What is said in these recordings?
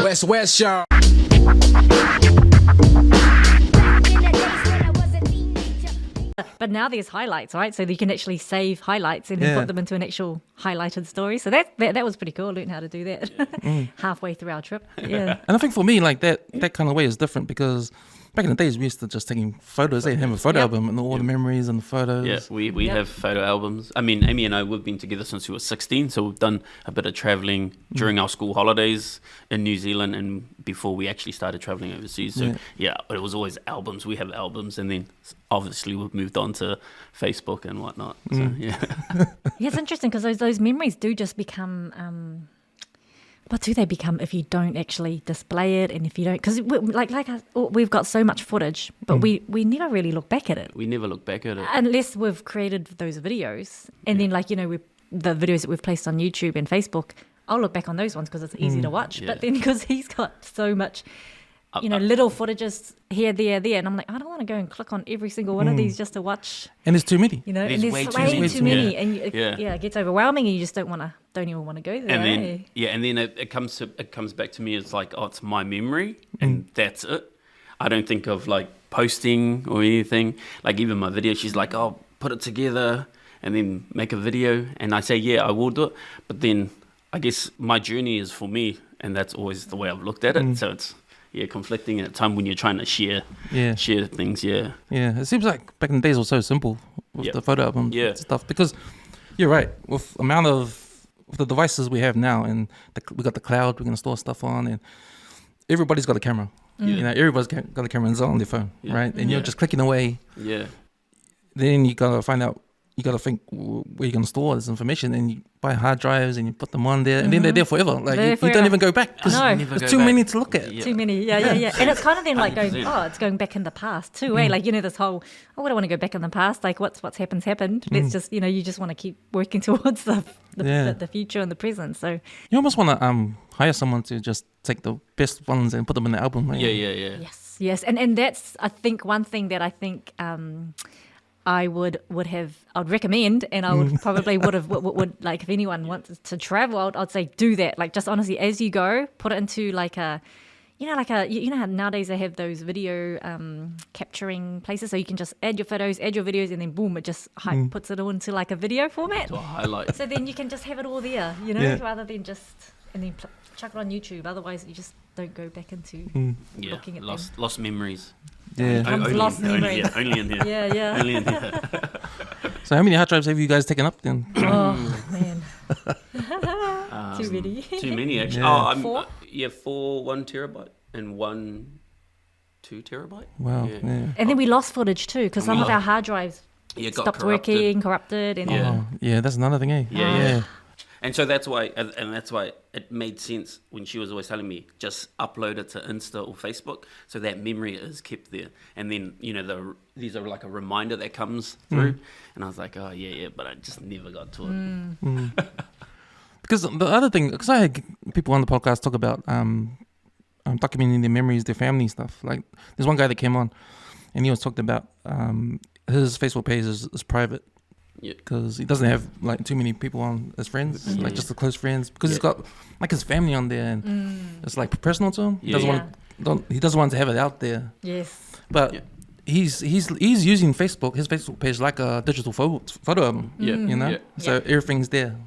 West, y'all. But now there's highlights, right? So you can actually save highlights and then put them into an actual highlighted story. So that was pretty cool. I learned how to do that halfway through our trip. Yeah. And I think for me, like that kind of way is different because back in the days we used to just taking photos. They have a photo album and all the memories and the photos. Yeah, we have photo albums. I mean, Aimee and I, we've been together since we were 16, so we've done a bit of traveling during our school holidays in New Zealand and before we actually started traveling overseas. So it was always albums. We have albums, and then obviously we've moved on to Facebook and whatnot. So Yeah, it's interesting because those memories do just become. What do they become if you don't actually display it, and if you don't? Because we've got so much footage, but we never really look back at it. We never look back at it unless we've created those videos, and then the videos that we've placed on YouTube and Facebook. I'll look back on those ones because it's easy to watch. But then because he's got so much, little footages here, there, and I'm like, I don't want to go and click on every single one of these just to watch. And there's too many. And There's there's way way too too many. many, and it gets overwhelming, and you just don't even want to go there. And then and then it comes back to me as like, oh, it's my memory, and that's it. I don't think of like posting or anything. Like even my video, she's like, oh, put it together and then make a video, and I say, yeah, I will do it. But then I guess my journey is for me, and that's always the way I've looked at it. So it's conflicting at a time when you're trying to share things. Yeah, it seems like back in the days it was so simple with the photo album stuff, because you're right, with the devices we have now, and we got the cloud we're going to store stuff on, and everybody's got a camera. Everybody's got a camera and it's on their phone, right? And you're just clicking away. Then you got to find out, you got to think where you're going to store this information, and you buy hard drives and you put them on there, and then they're there forever. Like you don't even go back because there's too many to look at. Too many, yeah. And it's kind of then like going, it's going back in the past too, eh? Like, this whole, I don't want to go back in the past. Like what's happened. Let's just, you just want to keep working towards the future and the present. So you almost want to hire someone to just take the best ones and put them in the album. Right? Yeah. Yes. And that's, I think, one thing that I think I'd recommend, and I would probably would like, if anyone wants to travel, I'd say do that. Like, just honestly, as you go, put it into like a, how nowadays they have those video capturing places, so you can just add your photos, add your videos, and then boom, it just puts it all into like a video format. To a highlight. So then you can just have it all there, rather than just and then chuck it on YouTube. Otherwise, you just don't go back into looking at lost memories. Yeah, lost memories. Only in here. Yeah. Only in here. So how many hard drives have you guys taken up then? Oh man, too many. Too many actually. Yeah. 4? 4 1 terabyte and 1 2 terabyte. Wow. Yeah. And then we lost footage too, because some of our hard drives stopped working, corrupted, and that's another thing, eh? Yeah. And so that's why it made sense when she was always telling me, just upload it to Insta or Facebook, so that memory is kept there. And then, these are like a reminder that comes through. And I was like, oh, yeah, but I just never got to it. Because the other thing, because I had people on the podcast talk about documenting their memories, their family stuff. Like, there's one guy that came on, and he was talking about his Facebook page is private. Because he doesn't have like too many people on as friends, like just the close friends. Because he's got like his family on there, and it's like personal to him. He doesn't want to have it out there. Yes. But he's using Facebook, his Facebook page, like a digital photo album. So everything's there.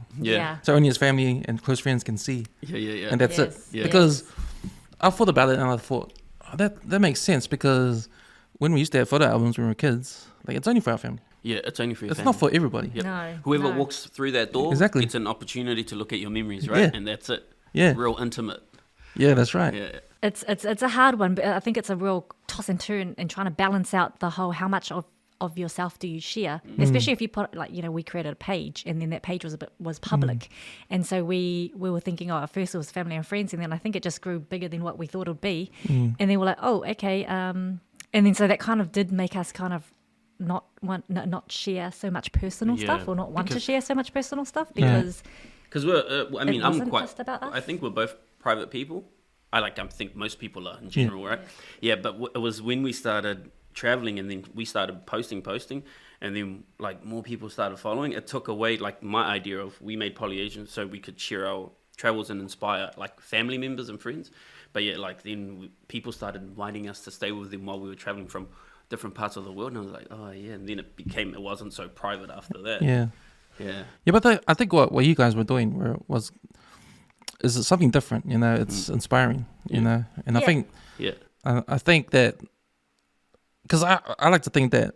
So only his family and close friends can see. And that's it. Because I thought about it and I thought, that makes sense, because when we used to have photo albums when we were kids, like, it's only for our family. Yeah, it's only for your family. It's not for everybody. Yep. No. Whoever walks through that door gets an opportunity to look at your memories, right? Yeah. And that's it. Yeah. Real intimate. Yeah, that's right. Yeah. It's a hard one, but I think it's a real toss and turn and trying to balance out the whole, how much of yourself do you share, especially if you put, like, we created a page and then that page was public, and so we were thinking, at first it was family and friends, and then I think it just grew bigger than what we thought it would be, and then we're like, oh, okay, and then so that kind of did make us kind of not share so much personal stuff, or not want to share so much personal stuff, because we're I think we're both private people. I think most people are in general, right? Yeah, but it was when we started traveling, and then we started posting, and then like more people started following. It took away like my idea of, we made PolyAsian so we could share our travels and inspire like family members and friends, But yeah, like then people started inviting us to stay with them while we were traveling from different parts of the world, and I was like, oh yeah. And then it wasn't so private after that. Yeah. Yeah. Yeah, but I think what you guys were doing is something different. You know, it's inspiring. You know, and I think I think that because I like to think that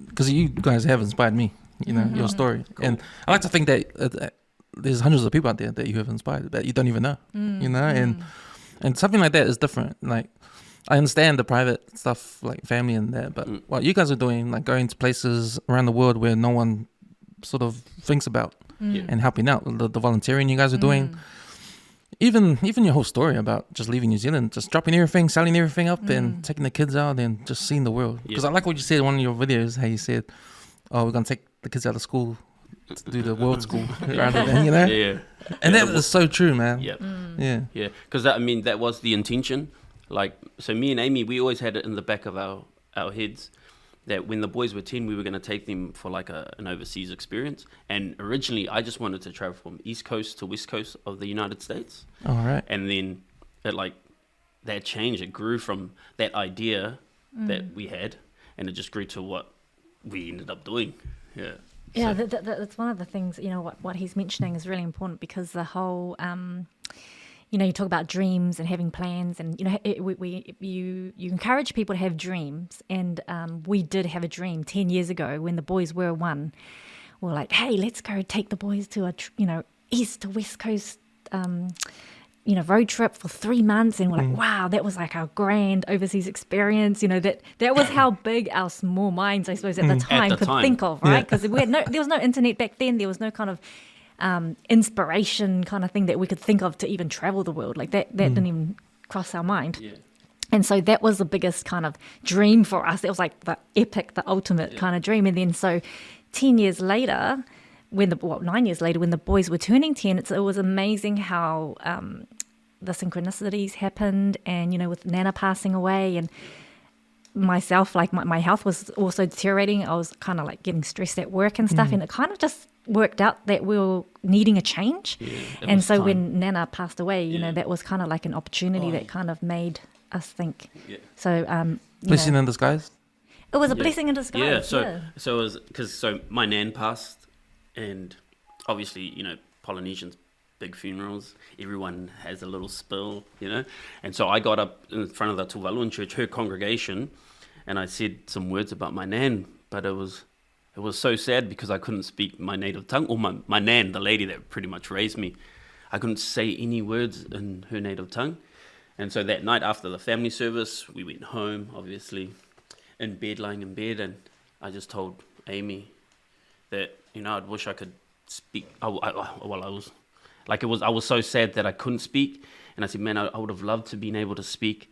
because you guys have inspired me. You know, your story, and I like to think that there's hundreds of people out there that you have inspired that you don't even know. You know, and something like that is different. Like, I understand the private stuff, like family and that, but what you guys are doing, like going to places around the world where no one sort of thinks about and helping out, the volunteering you guys are doing, even your whole story about just leaving New Zealand, just dropping everything, selling everything up and taking the kids out and just seeing the world. Because I like what you said in one of your videos, how you said, oh, we're going to take the kids out of school to do the world school rather than, you know? Yeah. And that is so true, man. Yeah. Yeah. Because that was the intention. Like, so me and Aimee, we always had it in the back of our heads that when the boys were 10, we were going to take them for like an overseas experience. And originally, I just wanted to travel from East Coast to West Coast of the United States. All right. And then that changed. It grew from that idea that we had, and it just grew to what we ended up doing. Yeah. Yeah, that's one of the things, you know, what he's mentioning is really important, because the whole, you know, you talk about dreams and having plans, and, you know, you encourage people to have dreams. And we did have a dream 10 years ago when the boys were 1. We're like, hey, let's go take the boys to a, you know, East to West Coast, you know, road trip for 3 months. And we're like, wow, that was like our grand overseas experience. You know, that was how big our small minds, I suppose, at the time could think of, right? Because there was no internet back then. There was no kind of inspiration kind of thing that we could think of to even travel the world. Like that didn't even cross our mind. Yeah. And so that was the biggest kind of dream for us. It was like the epic, the ultimate kind of dream. And then so 10 years later, 9 years later, when the boys were turning 10, it was amazing how the synchronicities happened. And, you know, with Nana passing away and myself, like my health was also deteriorating. I was kind of like getting stressed at work and stuff. And it kind of just worked out that we were needing a change. And so when Nana passed away, you know, that was kind of like an opportunity that kind of made us think. So, blessing in disguise? It was a blessing in disguise. Yeah, so it was, because my nan passed, and obviously, you know, Polynesians, big funerals, everyone has a little spill, you know. And so I got up in front of the Tuvaluan church, her congregation, and I said some words about my nan, but it was so sad because I couldn't speak my native tongue, or my nan, the lady that pretty much raised me, I couldn't say any words in her native tongue. And so that night after the family service, we went home, obviously, lying in bed, and I just told Aimee that, you know, I wish I could speak. I was so sad that I couldn't speak, and I said, man, I would have loved to been able to speak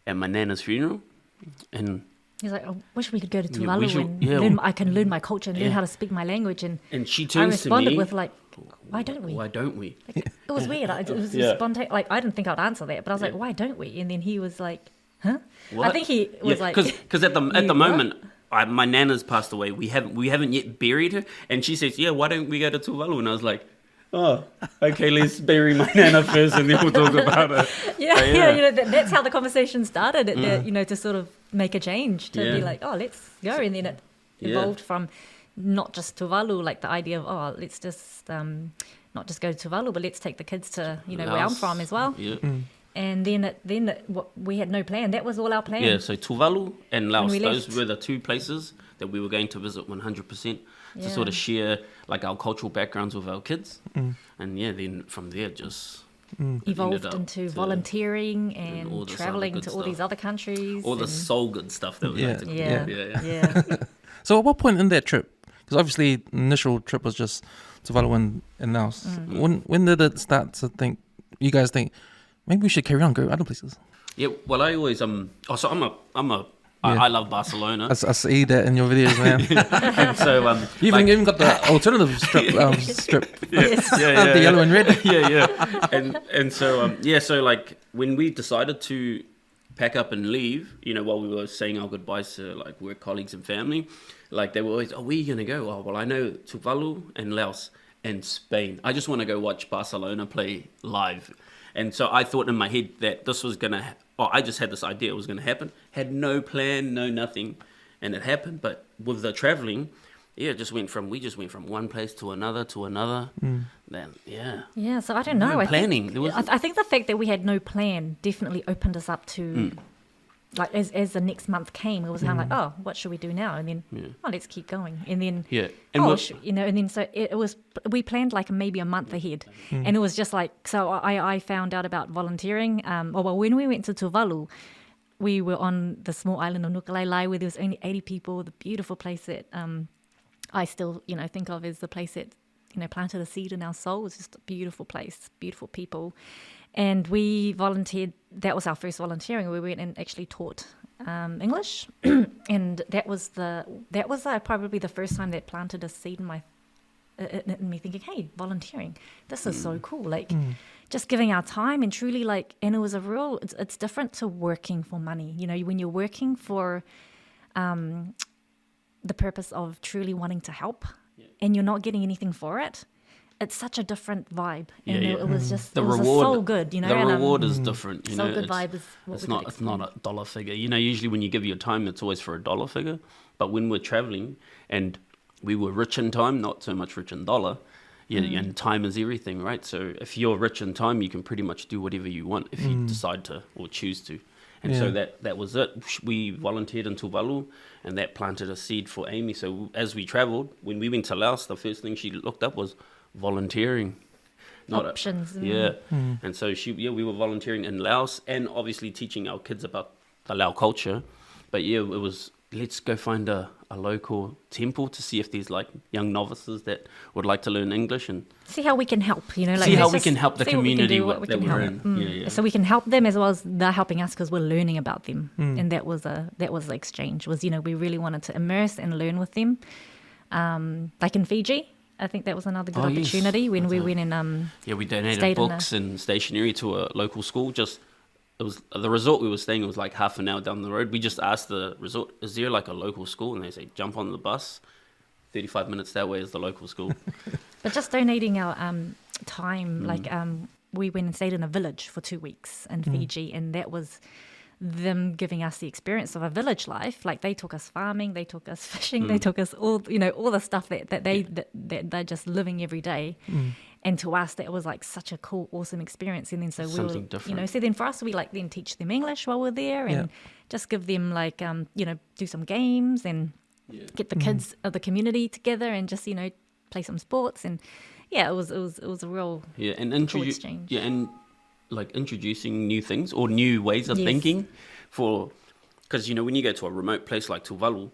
at my nana's funeral. And he's like, I wish we could go to Tuvalu I can learn my culture and learn how to speak my language. And she turns to me. I responded with like, why don't we? Why don't we? Like, it was weird. It was spontaneous. Like, I didn't think I'd answer that, but I was like, why don't we? And then he was like, huh? What? I think he was like, because at the moment, my nana's passed away. We haven't yet buried her, and she says, yeah, why don't we go to Tuvalu? And I was like, oh, okay, let's bury my nana first, and then we'll talk about it. Yeah, you know, that's how the conversation started. You know, to sort of make a change, to be like, oh, let's go, and then it evolved from not just Tuvalu, like the idea of, oh, let's just not just go to Tuvalu, but let's take the kids to, you know, Laos, where I'm from as well. Yeah. And then we had no plan. That was all our plan. Yeah, so Tuvalu and Laos, those were the 2 places that we were going to visit 100% to sort of share like our cultural backgrounds with our kids. And then from there just evolved into volunteering and traveling to all these other countries. All the soul good stuff that we like to do. Yeah. So at what point in that trip, because obviously the initial trip was just Tuvalu and Laos, when did it start to think, you guys think, maybe we should carry on, go other places? Yeah, well, I always I love Barcelona. I see that in your videos, man. And so you even got the alternative strip, the yellow and red. And so so like when we decided to pack up and leave, you know, while we were saying our goodbyes to like work colleagues and family, like they were always, oh, where are you gonna go? Oh, well, I know Tuvalu and Laos. and Spain. I just want to go watch Barcelona play live. And so I thought in my head that this was going to, I just had this idea it was going to happen. Had no plan, no nothing, and it happened. But with the traveling, we just went from one place to another. Then, Yeah, so I don't know. No planning. I think the fact that we had no plan definitely opened us up to, like, as the next month came, it was kind of like, oh, what should we do now? And then, let's keep going. And then, and then so it was, we planned like maybe a month ahead. And it was just like, so I found out about volunteering. When we went to Tuvalu, we were on the small island of Nuku'alalai where there was only 80 people, the beautiful place that I still, think of as the place that, planted a seed in our soul. It was just a beautiful place, beautiful people. And we volunteered. That was our first volunteering. We went and actually taught English. And that was probably the first time that planted a seed in me thinking, hey, volunteering, this is so cool. Like, just giving our time and truly and it was it's different to working for money. When you're working for the purpose of truly wanting to help and you're not getting anything for it, it's such a different vibe. And it was just, it was so good, The reward is different. So good vibe is what it's not a dollar figure. Usually when you give your time, it's always for a dollar figure. But when we're traveling and we were rich in time, not so much rich in dollar, and time is everything, right? So if you're rich in time, you can pretty much do whatever you want if you decide to or choose to. And so that was it. We volunteered in Tuvalu, and that planted a seed for Aimee. So as we traveled, when we went to Laos, the first thing she looked up was volunteering. Options. And so we were volunteering in Laos and obviously teaching our kids about the Lao culture. But it was, let's go find a local temple to see if there's young novices that would like to learn English and see how we can help, see how we can help the community that we're in. So we can help them as well as they're helping us because we're learning about them. And that was the exchange was, we really wanted to immerse and learn with them. Like in Fiji, I think that was another good opportunity when we went and we donated books and stationery to a local school. It was the resort we were staying was like half an hour down the road. We just asked the resort, is there a local school? And they say, jump on the bus. 35 minutes that way is the local school. But just donating our time, we went and stayed in a village for 2 weeks in Fiji, and that was them giving us the experience of a village life. Like they took us farming, they took us fishing, they took us all the stuff that they're just living every day. And to us, that was such a cool, awesome experience. And then so we were, different. So then for us, we then teach them English while we're there and just give them do some games and get the kids of the community together and just, play some sports. And it was a real cool exchange. Yeah, and introducing new things or new ways of thinking because, when you go to a remote place like Tuvalu,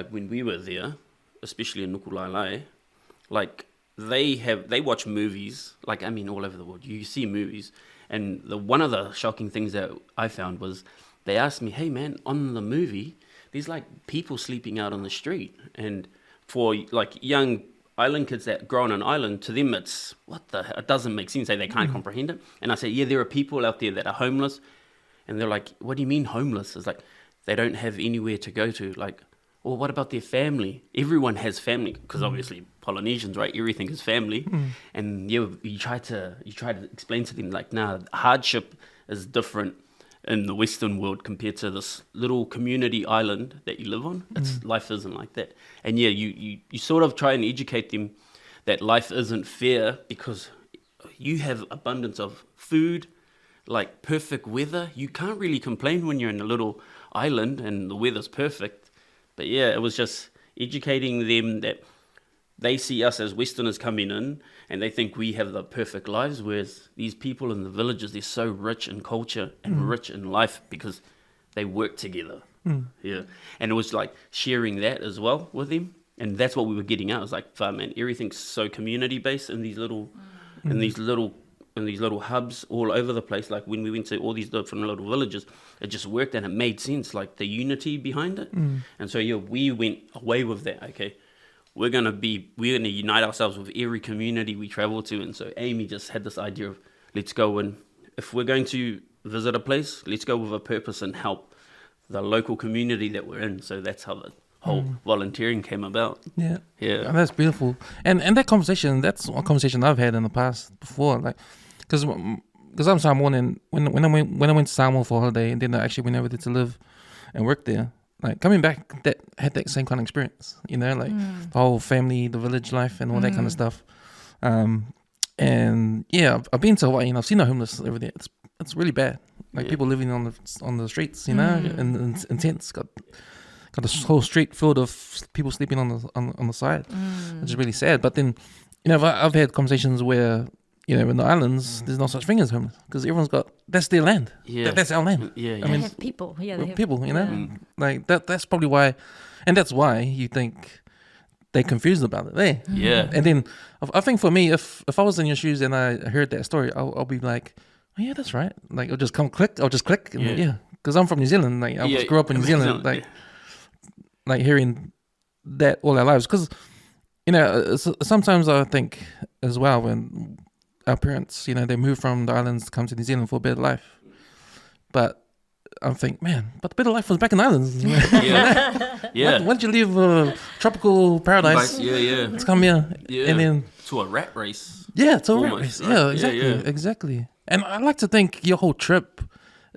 when we were there, especially in Nuku'alalai, they watch movies, all over the world. You see movies. And one of the shocking things that I found was they asked me, hey, man, on the movie, there's people sleeping out on the street. And for young island kids that grow on an island, to them it's, it doesn't make sense. They can't comprehend it. And I say, there are people out there that are homeless. And they're like, what do you mean homeless? It's they don't have anywhere to go to. Well, what about their family? Everyone has family because obviously Polynesians, right? Everything is family. And you try to explain to them hardship is different in the Western world compared to this little community island that you live on. Life isn't like that. And you sort of try and educate them that life isn't fair because you have abundance of food, perfect weather. You can't really complain when you're in a little island and the weather's perfect. But it was just educating them that they see us as Westerners coming in and they think we have the perfect lives, whereas these people in the villages, they're so rich in culture and rich in life because they work together. And it was sharing that as well with them. And that's what we were getting at. It was man, everything's so community based in these little hubs all over the place. When we went to all these different little villages, it just worked and it made sense, the unity behind it. And so we went away with that. Okay, we're gonna unite ourselves with every community we travel to. And so Aimee just had this idea of, let's go and if we're going to visit a place, let's go with a purpose and help the local community that we're in. So that's how the whole volunteering came about. Yeah. Yeah. And that's beautiful. And that conversation, that's one conversation I've had in the past before. Like, because I'm Samoan, and when I went to Samoa for a holiday, and then I actually went over there to live and work there. Like coming back, that had that same kind of experience. You know, like the whole family, the village life, and all that kind of stuff. And yeah, I've been to Hawaii and I've seen the homeless over there. It's really bad. Like people living on the streets, you know, in tents. Got this whole street filled of people sleeping on the side, which is really sad. But then, you know, I've had conversations where, you know, in the islands, there's no such thing as homeless because everyone's got, that's their land. Yeah. That's our land. Yeah. They have people. Yeah, they have people, you know, like that's probably why, and that's why you think they're confused about it. Eh? Yeah. And then I think for me, if I was in your shoes and I heard that story, I'll be like, oh yeah, that's right. Like I'll just click. And yeah. Because I'm from New Zealand. Like I grew up in New Zealand. Like hearing that all our lives. Because, you know, sometimes I think as well when our parents, you know, they move from the islands to come to New Zealand for a better life. But I think, man, but the better life was back in the islands. Yeah. Why did you leave a tropical paradise? Yeah. To come here. Yeah. And then to a rat race. Yeah, to a rat Almost, race. right? Yeah, exactly. And I like to think your whole trip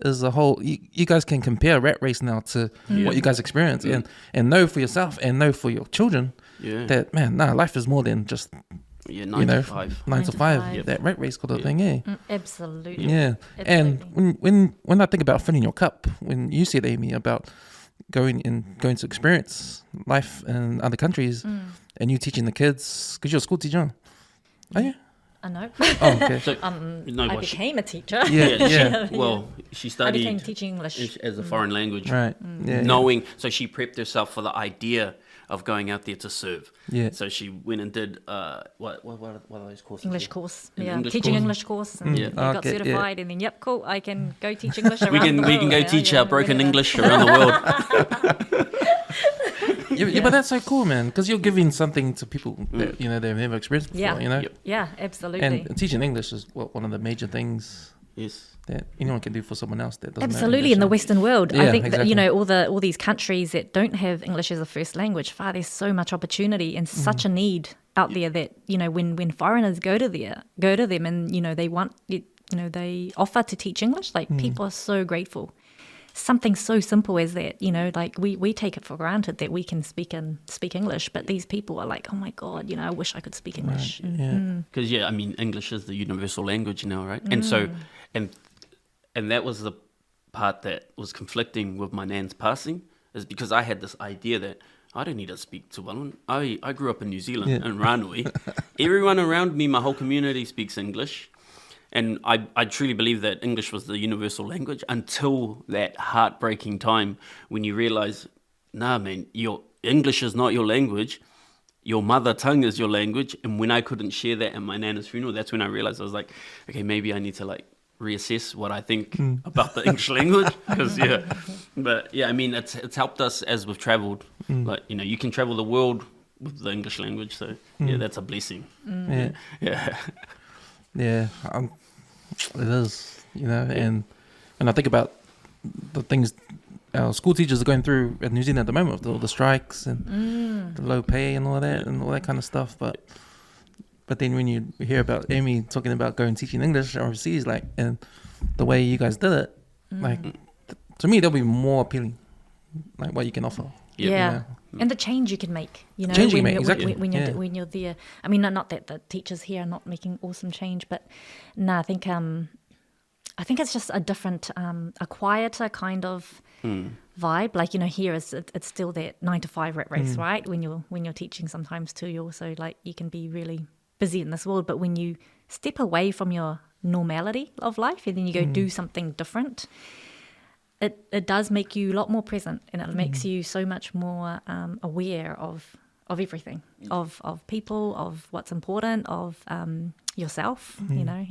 is a whole. You guys can compare rat race now to what you guys experience, and know for yourself and know for your children that life is more than just 9 to 5. 9 to 5. That rat race kind of thing, Absolutely. Yeah. Absolutely. And when I think about filling your cup, when you said, Aimee, about going to experience life in other countries, and you teaching the kids, because you're a school teacher, are you? I know. Oh, okay. So, I became a teacher. Yeah. Well, she I studied became teaching English as a foreign language. Right. Yeah. Knowing, so she prepped herself for the idea of going out there to serve. Yeah. So she went and did what are those courses? English course. An Yeah. English Teaching course? English course. And I got Okay, certified and then cool, I can go teach English around the world. We can go teach our broken whenever. English around the world. Yeah, but that's so cool, man, because you're giving something to people that, you know, they've never experienced before, you know? Yeah, absolutely. And teaching English is one of the major things Yes. that anyone can do for someone else that doesn't know Absolutely, in the English. Western world, Yeah, I think that, you exactly. know, all these countries that don't have English as a first language, there's so much opportunity and such a need out there that, you know, when foreigners go to them and, you know, they want it, you know, they offer to teach English, like people are so grateful. Something so simple as that, you know, like we take it for granted that we can speak English, but these people are like, oh my God, you know, I wish I could speak English. Right. Yeah. Because I mean, English is the universal language now, right? And so, and that was the part that was conflicting with my nan's passing, is because I had this idea that I don't need to speak Te Wālun. I grew up in New Zealand, in Ranui. Everyone around me, my whole community speaks English. And I truly believe that English was the universal language until that heartbreaking time when you realize, nah, man, your English is not your language. Your mother tongue is your language. And when I couldn't share that at my nana's funeral, that's when I realized I was like, okay, maybe I need to like reassess what I think about the English language. Because I mean, it's helped us as we've traveled. Like, you know, you can travel the world with the English language. So that's a blessing. Yeah, it is, you know, and I think about the things our school teachers are going through in New Zealand at the moment with all the strikes and the low pay and all that kind of stuff. But then when you hear about Aimee talking about going teaching English overseas, like, and the way you guys did it, like, to me, that'll be more appealing, like what you can offer. Yeah. You know? And the change you can make, you know, Change you when, make, you're, exactly. when you're there. I mean, not that the teachers here are not making awesome change, but no, I think it's just a different, a quieter kind of vibe. Like, you know, here it's still that 9 to 5 rat race, right? When you're teaching, sometimes too, you also like you can be really busy in this world, but when you step away from your normality of life and then you go do something different, it does make you a lot more present, and it makes you so much more aware of everything, of people, of what's important, of yourself, you know,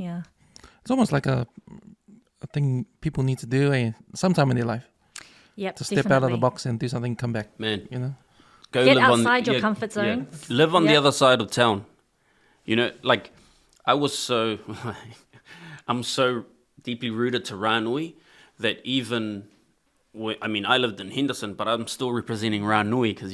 It's almost like a thing people need to do sometime in their life. Yep, to step out of the box and do something, come back. Man. You know? Go Get live outside your comfort zone. Yeah. Live on the other side of town. You know, like, I'm so deeply rooted to Ranui that even I lived in Henderson, but I'm still representing Ranui because,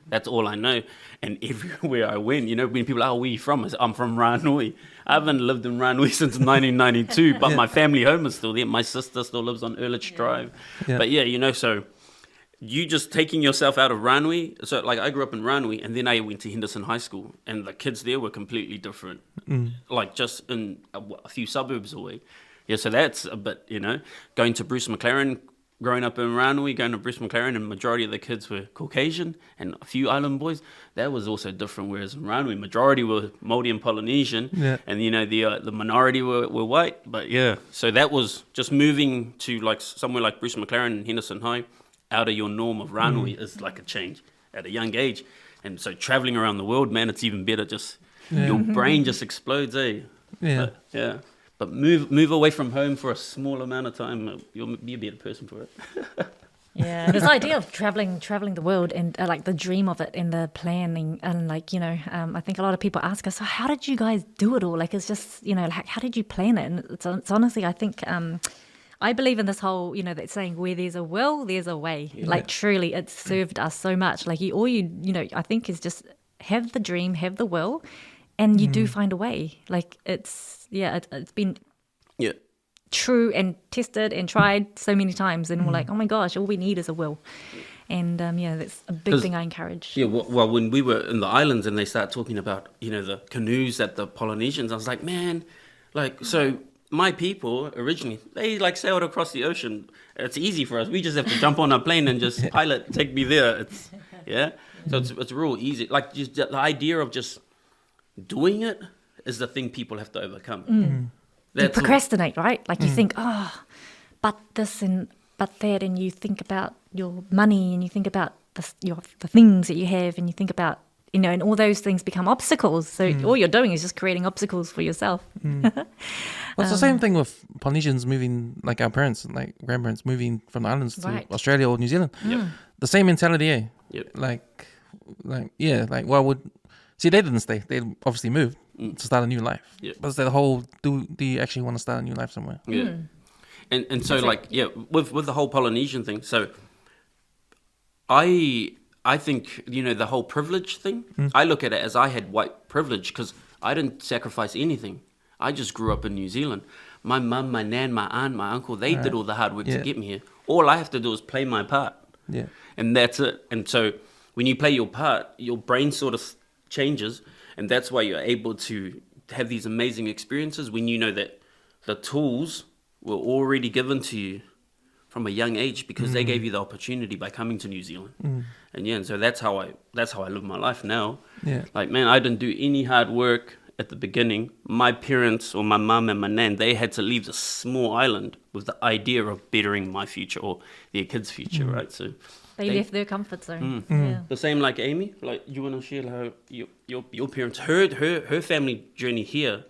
that's all I know. And everywhere I went, when people are, where are you from? I'm from Ranui. I haven't lived in Ranui since 1992, but my family home is still there. My sister still lives on Earlich Drive. Yeah. But so you just taking yourself out of Ranui. So like I grew up in Ranui and then I went to Henderson High School and the kids there were completely different. Like just in a few suburbs away. Yeah, so that's a bit, going to Bruce McLaren, growing up in Ranui, going to Bruce McLaren, and majority of the kids were Caucasian and a few island boys. That was also different, whereas in Ranui, majority were Māori and Polynesian, and the minority were white. But yeah, so that was just moving to like somewhere like Bruce McLaren and Henderson High, out of your norm of Ranui is like a change at a young age. And so traveling around the world, man, it's even better. Just your brain just explodes, eh? Yeah. But move away from home for a small amount of time, you'll be a better person for it. Yeah, this idea of traveling the world and like the dream of it and the planning and like, I think a lot of people ask us, so how did you guys do it all? Like, it's just, like, how did you plan it? And it's honestly, I think, I believe in this whole, that saying, where there's a will, there's a way. Yeah. Like, truly, it's served us so much. Like, I think is just have the dream, have the will, and you do find a way. Like, it's been true and tested and tried so many times. And we're like, oh my gosh, all we need is a will. And, that's a big thing I encourage. Yeah, well, when we were in the islands and they start talking about, the canoes that the Polynesians, I was like, man, like, so my people originally, they like sailed across the ocean. It's easy for us. We just have to jump on a plane and just pilot, take me there. So it's real easy. Like just the idea of just doing it is the thing people have to overcome. You procrastinate, right? Like you think, but this and but that, and you think about your money and you think about the things that you have, and you think about, and all those things become obstacles. So all you're doing is just creating obstacles for yourself. Well, it's the same thing with Polynesians moving, like our parents, like grandparents moving from the islands to Australia or New Zealand. The same mentality, eh? Like, why would... See, they didn't stay. They obviously moved to start a new life. But it's that whole, do you actually want to start a new life somewhere? And so, with the whole Polynesian thing, so I think, the whole privilege thing, I look at it as I had white privilege because I didn't sacrifice anything. I just grew up in New Zealand. My mum, my nan, my aunt, my uncle, they did all the hard work to get me here. All I have to do is play my part. And that's it. And so when you play your part, your brain sort of changes, and that's why you're able to have these amazing experiences when you know that the tools were already given to you from a young age because they gave you the opportunity by coming to New Zealand. And so that's how I live my life now. Like, man, I didn't do any hard work at the beginning. My parents, or my mum and my nan, they had to leave the small island with the idea of bettering my future or their kids' future, right? So they left their comfort zone. The same like Aimee. Like, you want to share how your parents, her family journey here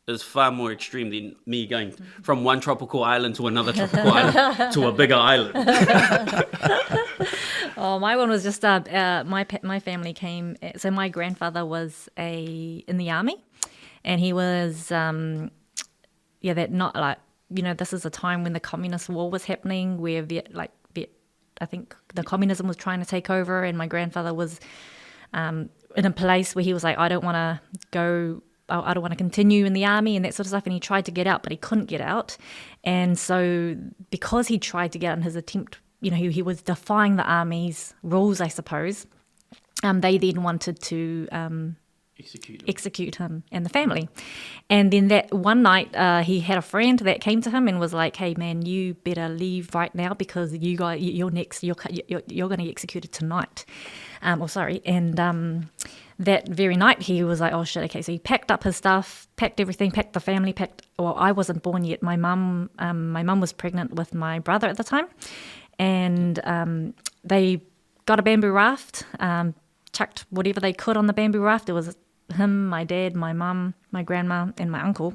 is far more extreme than me going from one tropical island to another tropical island to a bigger island. Oh, my one was just my family came. So my grandfather was in the army, and he was this is a time when the communist war was happening, where I think the communism was trying to take over, and my grandfather was in a place where he was like, I don't want to go. I don't want to continue in the army and that sort of stuff. And he tried to get out, but he couldn't get out. And so because he tried to get out in his attempt, he was defying the army's rules, I suppose. They then wanted to execute him and the family. And then that one night, he had a friend that came to him and was like, hey man, you better leave right now because you're next. You're going to get executed tonight. That very night he was like, oh shit, okay. So he packed up his stuff, packed everything, packed the family, I wasn't born yet. My mum was pregnant with my brother at the time. And they got a bamboo raft, chucked whatever they could on the bamboo raft. There was him, my dad, my mum, my grandma, and my uncle.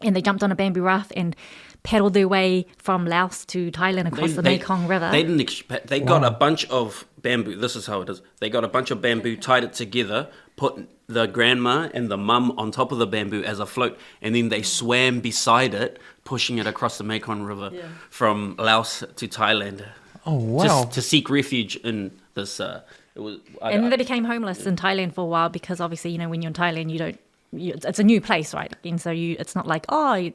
And they jumped on a bamboo raft and paddled their way from Laos to Thailand across the Mekong River. They didn't. They got a bunch of bamboo. This is how it is. They got a bunch of bamboo, tied it together, put the grandma and the mum on top of the bamboo as a float, and then they swam beside it, pushing it across the Mekong River from Laos to Thailand. Oh wow! To seek refuge in this. They became homeless in Thailand for a while because obviously, when you're in Thailand, it's a new place, right? And so it's not like, a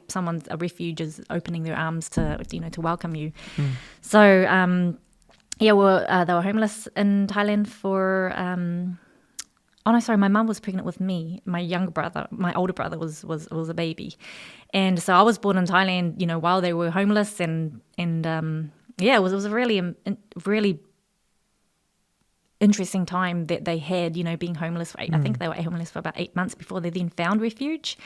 refuge is opening their arms to welcome you. So they were homeless in Thailand for. My mum was pregnant with me. My older brother was a baby, and so I was born in Thailand. While they were homeless, and it was a really interesting time that they had, being homeless. I think they were homeless for about 8 months before they then found refuge,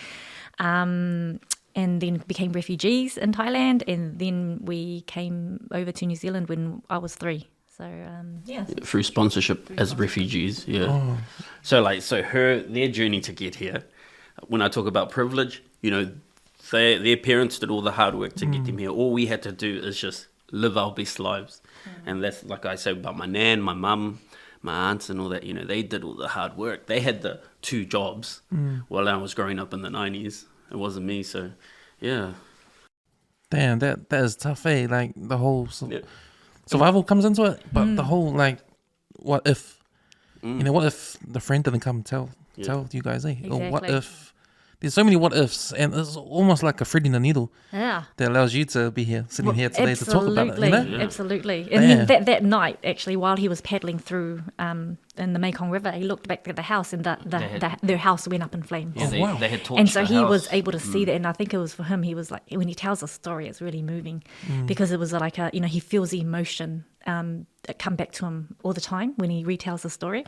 and then became refugees in Thailand. And then we came over to New Zealand when I was 3. So through sponsorship as refugees, So their journey to get here. When I talk about privilege, their parents did all the hard work to get them here. All we had to do is just live our best lives, and that's like I say about my nan, my mum, my aunts, and all that. They did all the hard work. They had the 2 jobs while I was growing up in the 90s. It wasn't me, so yeah. Damn, that is tough, eh? Like the whole. Survival comes into it, but the whole what if, what if the friend didn't come tell you guys, eh? Exactly. Or what if there's so many what ifs, and it's almost like a threading the needle. Yeah. That allows you to be here, sitting here today to talk about it. Absolutely. And then that night, actually, while he was paddling through in the Mekong River, he looked back at the house, and their house went up in flames. Yeah, they had torched and so the he house. was able to see that, and I think it was for him. He was like, when he tells a story, it's really moving because it was like he feels the emotion that come back to him all the time when he retells the story,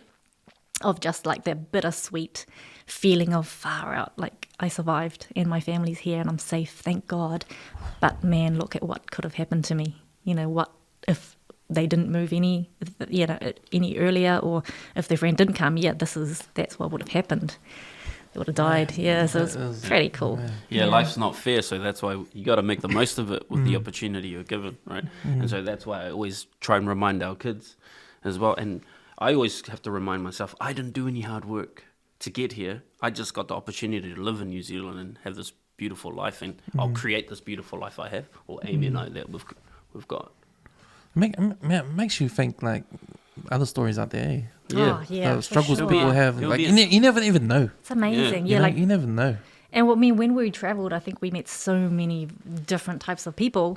of just like that bittersweet feeling of far out, like I survived and my family's here and I'm safe, thank God. But man, look at what could have happened to me. What if they didn't move any earlier, or if their friend didn't come? That's what would have happened. They would have died. Yeah, so it's pretty cool. Yeah, life's not fair, so that's why you got to make the most of it with the opportunity you're given, right? And so that's why I always try and remind our kids as well. And I always have to remind myself, I didn't do any hard work to get here. I just got the opportunity to live in New Zealand and have this beautiful life, and I'll create this beautiful life I have, or Aimee and I that we've got. Makes you think like other stories out there. Eh? Yeah, the struggles sure. people have. Like you never even know. It's amazing. You never know. And when we travelled, I think we met so many different types of people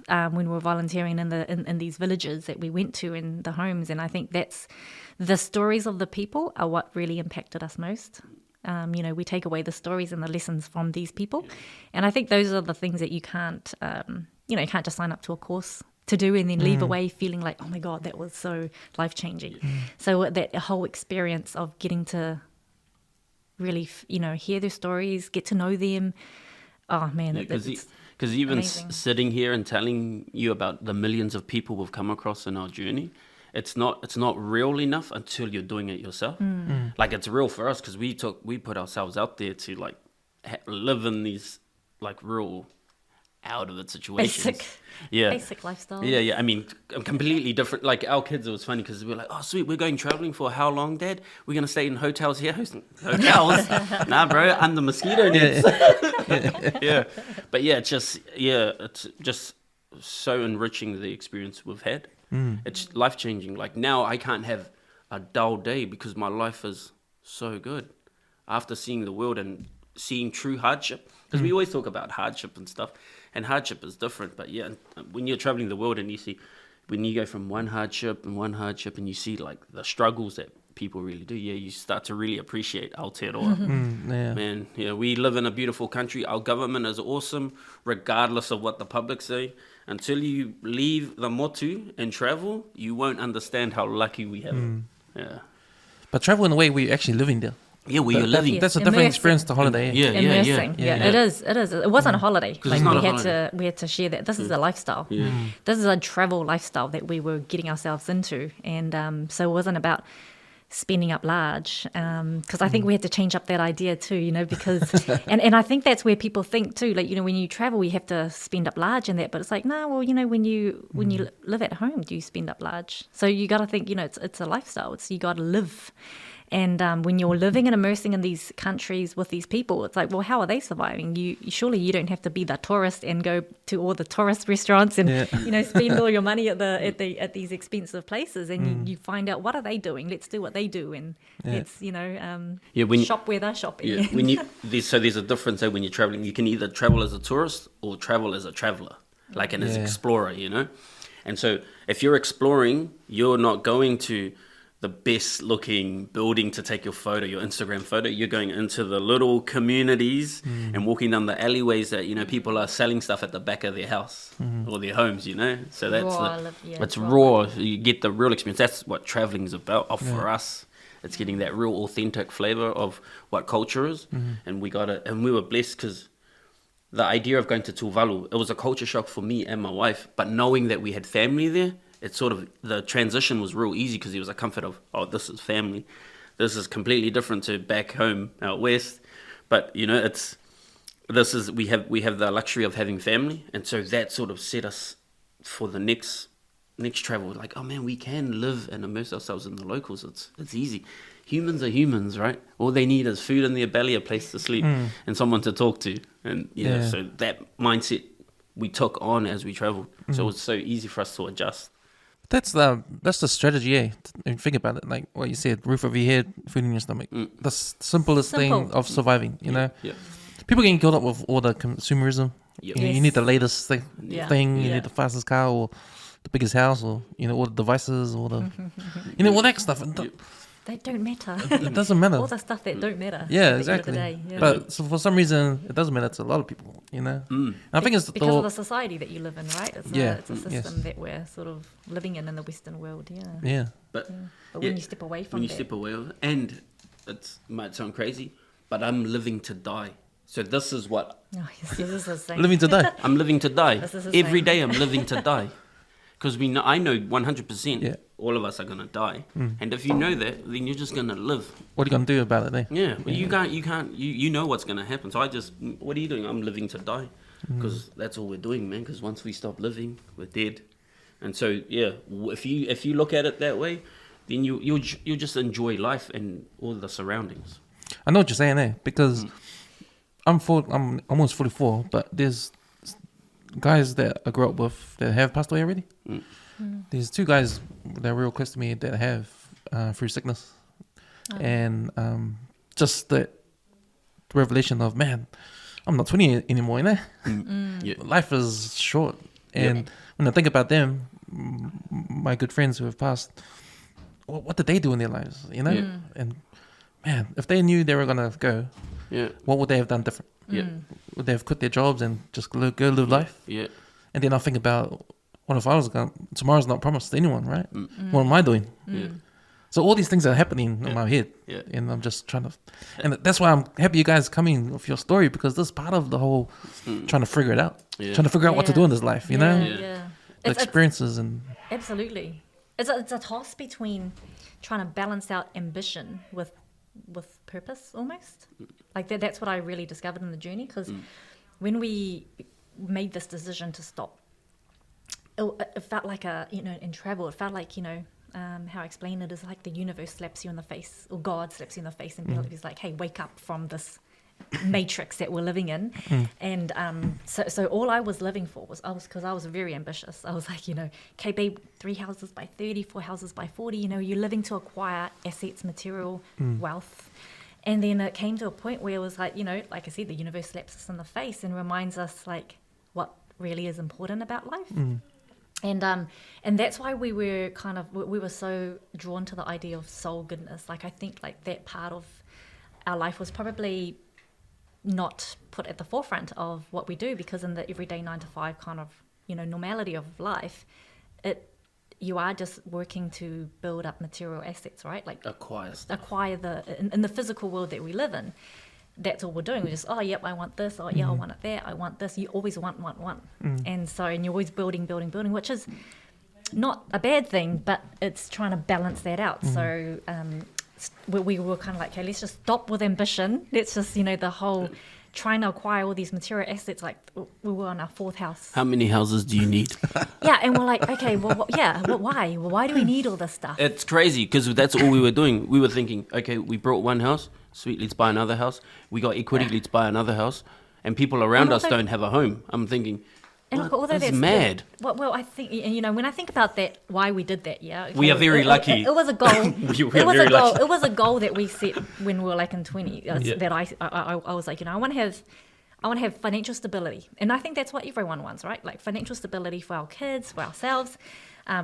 when we were volunteering in these villages that we went to, in the homes. And I think that's the stories of the people are what really impacted us most. We take away the stories and the lessons from these people. And I think those are the things that you can't, you can't just sign up to a course to do and then leave away feeling like, oh my God, that was so life-changing. So that whole experience of getting to really, hear their stories, get to know them. Oh man, because even sitting here and telling you about the millions of people we've come across in our journey, it's not real enough until you're doing it yourself. Like it's real for us because we put ourselves out there to like live in these like real out of it situations. Basic lifestyle. Yeah. I mean, completely different. Like our kids, it was funny because we were like, "Oh, sweet, we're going traveling for how long, Dad? We're gonna stay in hotels here, hotels." Nah, bro, I'm the mosquito nets. But it's just so enriching the experience we've had. It's life changing. Like now, I can't have a dull day because my life is so good after seeing the world and seeing true hardship. Because we always talk about hardship and stuff. And hardship is different, but when you're traveling the world and you see, when you go from one hardship and you see like the struggles that people really do, you start to really appreciate Aotearoa. Man, we live in a beautiful country. Our government is awesome, regardless of what the public say. Until you leave the motu and travel, you won't understand how lucky we have it. Yeah. But travel in a way we're actually living there. Yeah, where you're living. That's a different experience to holiday. Yeah. It is. It wasn't a holiday. Like we had to share that. This is a lifestyle. This is a travel lifestyle that we were getting ourselves into, and so it wasn't about spending up large, because I think we had to change up that idea too, because and I think that's where people think too, like, when you travel you have to spend up large and that, but it's like, no, well, when you live at home, do you spend up large? So you got to think, it's a lifestyle, you got to live. And when you're living and immersing in these countries with these people, it's like, well, how are they surviving? Surely you don't have to be the tourist and go to all the tourist restaurants and spend all your money at these expensive places. And you find out, what are they doing? Let's do what they do, and let's shop where they're shopping. Yeah, there's a difference when you're traveling. You can either travel as a tourist or travel as a traveler, like as an explorer. And so if you're exploring, you're not going to the best looking building to take your Instagram photo. You're going into the little communities and walking down the alleyways that, people are selling stuff at the back of their house or their homes, So that's raw. You get the real experience. That's what traveling is about. For us, it's getting that real authentic flavor of what culture is. And we were blessed because the idea of going to Tuvalu, it was a culture shock for me and my wife, but knowing that we had family there, it's sort of, the transition was real easy because it was a comfort of, this is family. This is completely different to back home out west. But, we have the luxury of having family. And so that sort of set us for the next travel. Like, oh man, we can live and immerse ourselves in the locals. It's easy. Humans are humans, right? All they need is food in their belly, a place to sleep, and someone to talk to. And so that mindset we took on as we traveled. So it was so easy for us to adjust. That's the strategy, If you think about it, like what you said, roof over your head, food in your stomach. The simplest thing of surviving, Yeah. People getting caught up with all the consumerism. Yep. You need the latest thing. You Yeah. need the fastest car or the biggest house, or all the devices, or the all that stuff. They don't matter. It doesn't matter. All the stuff that don't matter. Yeah, at the end of exactly. the day, yeah. But so for some reason, it doesn't matter to a lot of people, And I think it's because of the society that you live in, right? It's a system yes. that we're sort of living in the Western world, But when you step away from and it might sound crazy, but I'm living to die. So this is what... Oh, yes, this is the same. Living to die. I'm living to die. This is the Every same. day I'm living to die. Because I know 100% all of us are going to die. And if you know that, then you're just going to live. What are you going to do about it, eh? Yeah, but you know what's going to happen. So what are you doing? I'm living to die. Because that's all we're doing, man. Because once we stop living, we're dead. And so, if you look at it that way, then you'll just enjoy life and all the surroundings. I know what you're saying, because I'm almost 44, but there's guys that I grew up with that have passed away already. There's two guys that are real close to me that have through sickness, and just the revelation of, man, I'm not 20 anymore, Life is short, and when I think about them, my good friends who have passed, what did they do in their lives, And man, if they knew they were gonna go, what would they have done different? Would they have quit their jobs and just go live life? And then I think about, what if I was gone? Tomorrow's not promised to anyone, right? What am I doing? So all these things are happening in my head, and I'm just trying to, and that's why I'm happy you guys coming with your story, because this is part of the whole trying to figure it out, trying to figure out what to do in this life, the experiences and absolutely, it's a toss between trying to balance out ambition with purpose, almost. Like that's what I really discovered in the journey, because when we made this decision to stop, it felt like in travel, it felt like, how I explain it is like the universe slaps you in the face, or God slaps you in the face, and he's like, hey, wake up from this matrix that we're living in. And so all I was living for was, because I was very ambitious. I was like, okay, babe, 3 houses by 30, 4 houses by 40, you're living to acquire assets, material, wealth. And then it came to a point where it was like, like I said, the universe slaps us in the face and reminds us like what really is important about life. And that's why we were so drawn to the idea of soul goodness. Like, I think like that part of our life was probably not put at the forefront of what we do, because in the everyday 9 to 5 kind of normality of life, you are just working to build up material assets, right? Like acquire in the physical world that we live in. That's all we're doing. We're just, oh, yep, I want this. Oh, yeah, I want it there. I want this. You always want. And you're always building, which is not a bad thing, but it's trying to balance that out. So we were kind of like, okay, let's just stop with ambition. Let's just, the whole trying to acquire all these material assets. Like we were on our 4th house. How many houses do you need? Yeah, and we're like, okay, well, why? Well, why do we need all this stuff? It's crazy because that's all we were doing. We were thinking, okay, we brought one house, sweet, let's buy another house. We got equity, let's buy another house. And people around us don't have a home. I'm thinking, and look, although that's mad. Well, I think, when I think about that, why we did that, okay, we are very lucky. It was a goal. we were very lucky. It was a goal that we set when we were like in 20. That I was like, I want to have financial stability, and I think that's what everyone wants, right? Like financial stability for our kids, for ourselves.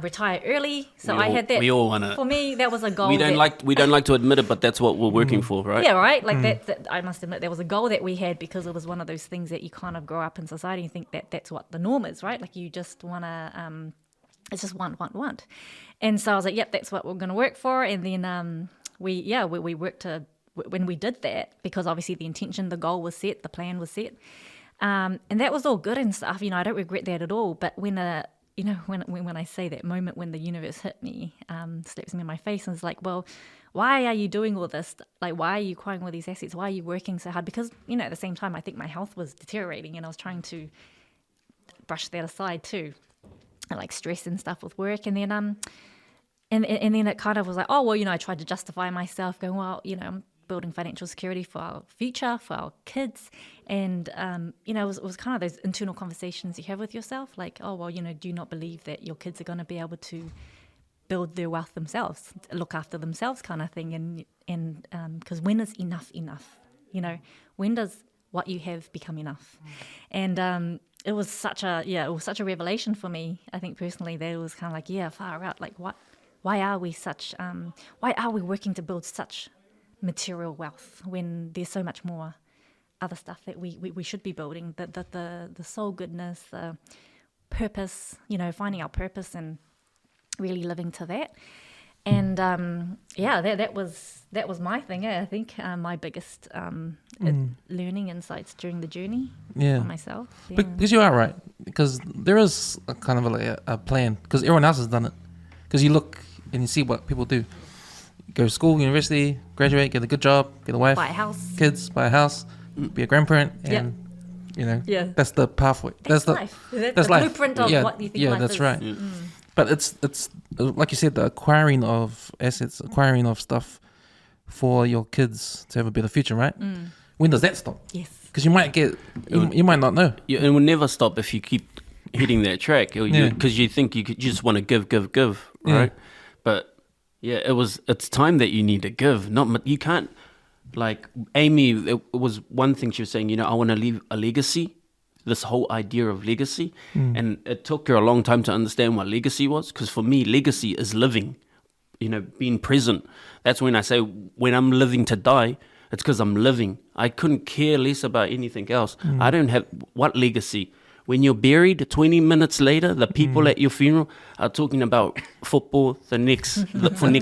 Retire early. So I had that. We all want it. For me, that was a goal. We don't like to admit it, but that's what we're working for, right? Yeah, right. Like that. I must admit, there was a goal that we had because it was one of those things that you kind of grow up in society and think that that's what the norm is, right? Like you just want to. It's just want. And so I was like, yep, that's what we're going to work for. And then we worked to when we did that, because obviously the intention, the goal was set, the plan was set, and that was all good and stuff. I don't regret that at all. But when when I say that moment when the universe hit me, slaps me in my face and is like, well, why are you doing all this? Like, why are you acquiring all these assets? Why are you working so hard? Because, at the same time, I think my health was deteriorating and I was trying to brush that aside too. And like stress and stuff with work. And then, and then it kind of was like, oh, well, I tried to justify myself going, well, I'm building financial security for our future, for our kids. And, it was kind of those internal conversations you have with yourself, like, oh, well, do you not believe that your kids are going to be able to build their wealth themselves, look after themselves kind of thing? And because when is enough? When does what you have become enough? And it was such a revelation for me, I think personally, that it was kind of like, far out, like why are we working to build such material wealth when there's so much more other stuff that we should be building, the soul goodness, the purpose, finding our purpose and really living to that. And that was my thing. I think my biggest learning insights during the journey for myself. Yeah. Because you are right, because there is a kind of a plan, because everyone else has done it. Because you look and you see what people do. Go to school, university, graduate, get a good job, get a wife, buy a house, kids, buy a house, be a grandparent, and that's the pathway. That's life. That's the blueprint of what you think life is. That's right. Yeah. But it's like you said, the acquiring of assets, acquiring of stuff for your kids to have a better future, right? When does that stop? Yes. Because you might not know. Yeah, it will never stop if you keep hitting that track, because you think you just want to give, right? But it's time that you need to give. You can't, like Aimee, it was one thing she was saying, I want to leave a legacy, this whole idea of legacy. And it took her a long time to understand what legacy was, because for me, legacy is living, being present. That's when I say, when I'm living to die, it's because I'm living. I couldn't care less about anything else. I don't have, what legacy? When you're buried, 20 minutes later, the people at your funeral are talking about football for next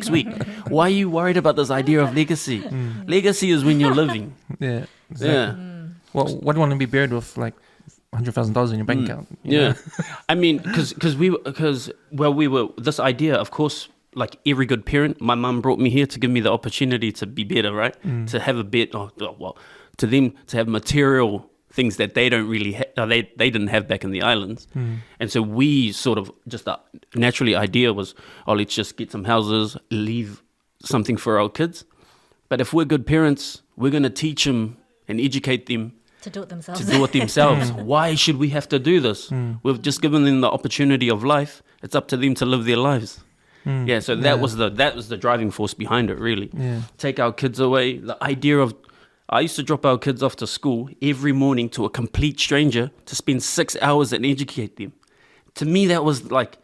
week. Why are you worried about this idea of legacy? Legacy is when you're living. Yeah, exactly. Yeah. Well, what do you want to be buried with, like $100,000 in your bank account? You know? I mean, because we were this idea, of course. Like every good parent, my mum brought me here to give me the opportunity to be better, right? To have a bit, to them to have material things that they don't really they didn't have back in the islands. And so we sort of just naturally idea was, let's just get some houses, leave something for our kids. But if we're good parents, we're going to teach them and educate them to do it themselves. Why should we have to do this? We've just given them the opportunity of life. It's up to them to live their lives. So that was the driving force behind it, really. Take our kids away. The idea of, I used to drop our kids off to school every morning to a complete stranger to spend 6 hours and educate them. To me, that was like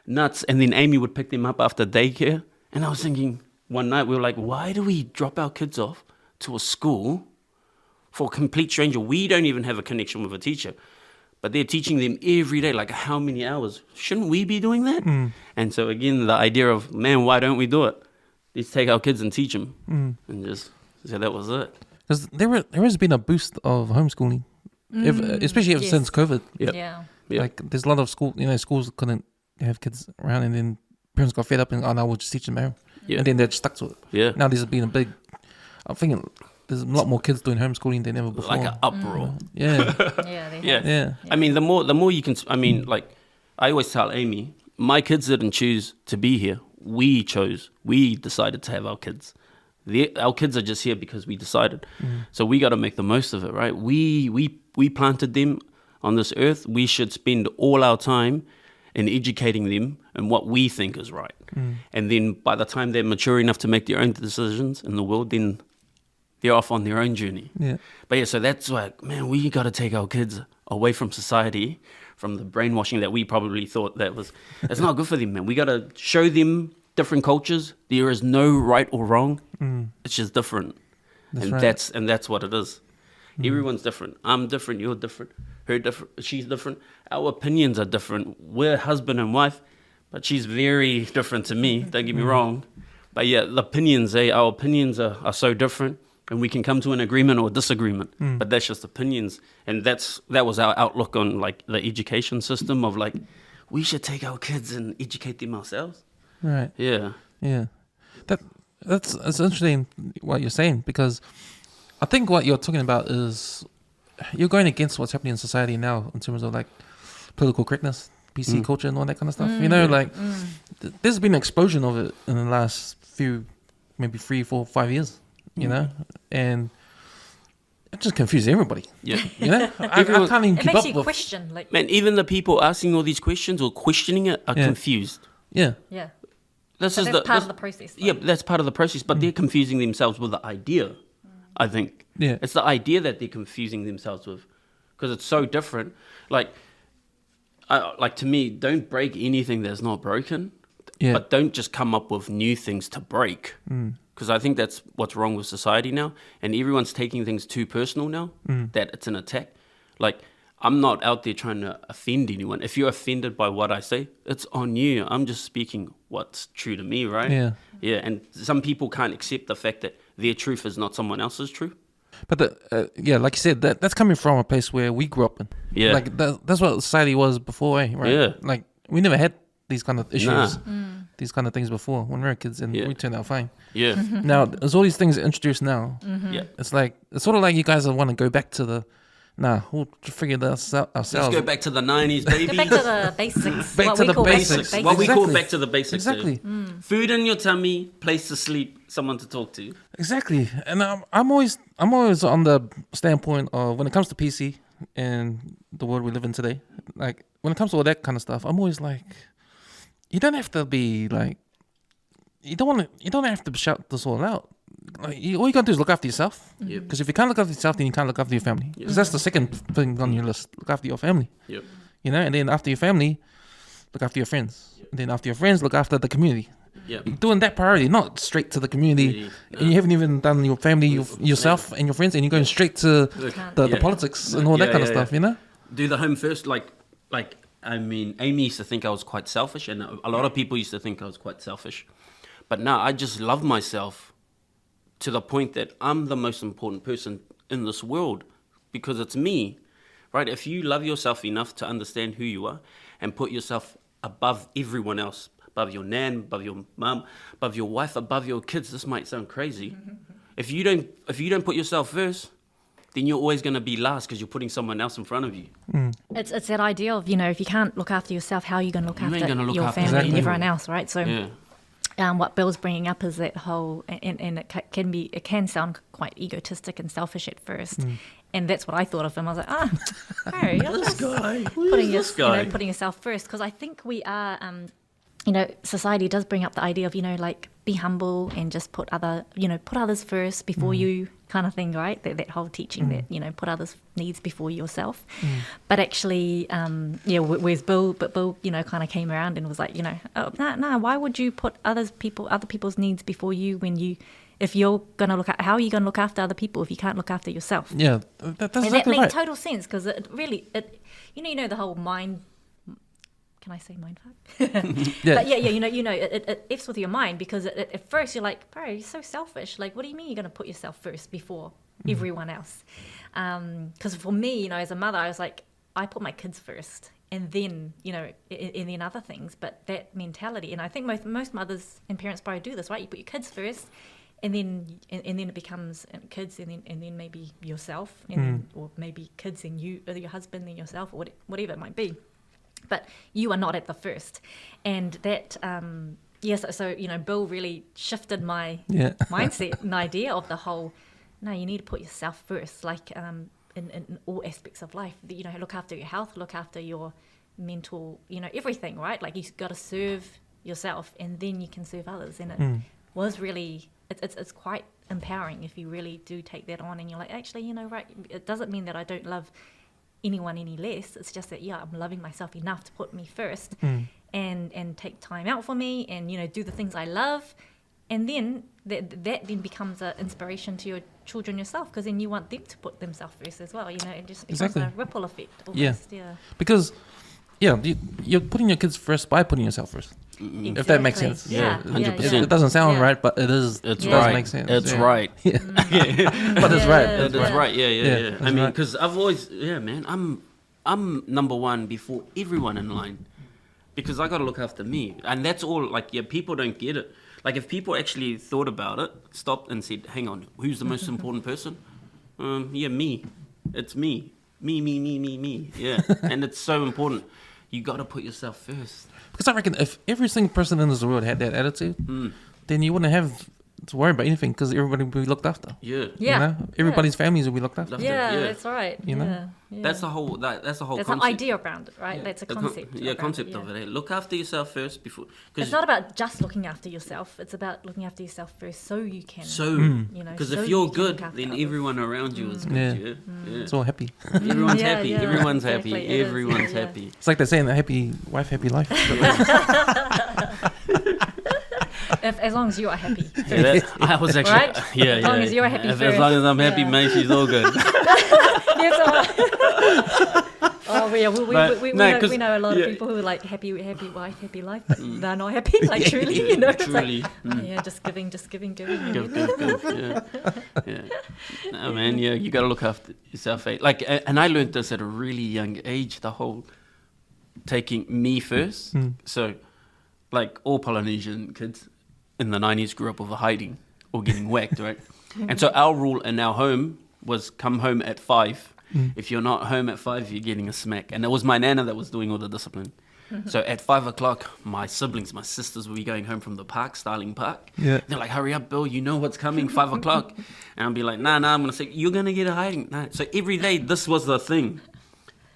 nuts. And then Aimee would pick them up after daycare. And I was thinking, one night we were like, why do we drop our kids off to a school for a complete stranger? We don't even have a connection with a teacher. But they're teaching them every day, like how many hours? Shouldn't we be doing that? And so again, the idea of, man, why don't we do it? Let's take our kids and teach them. And just, so that was it. Because there has been a boost of homeschooling, especially since COVID. Yeah. Like there's a lot of schools couldn't have kids around, and then parents got fed up and, now we'll just teach them at home. and then they're just stuck to it. Yeah. Now there's been a big, I'm thinking there's a lot more kids doing homeschooling than ever before. Like an uproar. Yeah. Yeah. I mean, the more you can, I mean, like, I always tell Aimee, my kids didn't choose to be here. We chose. We decided to have our kids. Our kids are just here because we decided. So we got to make the most of it, right? We planted them on this earth. We should spend all our time in educating them in what we think is right. And then by the time they're mature enough to make their own decisions in the world, then they're off on their own journey. Yeah. But yeah, so that's why, man, we got to take our kids away from society, from the brainwashing that we probably thought it's not good for them, man. We got to show them different cultures. There is no right or wrong. It's just different. That's what it is. Everyone's different. I'm different. You're different. Her different. She's different. Our opinions are different. We're husband and wife, but she's very different to me. Don't get me wrong. But yeah, our opinions are so different, and we can come to an agreement or disagreement. But that's just opinions, and that was our outlook on like the education system of like, we should take our kids and educate them ourselves. Right. Yeah. Yeah. That's interesting what you're saying, because I think what you're talking about is you're going against what's happening in society now in terms of like political correctness, PC culture and all that kind of stuff. You know, like there's been an explosion of it in the last few, maybe 3, 4, 5 years, you know, and it just confuses everybody. Yeah. You know, I can't even It keep makes up you with. question, like, Man, even the people asking all these questions or questioning it are confused. Yeah. yeah. That's But that's part of the process. Though. Yeah, that's part of the process, but they're confusing themselves with the idea, I think. Yeah. It's the idea that they're confusing themselves with, because it's so different. Like to me, don't break anything that's not broken, but don't just come up with new things to break. Because I think that's what's wrong with society now, and everyone's taking things too personal now, that it's an attack. Like, I'm not out there trying to offend anyone. If you're offended by what I say, it's on you. I'm just speaking what's true to me, right? Yeah. Yeah, and some people can't accept the fact that their truth is not someone else's truth. But like you said, that's coming from a place where we grew up in. Yeah. Like that's what society was before, right? Yeah. Like we never had these kind of issues, these kind of things before when we were kids, and we turned out fine. Yeah. Now there's all these things introduced now. Yeah. It's sort of like you guys want to go back to the. We'll figure this out ourselves. Let's go back to the 90s, baby. Go back to the basics. Back what to we the call basics. What we call Exactly. back to the basics. Exactly. Food in your tummy, place to sleep, someone to talk to. Exactly. And I'm always on the standpoint of when it comes to PC and the world we live in today, like when it comes to all that kind of stuff, I'm always like, you don't have to be like, you don't have to shout this all out. Like, all you gotta do is look after yourself. Because if you can't look after yourself, then you can't look after your family. Because that's the second thing on your list. Look after your family. Yep. You know, and then after your family, look after your friends. And then after your friends, look after the community. Yep. You're doing that priority, not straight to the community. No. And you haven't even done your family, yourself, and your friends, and you're going straight to the politics and all that kind of stuff. You know. Do the home first. Like I mean, Aimee used to think I was quite selfish, and a lot of people used to think I was quite selfish. But now I just love myself to the point that I'm the most important person in this world because it's me, right? If you love yourself enough to understand who you are and put yourself above everyone else, above your nan, above your mum, above your wife, above your kids, this might sound crazy. If you don't put yourself first, then you're always going to be last because you're putting someone else in front of you. It's that idea of, if you can't look after yourself, how are you going to look after your after family and Exactly. everyone else, right? So Yeah. what Bill's bringing up is that whole, and it can sound quite egotistic and selfish at first, and that's what I thought of him. I was like, Harry, you're This just guy. putting This guy. putting yourself first, because I think we are, society does bring up the idea of, like be humble and just put others first before you kind of thing, right? That whole teaching that, put others' needs before yourself. But actually, where's Bill? But Bill, kind of came around and was like, why would you put other people's needs before you if you're going to how are you going to look after other people if you can't look after yourself? Yeah, that's And exactly that right. makes total sense because it really, the whole mind. Can I say mind fuck? Yeah. But it F's with your mind because at first you're like, bro, you're so selfish. Like, what do you mean you're going to put yourself first before everyone else? Because for me, as a mother, I was like, I put my kids first. and then, and then other things. But that mentality, and I think most mothers and parents probably do this, right? You put your kids first, and then it becomes kids, and then maybe yourself, and then, or maybe kids and you, or your husband and yourself, or whatever it might be. But you are not at the first, and that so Bill really shifted my mindset and idea of the whole. No, you need to put yourself first, like in all aspects of life. Look after your health, look after your mental, everything, right? Like you've got to serve yourself, and then you can serve others. And it was really, it's quite empowering if you really do take that on, and you're like, actually, right? It doesn't mean that I don't love anyone any less. It's just that I'm loving myself enough to put me first, and take time out for me, and do the things I love, and then that then becomes an inspiration to your children yourself, because then you want them to put themselves first as well. It just becomes a ripple effect almost. Because you're putting your kids first by putting yourself first. Exactly. If that makes sense. 100%. It doesn't sound right, but it is. It does make sense. It's right. But it's right. It's right. Yeah. I mean, because I've always, man, I'm number one before everyone in line, because I got to look after me, and that's all. Like, people don't get it. Like, if people actually thought about it, stopped and said, "Hang on, who's the most important person?" Me. It's me. Me. Yeah, and it's so important. You got to put yourself first. Because I reckon if every single person in this world had that attitude, then you wouldn't have to worry about anything, because everybody would be looked after. Everybody's families will be looked after. That's right. That's the whole. That's the whole. That's concept. the idea around it, right? That's a concept. Concept of it. Look after yourself first before. It's not about just looking after yourself. It's about looking after yourself first, so you can. Because if you're good, then everyone around you is good. It's all happy. Everyone's happy. Everyone's happy. Everyone's happy. It's like they're saying, "A happy wife, happy life." As long as you are happy. I was actually, right? As long as you're happy first. As long as I'm happy, mate, she's all good. We know a lot of people who are like happy wife, happy life, but they're not happy. Like truly, Truly. Just giving. Yeah. No, man, you got to look after yourself. Like, and I learned this at a really young age. The whole taking me first. So, like all Polynesian kids in the 90s grew up with a hiding or getting whacked, right? And so our rule in our home was come home at 5. If you're not home at 5, you're getting a smack. And it was my nana that was doing all the discipline. So at 5 o'clock, my siblings, my sisters will be going home from the park, Starling Park. They're like, "Hurry up, Bill, you know what's coming, 5 o'clock. And I'll be like, nah, I'm going to say, "You're going to get a hiding." Nah. So every day, this was the thing.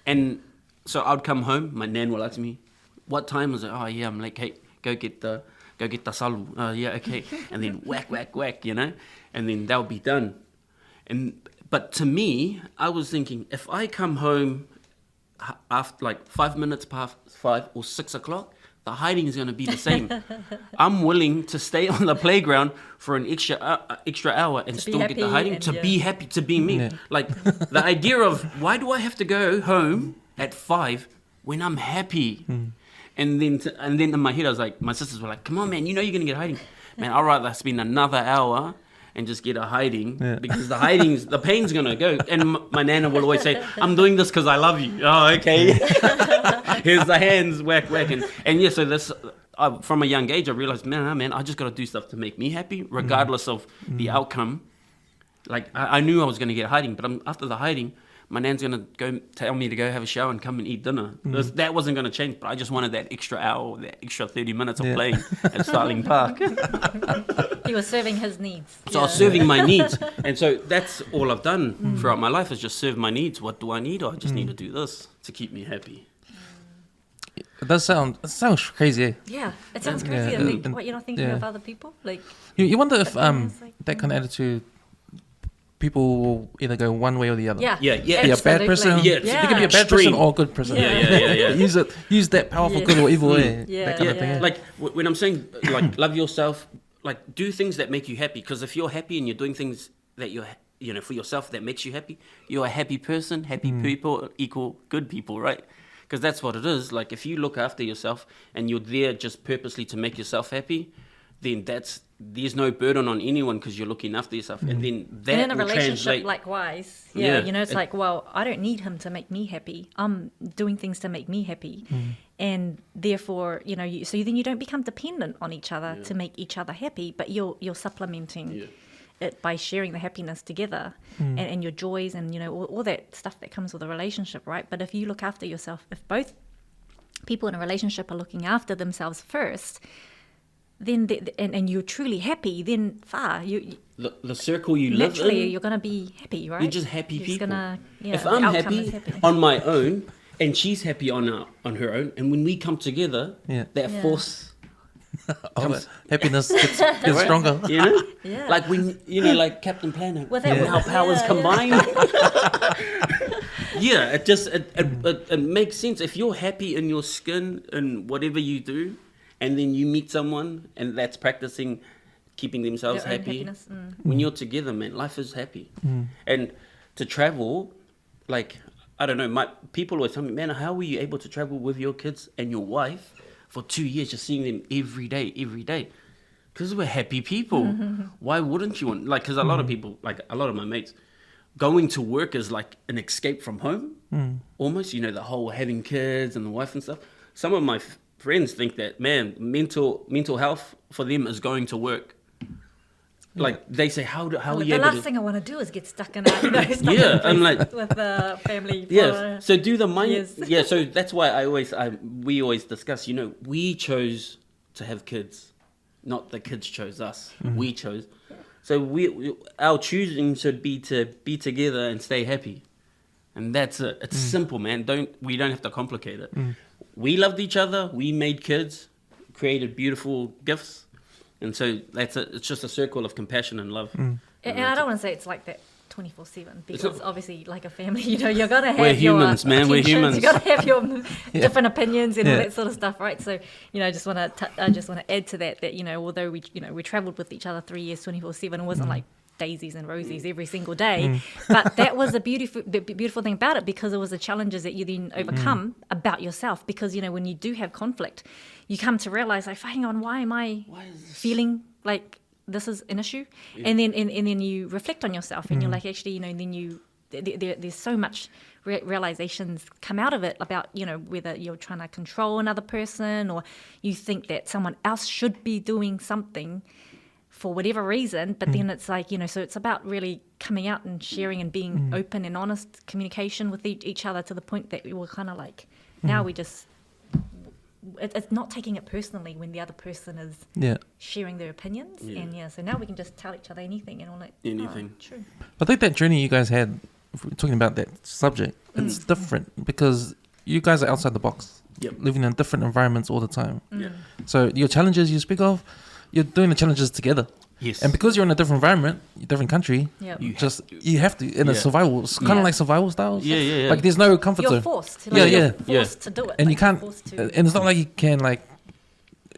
And so I'd come home, my nan will ask me, "What time is it?" "Oh, yeah." I'm like, "Hey, go get the salu." "Oh, yeah, okay." And then whack, and then they'll be done. But to me, I was thinking, if I come home after like 5 minutes past 5 or 6 o'clock, the hiding is going to be the same. I'm willing to stay on the playground for an extra hour and still get the hiding, to be happy, to be me. Like the idea of, why do I have to go home at 5 when I'm happy? And then in my head, I was like, my sisters were like, "Come on, man, you're going to get hiding." Man, I'd rather spend another hour and just get a hiding, because the pain's going to go. And my nana will always say, "I'm doing this because I love you." "Oh, okay." Here's the hands, whack. And so this, from a young age, I realized, man, I just got to do stuff to make me happy, regardless of the outcome. Like, I knew I was going to get a hiding, but after the hiding, my nan's going to go tell me to go have a shower and come and eat dinner. That wasn't going to change, but I just wanted that extra hour, that extra 30 minutes of playing at Starling Park. He was serving his needs. So I was serving my needs. And so that's all I've done throughout my life, is just serve my needs. What do I need? I just need to do this to keep me happy. It sounds crazy. Yeah, it sounds crazy. I think, what, you're not thinking of other people? Like, you wonder if that kind of attitude, people will either go one way or the other. Be a bad person. You can be a bad person or a good person. Use that powerful good or evil way. That kind of thing. Like when I'm saying, like, love yourself, like do things that make you happy. Because if you're happy and you're doing things that you're for yourself that makes you happy, you're a happy person. Happy people equal good people, right? Because that's what it is. Like, if you look after yourself and you're there just purposely to make yourself happy, then there's no burden on anyone because you're looking after yourself, and then that and in a will relationship, translate. likewise, Yeah. you know, it's like, well, I don't need him to make me happy. I'm doing things to make me happy, and therefore, you know, so then you don't become dependent on each other to make each other happy, but you're supplementing it by sharing the happiness together and your joys and, you know, all that stuff that comes with a relationship, right? But if you look after yourself, if both people in a relationship are looking after themselves first, then and you're truly happy, then the circle you live naturally in, you're gonna be happy, right? you're just happy You're just people. If the I'm outcome is happy on my own and she's happy on her own, and when we come together, that force comes, happiness gets stronger. you know, Yeah. like when you know, like Captain Planet, With when that- our powers yeah, combine. It just it makes sense if you're happy in your skin and whatever you do, and then you meet someone and that's practicing keeping themselves Their own happy. happiness, When you're together, man, life is happy. And to travel, like I don't know, my people always tell me, man, how were you able to travel with your kids and your wife for 2 years, just seeing them every day? Because we're happy people. Why wouldn't you want? Like, because a lot of people, like a lot of my mates, going to work is like an escape from home, almost. You know, the whole having kids and the wife and stuff. Some of my friends think that, man, mental health for them is going to work. Like they say, how are you the able last to? thing I want to do is get stuck in a I'm like, with the family. yes. So do the mind. years. Yeah. So that's why we always discuss. You know, we chose to have kids, not the kids chose us. We chose. So our choosing should be to be together and stay happy, and that's it. It's simple, man. We don't have to complicate it. We loved each other. We made kids, created beautiful gifts. And so that's it. It's just a circle of compassion and love. And I don't want to say it's like that 24/7 because obviously, like a family, you know, you're gonna have We're humans, man. We're humans. You gotta have your different opinions and all that sort of stuff, right? So, you know, I just want to add to that you know, although we traveled with each other 3 years 24/7, it wasn't like daisies and roses every single day, but that was the beautiful thing about it, because it was the challenges that you then overcome about yourself. Because, you know, when you do have conflict, you come to realize, like, hang on, why am I feeling like this is an issue? And then you reflect on yourself, and you're like, actually, you know, then there's so much realizations come out of it about, you know, whether you're trying to control another person, or you think that someone else should be doing something for whatever reason, but then it's like, you know, so it's about really coming out and sharing and being open and honest communication with each other, to the point that we were kind of like, now we just, it's not taking it personally when the other person is sharing their opinions. And so now we can just tell each other anything, and all that. Anything. Oh, true. I think that journey you guys had, if we're talking about that subject, it's different because you guys are outside the box, living in different environments all the time. So your challenges you speak of, you're doing the challenges together. Yes. And because you're in a different environment, different country, you have to in a survival. It's kind of like survival styles. Yeah. Like there's no comfort You're zone. forced. You're forced to do it. And like, you can't. you're forced to- And it's not like you can like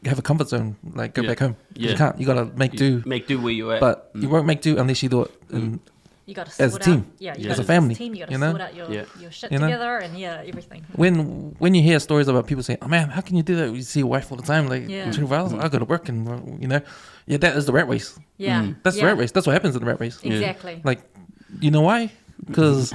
have a comfort zone, like go back home. You can't. You gotta make do. Make do where you're at. But you won't make do unless you do it You got to as sort a team, out, as a family, team, you got to you know? sort out your shit You know? together, and everything. when you hear stories about people saying, "Oh man, how can you do that? You see your wife all the time, like 24 hours. I go to work, and you know, that is the rat race. That's the rat race. That's what happens in the rat race. Exactly. Like, you know why? Because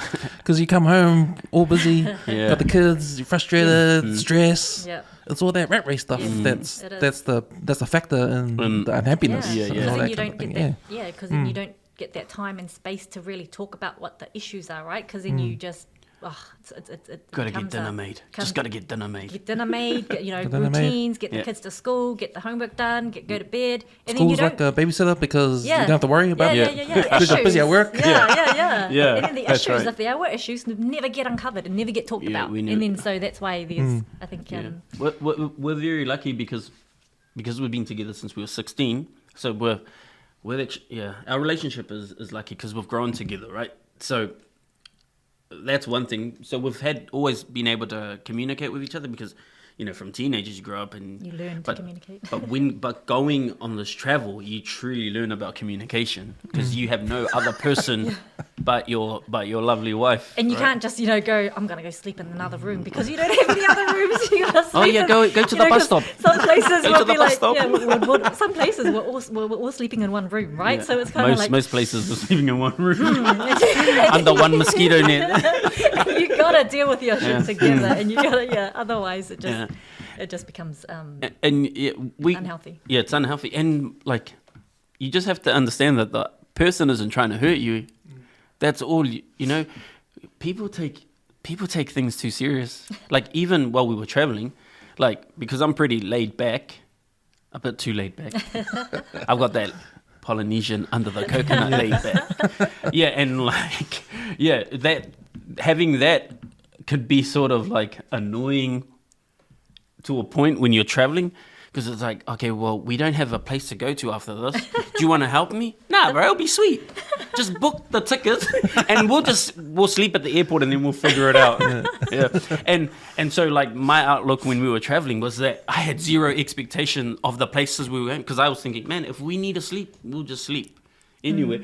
you come home all busy, got the kids, you're frustrated, stress. It's all that rat race stuff. That's the factor in the unhappiness. Because and all then that you kind of don't get thing. that. Because then you don't get that time and space to really talk about what the issues are, right? Because then you just gotta get dinner made. Just gotta get dinner made. Get dinner made. Get, you know, dinner made. routines. Get the kids to school. Get the homework done. Go to bed. And School's then you don't. like a babysitter because you don't have to worry about Yeah. because you're busy at work. Yeah. Yeah, And then the that's issues, right. if there are issues, never get uncovered and never get talked about. we know. And then so that's why there's, I think, We're very lucky because we've been together since we were 16. So our relationship is lucky because we've grown together, right? So that's one thing. So we've always been able to communicate with each other because, from teenagers you grow up and You learn to communicate. but going on this travel, you truly learn about communication because you have no other person but your lovely wife. And you can't just, go, I'm going to go sleep in another room because you don't have any other rooms. You gotta sleep Go to the bus stop. Some places Go will to the be bus like, stop. some places we're all sleeping in one room, right? So it's kind of like... Most places we're sleeping in one room under one mosquito net. You got to deal with your shit together and you got to, otherwise it just becomes unhealthy. Yeah, it's unhealthy. And like, you just have to understand that the person isn't trying to hurt you. That's all, people take things too serious. Like, even while we were traveling, like, because I'm pretty laid back, a bit too laid back. I've got that Polynesian under the coconut laid back. Yeah, and like, having that could be sort of like annoying to a point when you're traveling, because it's like, okay, well, we don't have a place to go to after this. Do you want to help me? Nah, bro, it'll be sweet. Just book the tickets and we'll sleep at the airport and then we'll figure it out. Yeah. And so like my outlook when we were traveling was that I had zero expectation of the places we were in, because I was thinking, man, if we need to sleep, we'll just sleep anywhere.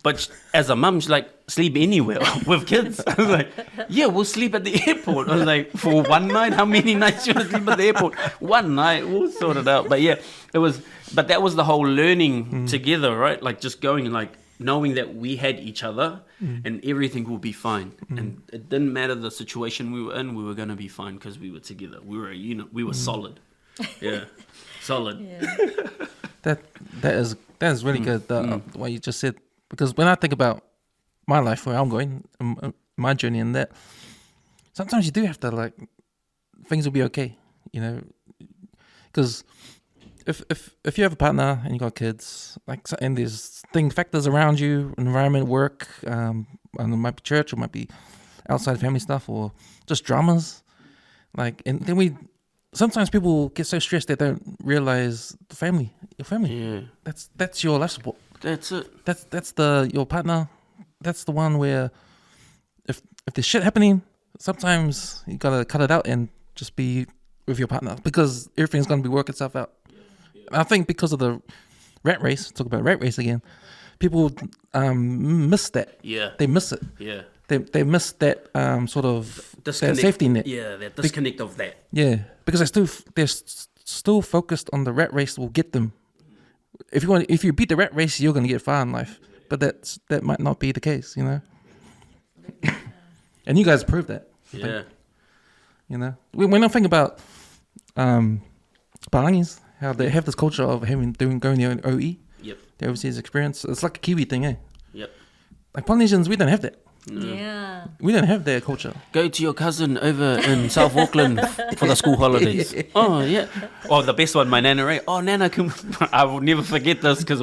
But as a mum, she's like, sleep anywhere with kids. I was like, yeah, we'll sleep at the airport. I was like, for one night? How many nights you want to sleep at the airport? One night, we'll sort it out. But yeah, but that was the whole learning together, right? Like just going and like knowing that we had each other and everything will be fine. And it didn't matter the situation we were in, we were going to be fine because we were together. We were a unit. We were solid. Yeah, solid. Yeah. That is really good, what you just said. Because when I think about my life, where I'm going, my journey in that, sometimes you do have to, like, things will be okay, because if you have a partner and you got kids, like, and there's factors around you, environment, work, and it might be church, or it might be outside family stuff, or just dramas, like, and then sometimes people get so stressed they don't realize your family. Yeah. That's your life support. That's it. That's your partner. That's the one where if there's shit happening, sometimes you gotta cut it out and just be with your partner, because everything's gonna be work itself out. And I think because of the rat race, talk about rat race again, people miss that. Yeah. They miss it. Yeah. They miss that sort of that safety net. Yeah, that disconnect of that. Yeah, because they're still focused on the rat race will get them. If you beat the rat race, you're gonna get far in life. But that might not be the case, And you guys proved that. Yeah. When I think about Palangis, how they have this culture of going their OE, the overseas experience, it's like a Kiwi thing, eh? Yep. Like Polynesians, we don't have that. Yeah. We don't have their culture. Go to your cousin over in South Auckland for the school holidays. Oh, yeah. Oh, the best one, my Nana, right? Oh, Nana, I will never forget this because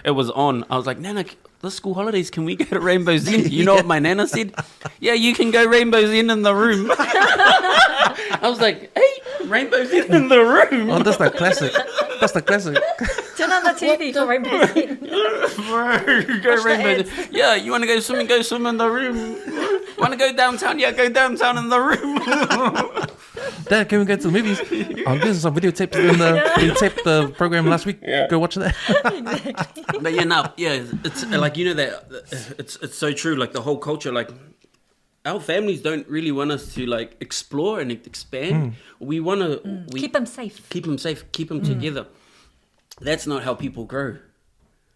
it was on. I was like, Nana, the school holidays, can we go to Rainbow's Inn? You know what my Nana said? Yeah, you can go Rainbow's Inn in the room. I was like, hey, Rainbow's Inn in the room. Oh, that's the classic. Turn on the TV for Rainbow's Inn. Go Rainbow's Inn. Yeah, you want to go swimming? Go swim in the room. Want to go downtown? Yeah, go downtown in the room. Dad, can we go to the movies? I'm getting some videotapes in we taped the program last week. Yeah. Go watch that. Exactly. But it's like, that it's so true. Like the whole culture, like our families don't really want us to like explore and expand. We want to keep them safe. Keep them together. That's not how people grow,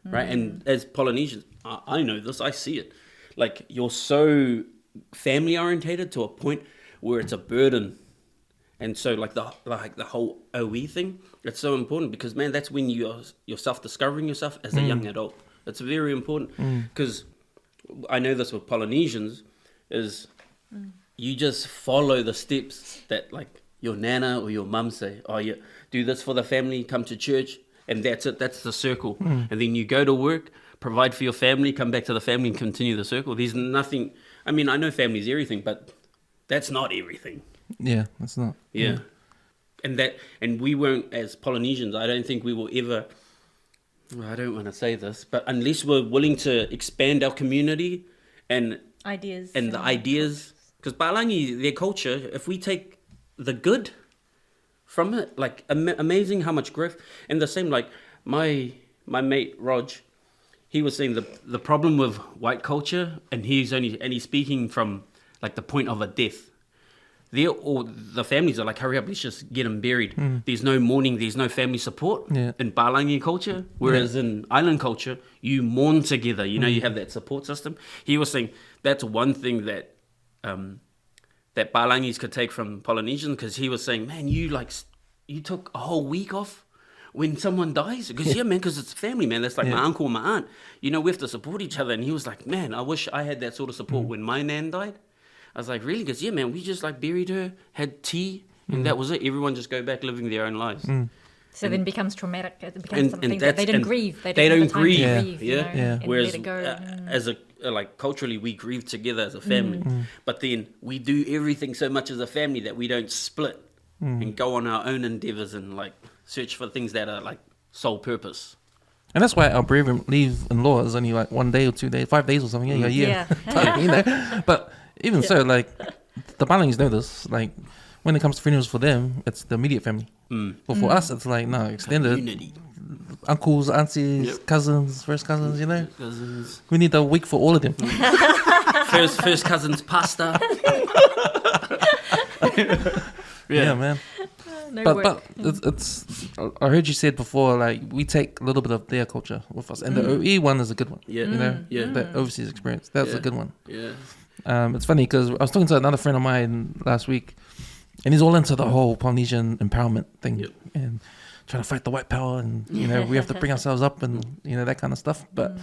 right? And as Polynesians, I know this. I see it. Like you're so family orientated to a point where it's a burden. And so like the whole OE thing, it's so important because, man, that's when you're self-discovering yourself as a young adult. It's very important because I know this with Polynesians is you just follow the steps that like your nana or your mum say. Oh, yeah, do this for the family, come to church, and that's it. That's the circle. And then you go to work, provide for your family, come back to the family and continue the circle. There's nothing, I mean, I know family is everything, but that's not everything. Yeah, that's not. Yeah. And we weren't, as Polynesians, I don't think we will ever, I don't want to say this, but unless we're willing to expand our community and the ideas, because Palangi, their culture, if we take the good, from it. Like amazing how much growth. And the same, like my mate Raj, he was saying the problem with white culture, and he's speaking from like the point of a death. All the families are like, hurry up, let's just get him buried. There's no mourning, there's no family support in Palangi culture. Whereas in island culture, you mourn together. You know, you have that support system. He was saying that's one thing that that Palangis could take from Polynesians, because he was saying, man, you took a whole week off when someone dies. Because man, because it's family, man. That's like my uncle and my aunt. You know, we have to support each other. And he was like, man, I wish I had that sort of support when my nan died. I was like, really? Because, man, we just like buried her, had tea, and that was it. Everyone just go back living their own lives. So then it becomes traumatic. It becomes something that they didn't grieve. They don't grieve. You know, and Whereas let it go. as like culturally, we grieve together as a family. But then we do everything so much as a family that we don't split and go on our own endeavors and like search for things that are like sole purpose. And that's why our bereavement leave in law is only like 1 day or 2 days, 5 days or something. A year. You know? But even so, like, the Palangis know this. Like, when it comes to funerals for them, it's the immediate family. But for us, it's like, no, extended. Community. Uncles, aunties, cousins, first cousins, you know? Cousins. We need a week for all of them. first cousins pasta. Yeah, man. But it's I heard you said before, like, we take a little bit of their culture with us, and the OE one is a good one. You know, that overseas experience, that's a good one. It's funny because I was talking to another friend of mine last week, and he's all into the whole Polynesian empowerment thing and trying to fight the white power, and you know, we have to bring ourselves up, and you know, that kind of stuff. But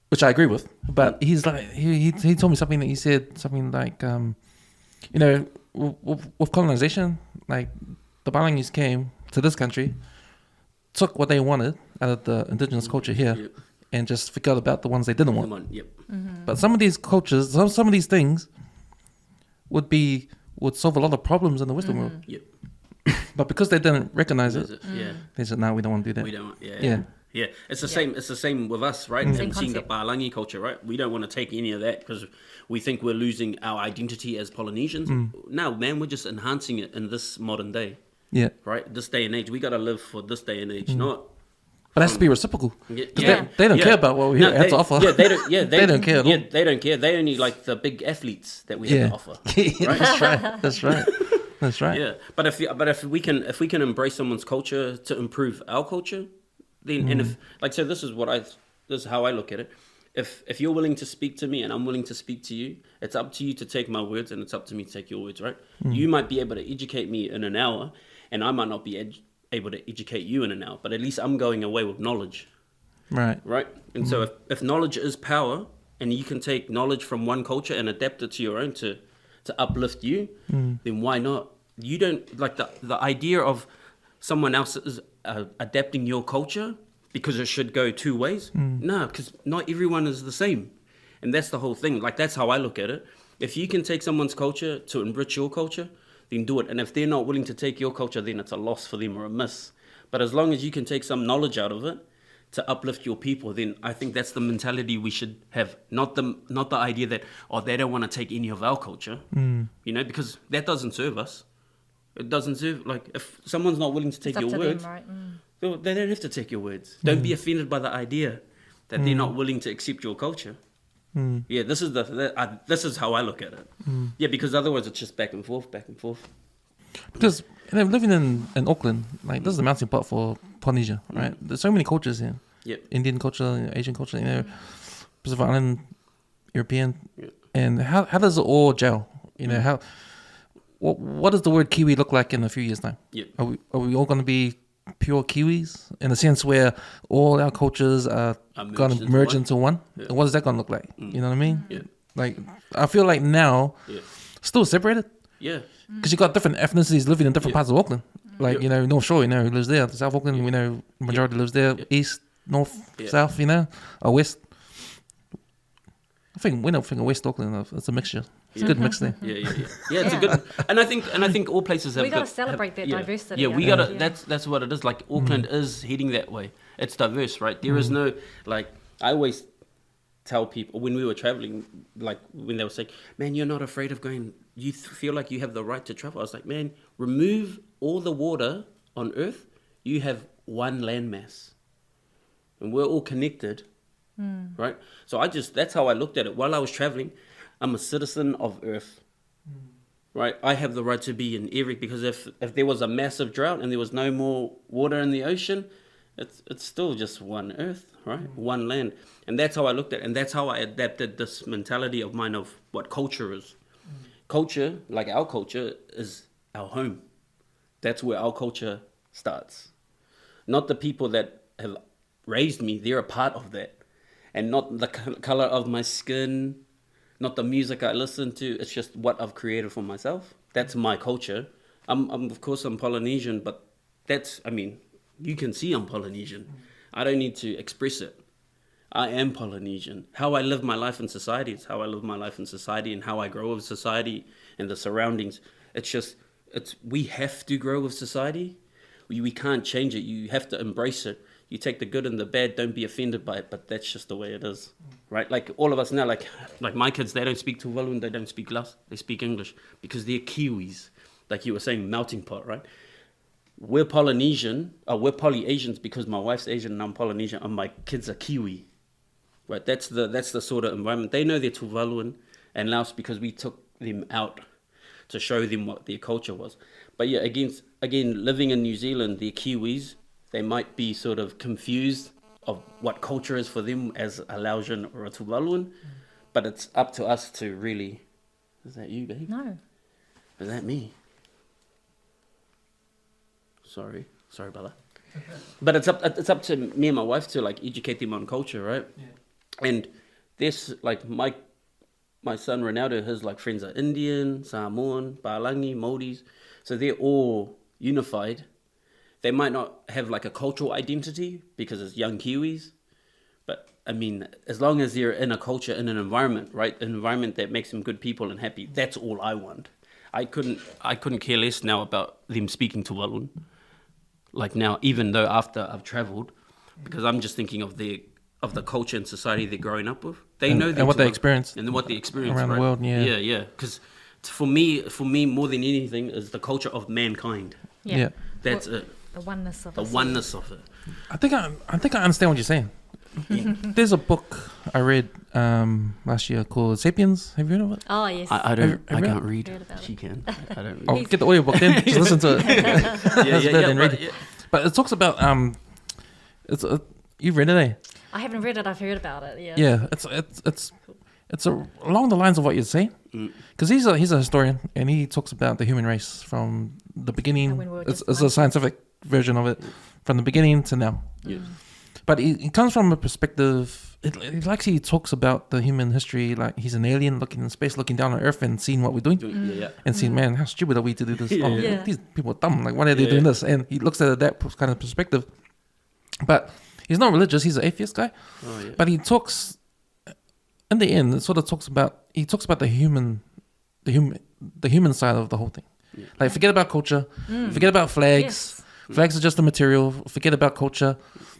which I agree with. But he's like, he told me something that he said something like, you know, with colonization, like the Palangis came to this country, took what they wanted out of the indigenous culture here, and just forgot about the ones they didn't want. But some of these cultures, some of these things would solve a lot of problems in the Western world. But because they didn't recognize it, they said, no, we don't want to do that. We don't. Yeah, it's the same. It's the same with us, right? And seeing the Palangi culture, right? We don't want to take any of that because we think we're losing our identity as Polynesians. No, man, we're just enhancing it in this modern day. Yeah. Right. This day and age, we gotta live for this day and age, not. But it has to be reciprocal. They don't care about what we have to offer. They don't. They don't care at all. They don't care. They only like the big athletes that we have to offer. Right? That's right. Yeah, but if we can embrace someone's culture to improve our culture, then and if like so, this is how I look at it. If you're willing to speak to me and I'm willing to speak to you, it's up to you to take my words and it's up to me to take your words, right? You might be able to educate me in an hour, and I might not be able to educate you in an hour, but at least I'm going away with knowledge. Right. And so if knowledge is power, and you can take knowledge from one culture and adapt it to your own to uplift you, then why not? You don't like the idea of someone else is adapting your culture because it should go two ways. No, because not everyone is the same. And that's the whole thing. Like, that's how I look at it. If you can take someone's culture to enrich your culture, then do it. And if they're not willing to take your culture, then it's a loss for them or a miss. But as long as you can take some knowledge out of it to uplift your people, then I think that's the mentality we should have. Not the idea that, they don't want to take any of our culture, you know, because that doesn't serve us. It doesn't serve, like, if someone's not willing to take your words, right? They don't have to take your words. Don't be offended by the idea that they're not willing to accept your culture. Yeah, this is how I look at it. Yeah, because otherwise it's just back and forth. Because living in Auckland, like, this is the melting pot for Polynesia, right? There's so many cultures here. Indian culture, Asian culture, you know, Pacific Island, European, and how does it all gel? You know, what does the word Kiwi look like in a few years' time? Are we all going to be pure Kiwis in a sense where all our cultures are going to merge into one? And what is that going to look like? You know what I mean? Like, I feel like now, still separated. Because you got different ethnicities living in different parts of Auckland. Like, you know, North Shore, you know, who lives there. South Auckland, we know majority lives there. East, North, South, you know, or West. We don't think of West Auckland. It's a mixture. It's a good mix there. Yeah, it's a good. And I think all places have. We gotta celebrate that diversity. Yeah, we gotta. That's what it is. Like, Auckland is heading that way. It's diverse, right? There is no, like, I always tell people when we were traveling, like, when they were saying, "Man, you're not afraid of going you feel like you have the right to travel. I was like, man, remove all the water on Earth, you have one landmass. And we're all connected, right? So that's how I looked at it. While I was traveling, I'm a citizen of Earth, right? I have the right to be in every, because if there was a massive drought and there was no more water in the ocean, it's still just one Earth, right? One land. And that's how I looked at it. And that's how I adapted this mentality of mine of what culture is. Culture, like our culture, is our home. That's where our culture starts. Not the people that have raised me, they're a part of that. And not the color of my skin, not the music I listen to, it's just what I've created for myself. That's my culture. I'm of course I'm Polynesian, but you can see I'm Polynesian. I don't need to express it. I am Polynesian. How I live my life in society is how I live my life in society, and how I grow with society and the surroundings. We have to grow with society. We can't change it. You have to embrace it. You take the good and the bad, don't be offended by it, but that's just the way it is, right? Like all of us now, like my kids, they don't speak Tuvalu, they don't speak Las, they speak English because they're Kiwis. Like you were saying, melting pot, right? We're Polynesian, we're PolyAsians because my wife's Asian and I'm Polynesian and my kids are Kiwi, right? That's the sort of environment. They know they're Tuvaluan and Laos because we took them out to show them what their culture was. But yeah, again, living in New Zealand, they're Kiwis. They might be sort of confused of what culture is for them as a Laotian or a Tuvaluan, but it's up to us to really... Is that you, babe? No. Is that me? Sorry, brother. But it's up to me and my wife to like educate them on culture, right? Yeah. And this, like my son Ronaldo, his like friends are Indian, Samoan, Palangi, Māoris, so they're all unified. They might not have like a cultural identity because it's young Kiwis, but I mean, as long as they're in a culture, in an environment, right? An environment that makes them good people and happy, that's all I want. I couldn't care less now about them speaking Tuvaluan. Like now, even though after I've traveled, because I'm just thinking of the culture and society they're growing up with. They know and what they experience. And what they experience around right? the world, yeah. Yeah. Because for me, more than anything, is the culture of mankind. Yeah. That's it. The oneness of it. The oneness of it. I think I understand what you're saying. Yeah. There's a book I read last year called *Sapiens*. Have you heard of it? Oh yes. I can't read. Heard about She it. can. I don't read. Oh, get the audiobook then. Just listen to it. Yeah. But it talks about you've read it, eh? I haven't read it. I've heard about it. Yeah. Yeah, it's along the lines of what you're saying, because he's a historian and he talks about the human race from the beginning. It's a scientific version of it from the beginning to now. Yeah. But it comes from a perspective. He talks about the human history like he's an alien looking in space, looking down on Earth and seeing what we're doing, and seeing, man, how stupid are we to do this? These people are dumb. Like, why are they doing this? And he looks at it that kind of perspective. But he's not religious. He's an atheist guy. Oh, yeah. But he talks. In the end, it sort of talks about the human side of the whole thing. Yeah. Like, forget about culture, forget about flags. Yes. Flags are just a material. Forget about culture.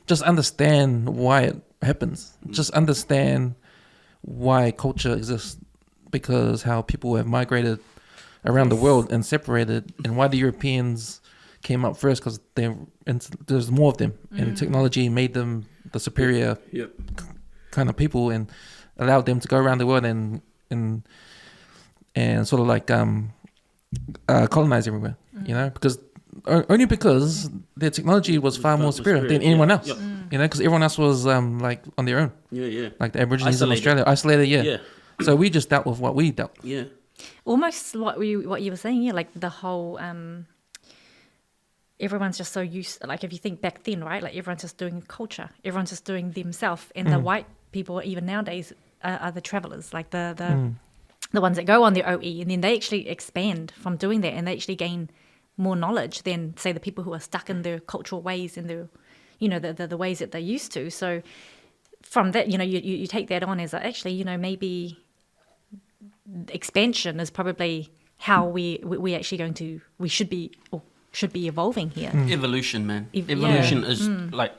Just understand why it happens. Just understand why culture exists, because how people have migrated around the world and separated, and why the Europeans came up first, because there's more of them, and technology made them the superior kind of people and allowed them to go around the world and sort of like colonize everywhere, because their technology was far more superior than anyone else, because everyone else was like on their own, like the Aborigines in Australia, isolated, so we just dealt with what we dealt. Almost what you were saying, like the whole everyone's just so used, like if you think back then, right, like everyone's just doing culture, everyone's just doing themselves, and the white people even nowadays are the travelers, like the ones that go on the OE, and then they actually expand from doing that, and they actually gain more knowledge than, say, the people who are stuck in their cultural ways and their, the ways that they're used to. So from that, you take that on as actually, maybe expansion is probably how we actually we should be evolving here. Evolution, man. Evolution is like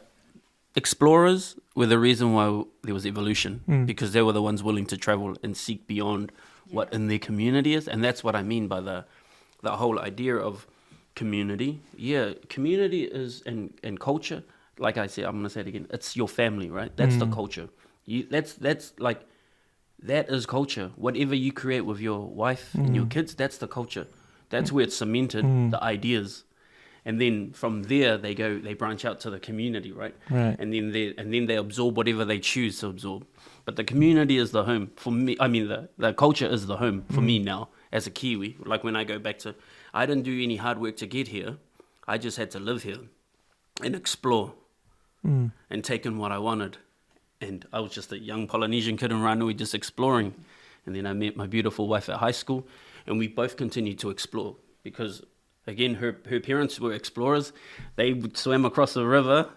explorers were the reason why there was evolution, because they were the ones willing to travel and seek beyond what in their community is. And that's what I mean by the whole idea of community. Yeah, community is, and culture, like I said, I'm going to say it again, it's your family, right? That's the culture. That's like, that is culture. Whatever you create with your wife and your kids, that's the culture. That's where it's cemented, the ideas. And then from there, they branch out to the community, right? Right. And then they absorb whatever they choose to absorb. But the community is the home for me. I mean, the culture is the home for me now as a Kiwi. Like when I go back to, I didn't do any hard work to get here. I just had to live here and explore and take in what I wanted. And I was just a young Polynesian kid in Ranui just exploring. And then I met my beautiful wife at high school, and we both continued to explore because, again, her parents were explorers. They swam across the river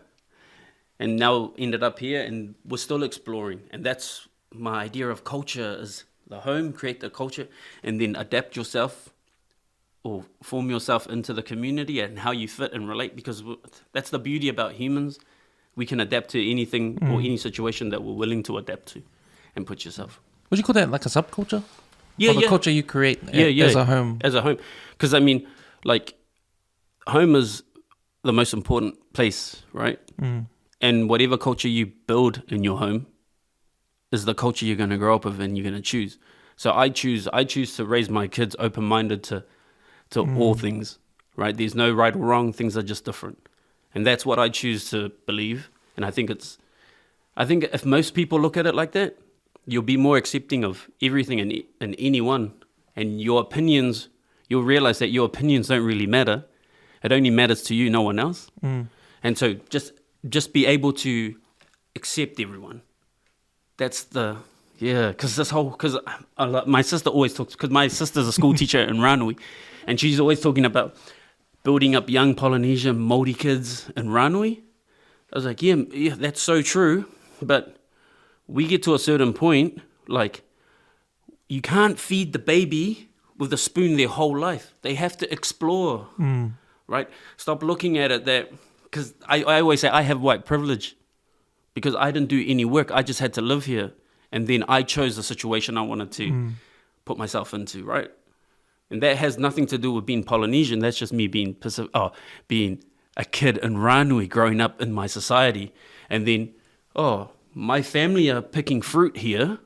and now ended up here and we're still exploring. And that's my idea of culture, is the home, create the culture, and then adapt yourself or form yourself into the community and how you fit and relate, because that's the beauty about humans. We can adapt to anything or any situation that we're willing to adapt to and put yourself. Would you call that like a subculture? Yeah, or the culture you create as a home? As a home. Because, I mean, like, home is the most important place, right? And whatever culture you build in your home is the culture you're going to grow up with and you're going to choose. So I choose to raise my kids open-minded to all things, right? There's no right or wrong. Things are just different. And that's what I choose to believe. And I think if most people look at it like that, you'll be more accepting of everything and anyone. And your opinions, you'll realize that your opinions don't really matter. It only matters to you, no one else. And so just be able to accept everyone. That's because my sister always talks, because my sister's a school teacher in Ranui, and she's always talking about building up young Polynesian Māori kids in Ranui. I was like, yeah, that's so true. But we get to a certain point, like, you can't feed the baby with a spoon their whole life. They have to explore, right? Stop looking at it that, because I always say I have white privilege because I didn't do any work. I just had to live here. And then I chose the situation I wanted to put myself into, right? And that has nothing to do with being Polynesian. That's just me being a kid in Ranui, growing up in my society. And then, my family are picking fruit here,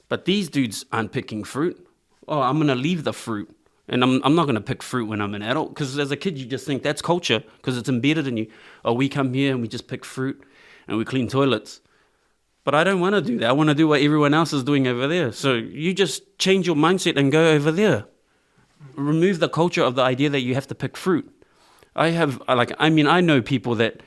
but these dudes aren't picking fruit. I'm going to leave the fruit. And I'm not going to pick fruit when I'm an adult, because as a kid, you just think that's culture because it's embedded in you. We come here and we just pick fruit and we clean toilets. But I don't want to do that. I want to do what everyone else is doing over there. So you just change your mindset and go over there. Remove the culture of the idea that you have to pick fruit. I know people that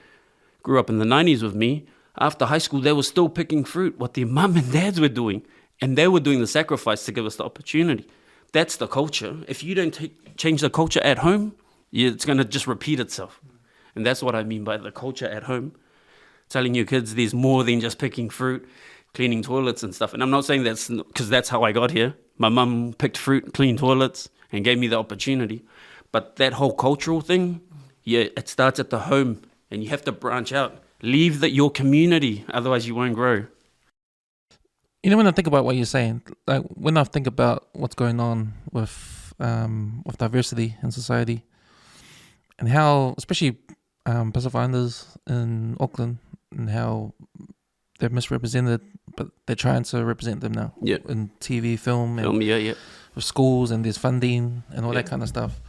grew up in the 90s with me. After high school, they were still picking fruit, what their mum and dads were doing. And they were doing the sacrifice to give us the opportunity. That's the culture. If you don't change the culture at home, it's going to just repeat itself. And that's what I mean by the culture at home. Telling your kids there's more than just picking fruit, cleaning toilets and stuff. And I'm not saying that's because that's how I got here. My mum picked fruit, cleaned toilets, and gave me the opportunity. But that whole cultural thing, it starts at the home, and you have to branch out. Leave your community, otherwise you won't grow. You know, when I think about what you're saying, like when I think about what's going on with diversity in society, and how, especially Pacific Islanders in Auckland, and how they're misrepresented, but they're trying to represent them now in TV, film, and with schools, and there's funding and all that kind of stuff.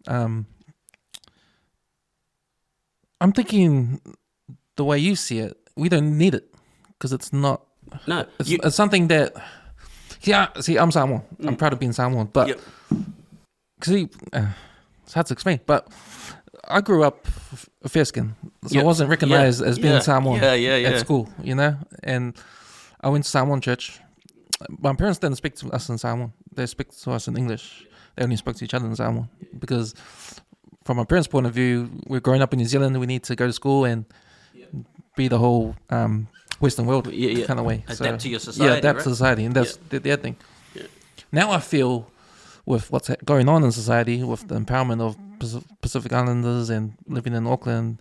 I'm thinking the way you see it, we don't need it because it's not. No, it's something that. See, I'm Samoan. I'm proud of being Samoan, but see, it's hard to explain. But I grew up fair skin, so I wasn't recognized as being Samoan at school, you know. And I went to Samoan church. My parents didn't speak to us in Samoan; they speak to us in English. They only spoke to each other in Samoan because, from my parents' point of view, we're growing up in New Zealand. We need to go to school and be the whole Western world kind of way. Adapt to your society. Adapt to society, and that's their thing. Yeah. Now I feel with what's going on in society, with the empowerment of Pacific Islanders and living in Auckland,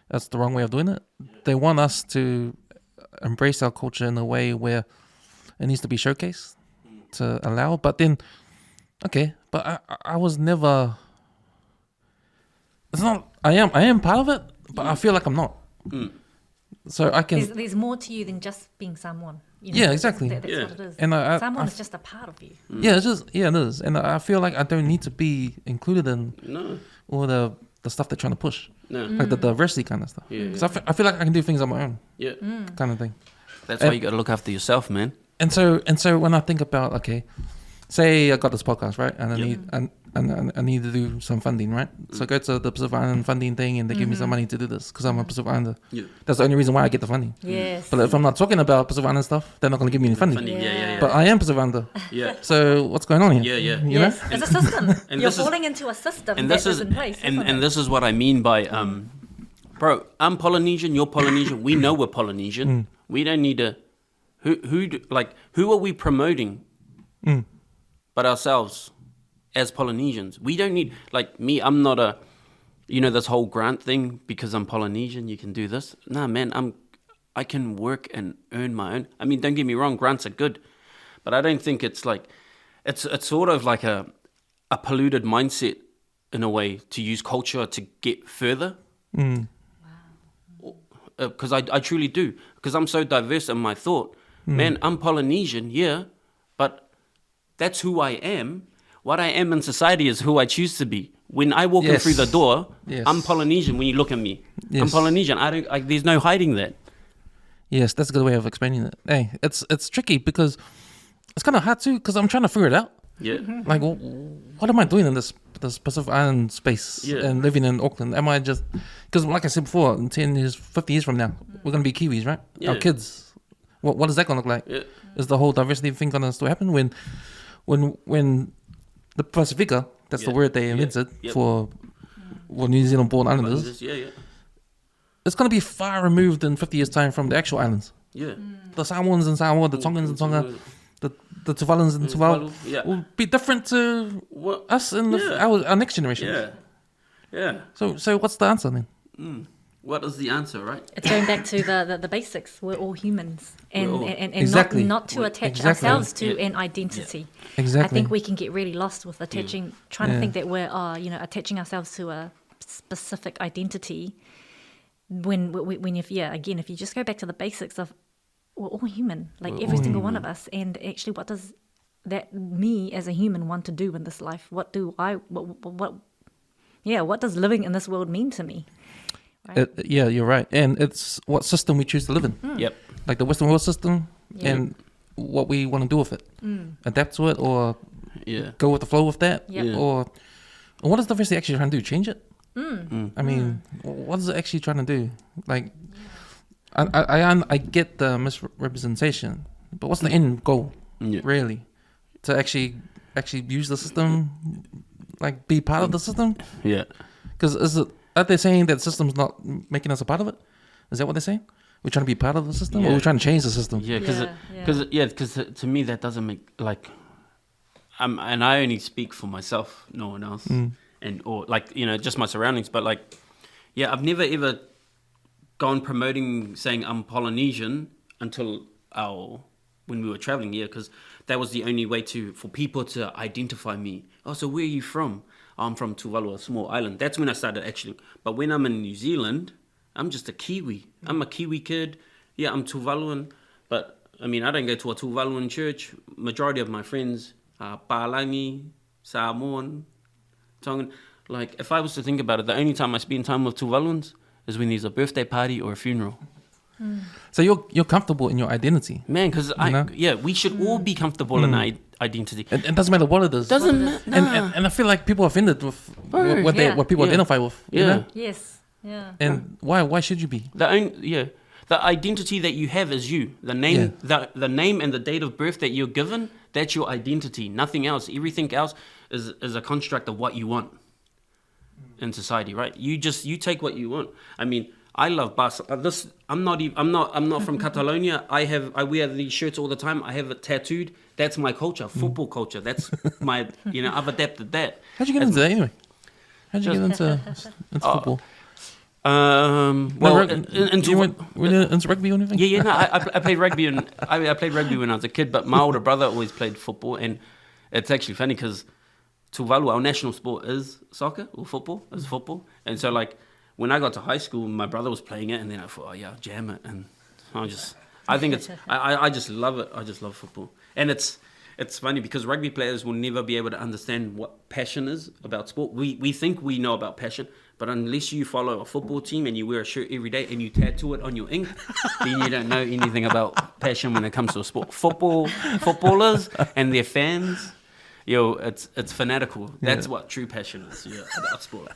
that's the wrong way of doing it. They want us to embrace our culture in a way where it needs to be showcased to allow. But then, okay, but I was never. It's not. I am part of it, but I feel like I'm not. So I can. There's more to you than just being someone. Yeah, exactly. That's what it is. And someone is just a part of you. Yeah, it is. And I feel like I don't need to be included in all the stuff they're trying to push. No. Like the diversity kind of stuff. Yeah. Because I feel like I can do things on my own. Yeah. Kind of thing. That's why you got to look after yourself, man. And so when I think about, okay, say I got this podcast, right? And I need to do some funding, right? So I go to the Pacific Island funding thing and they give me some money to do this because I'm a Pacific Islander. Yeah. That's the only reason why I get the funding. Yes. But if I'm not talking about Pacific Island stuff, they're not going to give me any funding. Yeah. But I am Pacific Islander. Yeah. So what's going on here? Yeah. You know? It's a system. You're falling into a system that is in place. And this is what I mean by, bro, I'm Polynesian, you're Polynesian. We know we're Polynesian. We don't need to, who are we promoting but ourselves as Polynesians? We don't need, like me, I'm not a, this whole grant thing, because I'm Polynesian, you can do this. Nah, man, I can work and earn my own. I mean, don't get me wrong, grants are good, but I don't think it's like, it's sort of like a polluted mindset in a way to use culture to get further. Because I truly do, because I'm so diverse in my thought. Man, I'm Polynesian, yeah, but that's who I am. What I am in society is who I choose to be. When I walk in through the door, I'm Polynesian when you look at me. Yes. I'm Polynesian. There's no hiding that. Yes, that's a good way of explaining it. Hey, it's tricky because it's kind of hard too, because I'm trying to figure it out. Yeah. Like, what am I doing in this Pacific Island space and living in Auckland? Am I just... Because like I said before, in 10 years, 50 years from now, we're going to be Kiwis, right? Yeah. Our kids... What is that going to look like? Yeah. Is the whole diversity thing going to still happen when the Pacifica, that's the word they invented for New Zealand born islanders, it's going to be far removed in 50 years time from the actual islands. Yeah. The Samoans in Samoa, the Tongans in Tonga, the Tuvalans in Tuvalu will be different to us in our next generation. Yeah. So what's the answer then? What is the answer, right? It's going back to the basics. We're all humans, and exactly. not to attach ourselves to an identity. Yeah. Exactly. I think we can get really lost with trying to think that we're attaching ourselves to a specific identity. When if you just go back to the basics of we're all human, like every single one of us, and actually, what does that me as a human want to do in this life? What does living in this world mean to me? Right? You're right. And it's what system we choose to live in. Yep. Like the Western world system and what we want to do with it. Adapt to it or go with the flow with that. Yep. Or what is diversity actually trying to do? Change it? I mean, what is it actually trying to do? Like, I get the misrepresentation, but what's the end goal, really? To actually use the system, like be part of the system? Yeah. Because are they saying that the system's not making us a part of it? Is that what they're saying? We're trying to be part of the system, or we're trying to change the system? Yeah, because to me that doesn't make and I only speak for myself, no one else, or just my surroundings. But I've never ever gone promoting saying I'm Polynesian until when we were traveling, because that was the only way for people to identify me. Oh, so where are you from? I'm from Tuvalu, a small island. That's when I started actually. But when I'm in New Zealand, I'm just a Kiwi. I'm a Kiwi kid. Yeah, I'm Tuvaluan. But, I mean, I don't go to a Tuvaluan church. Majority of my friends are Pālangi, Samoan, Tongan. Like, if I was to think about it, the only time I spend time with Tuvaluans is when there's a birthday party or a funeral. So you're comfortable in your identity, man. Because we should all be comfortable in our identity. It doesn't matter what it is. Doesn't matter. And I feel like people are offended with what people identify with. Yeah. You know? Yes. Yeah. And why should you be? The identity that you have is you. The name, the name and the date of birth that you're given. That's your identity. Nothing else. Everything else is a construct of what you want in society, right? You take what you want. I mean, I love Barcelona. I'm not from Catalonia. I wear these shirts all the time. I have it tattooed. That's my culture, football culture. That's my, I've adapted that. How'd you get into that anyway? How'd you get into football? Were you into rugby or anything? Yeah. No, I played rugby and I played rugby when I was a kid. But my older brother always played football, and it's actually funny because Tuvalu, our national sport is soccer or football. Is football, and so like when I got to high school, my brother was playing it, and then I thought, oh yeah, I'll jam it, and I think it's I just love it. I just love football, and it's funny because rugby players will never be able to understand what passion is about sport. We think we know about passion, but unless you follow a football team and you wear a shirt every day and you tattoo it on your ink, then you don't know anything about passion when it comes to a sport. Footballers and their fans, it's fanatical. That's what true passion is about sport.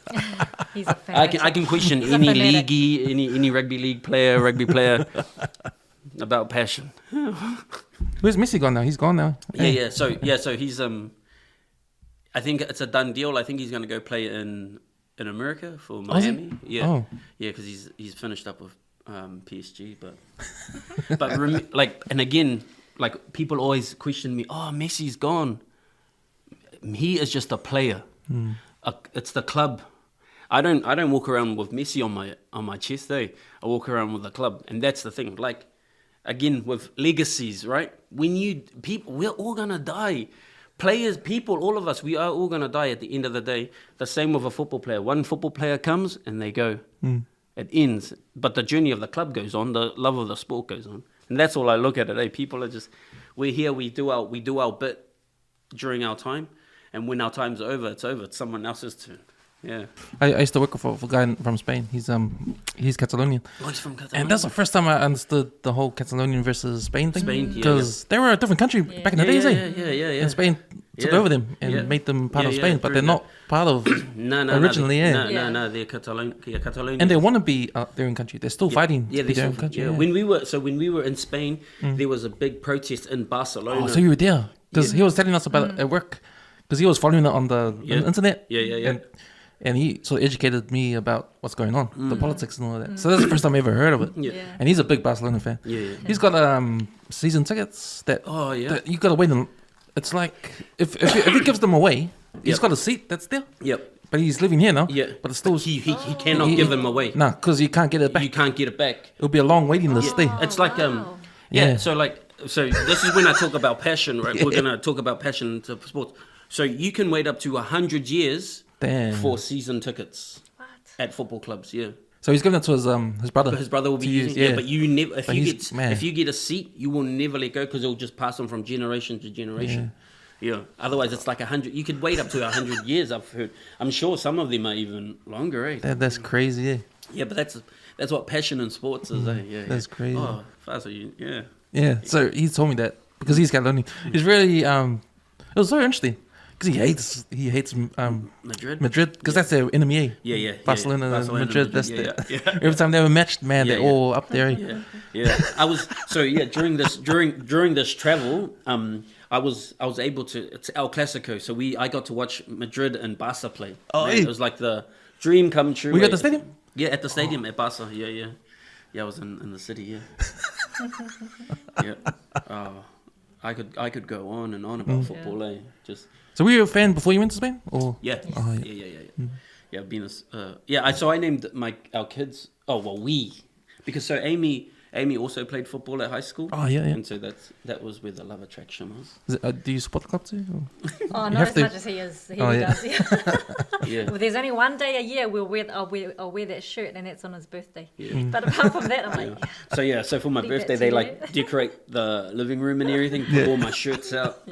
He's a fanatic. I can question any league, any rugby player about passion. Where's Messi gone now? He's gone now. Yeah. So he's I think it's a done deal. I think he's going to go play in America for Miami. Yeah, because he's finished up with PSG. But and again, like people always question me. Oh, Messi's gone. He is just a player. It's the club. I don't walk around with Messi on my chest. I walk around with the club, and that's the thing. Like again with legacies, right? We're all gonna die. Players, people, all of us, we are all going to die at the end of the day. The same with a football player. One football player comes and they go. It ends. But the journey of the club goes on. The love of the sport goes on. And that's all I look at it. People are just, we're here, we do our bit during our time. And when our time's over, it's over. It's someone else's turn. Yeah. I used to work for a guy from Spain. He's Catalonian. Oh, he's from Catalonia. And that's the first time I understood the whole Catalonian versus Spain thing. Spain, because they were a different country back in the days, Yeah. And Spain took over them and made them part of Spain, but they're not part of originally, No, they're Catalonia. And they want to be their own country. They're still fighting to be their own country. Yeah. When we were in Spain, there was a big protest in Barcelona. Oh, so you were there? Because he was telling us about it at work. Because he was following it on the internet. Yeah. And he sort of educated me about what's going on, the politics and all that. So that's the first time I ever heard of it. Yeah. And he's a big Barcelona fan. Yeah. He's got season tickets that you got to wait. It's like if he gives them away, he's got a seat that's there. Yep. But he's living here now. Yeah. But it's still he cannot give them away. No, because you can't get it back. You can't get it back. It'll be a long waiting list. It's like So this is when I talk about passion, right? We're gonna talk about passion to sports. So you can wait up to 100 years. Damn. For season tickets at football clubs, So he's giving it to his brother. But his brother will be using it. But you never, if you get a seat, you will never let go because it will just pass on from generation to generation. Yeah. Otherwise, it's like 100. You could wait up to 100 years. I've heard. I'm sure some of them are even longer. Eh? That's crazy. Yeah, but that's what passion in sports is. Yeah. That's crazy. Oh, Faso, yeah. Yeah. So he told me that because he's Catalonian. It's really it was so interesting. Because he hates Madrid because that's their enemy. Yeah. Barcelona, Madrid. That's every time they have a match, man, they're all up there. Yeah. I was during this travel, I was able to. It's El Clasico, so I got to watch Madrid and Barca play. Oh, man, it was like the dream come true. Were you at the stadium? Yeah, at the stadium at Barca. Yeah. I was in the city. Yeah. I could go on and on about football. Just. So were you a fan before you went to Spain? Or? Yeah. Yeah, I've been so I named our kids. Oh well, because Aimee also played football at high school. Oh yeah. And so that was where the love attraction was. Do you support the club too? Oh, not as much as he is. He does. Yeah. Well, there's only one day a year I'll wear that shirt, and that's on his birthday. Yeah. But apart from that, I'm like. So for my birthday, they decorate the living room and everything. Put all my shirts out.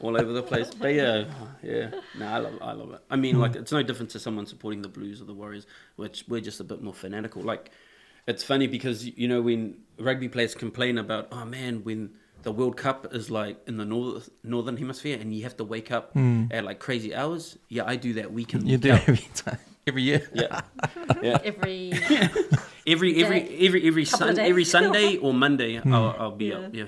All over the place. But no, I love it. I mean, like, it's no different to someone supporting the Blues or the Warriors, which we're just a bit more fanatical. Like, it's funny because, when rugby players complain about, oh man, when the World Cup is like in the northern hemisphere and you have to wake up at like crazy hours. Yeah, I do that weekend. You do every time, every year. Yeah. Every Sunday or Monday, I'll be up. Yeah.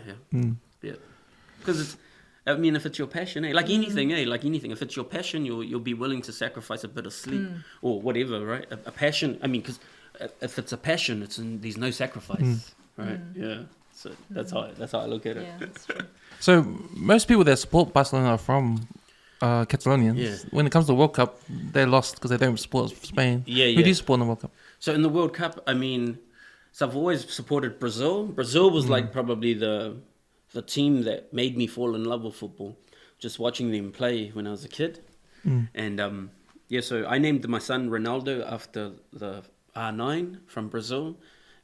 Because it's. I mean, if it's your passion, like anything, if it's your passion, you'll be willing to sacrifice a bit of sleep or whatever, right? A passion. I mean, because if it's a passion, there's no sacrifice, right? Yeah. So that's how I look at it. Yeah, that's true. So most people that support Barcelona are from Catalonians. Yeah. When it comes to World Cup, they lost because they don't support Spain. Yeah, Who do you support in the World Cup? So in the World Cup, I mean, so I've always supported Brazil. Brazil was like probably the team that made me fall in love with football. Just watching them play when I was a kid. And so I named my son Ronaldo after the R9 from Brazil.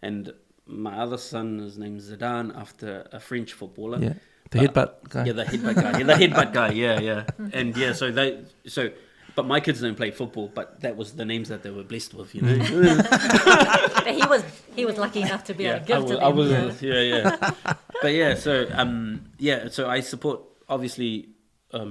And my other son is named Zidane after a French footballer. Yeah, the headbutt guy. Yeah, the headbutt guy. Yeah, the headbutt guy. Yeah. And but my kids don't play football, but that was the names that they were blessed with, you know. But he was lucky enough to be able to give to them. I was, yeah. But so I support obviously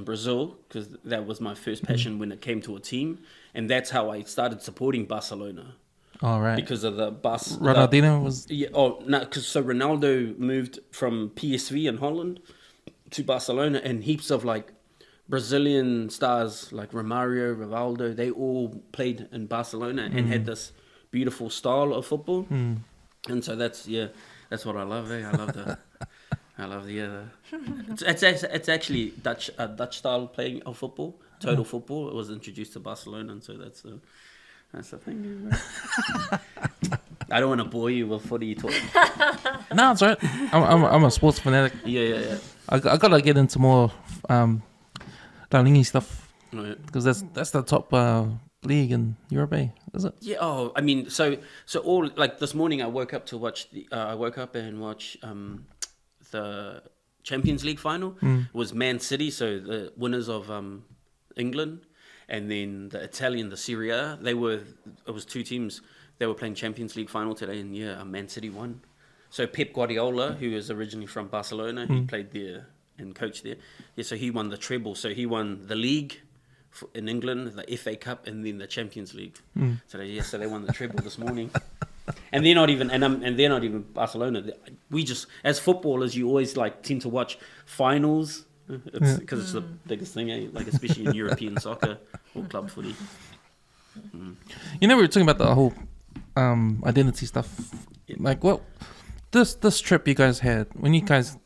Brazil because that was my first passion when it came to a team, and that's how I started supporting Barcelona. All right. Because of the bus. Ronaldinho was. Yeah. Oh no, because Ronaldo moved from PSV in Holland to Barcelona, and heaps of like Brazilian stars like Romario, Rivaldo, they all played in Barcelona and had this beautiful style of football. And so that's what I love. I love it's actually Dutch style playing of football, total football. It was introduced to Barcelona, and so that's the thing. I don't want to bore you with footy talk. No, it's right. I'm a sports fanatic. Yeah. I gotta get into more Dalingi stuff because that's the top league in Europe, is it? Yeah. Oh, I mean, so all like this morning I woke up to watch the Champions League final. It was Man City, so the winners of England, and then the Italian, the Serie A. It was two teams. They were playing Champions League final today, and Man City won. So Pep Guardiola, who is originally from Barcelona, he played there and coached there. Yeah, so he won the treble. So he won the league in England, the FA Cup, and then the Champions League. So they won the treble this morning. And they're not even Barcelona. We just, as footballers, you always like tend to watch finals because it's the biggest thing, like especially in European soccer or club footy. You know, we were talking about the whole identity stuff. Like, what this trip you guys had, when you guys,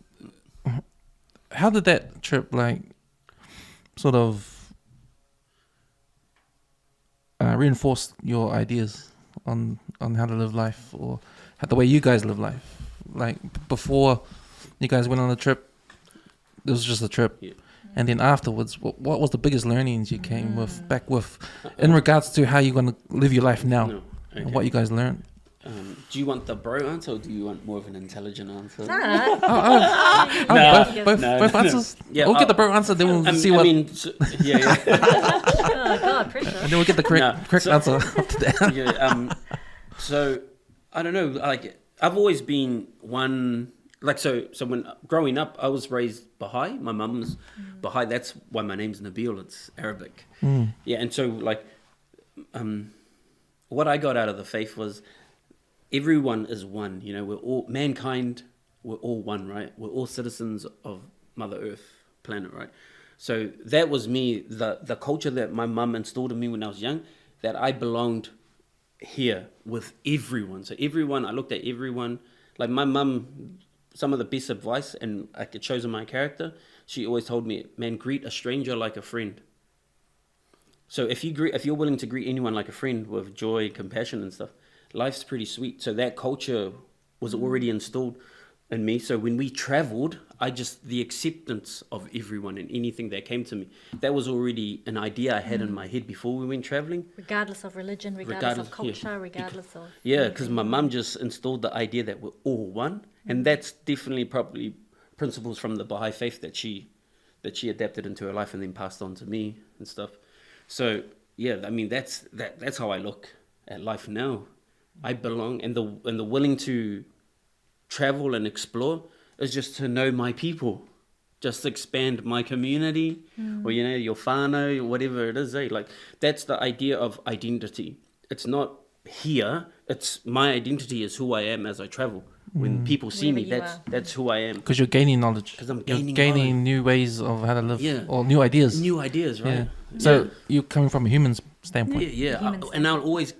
how did that trip like sort of reinforce your ideas on how to live life, or the way you guys live life? Like, before you guys went on the trip, it was just a trip, and then afterwards, what was the biggest learnings you came back with in regards to how you're going to live your life now? Okay. And what you guys learned? Do you want the bro answer, or do you want more of an intelligent answer? Both answers. Yeah, we'll get the bro answer, then we'll see what. Oh God, pressure. And then we'll get the correct answer after that. So I don't know. Like, I've always been one. Like, so when growing up, I was raised Baha'i. My mum's Baha'i. That's why my name's Nabil. It's Arabic. Yeah, and so like, what I got out of the faith was everyone is one. You know, we're all mankind. We're all one, right? We're all citizens of Mother Earth, planet, right? So that was me. The culture that my mum instilled in me when I was young, that I belonged here with everyone. So everyone, I looked at everyone. Like my mum, some of the best advice, and like it shows in my character, she always told me, man, greet a stranger like a friend. So if you're willing to greet anyone like a friend with joy, compassion and stuff, life's pretty sweet. So that culture was already instilled in me. So when we traveled, the acceptance of everyone and anything that came to me, that was already an idea I had in my head before we went traveling. Regardless of religion, regardless of culture, regardless of... Yeah, because my mum just installed the idea that we're all one. And that's definitely probably principles from the Baha'i faith that she adapted into her life and then passed on to me and stuff. So yeah, I mean that's how I look at life now. I belong, and the willing to travel and explore is just to know my people, just expand my community, or your whānau, or whatever it is. Like that's the idea of identity. It's not here. It's my identity is who I am as I travel. When people see me, that's who I am. Because you're gaining knowledge. Because I'm gaining knowledge. New ways of how to live, or new ideas. New ideas, right? Yeah. So you're coming from a human standpoint. Yeah. And I'll always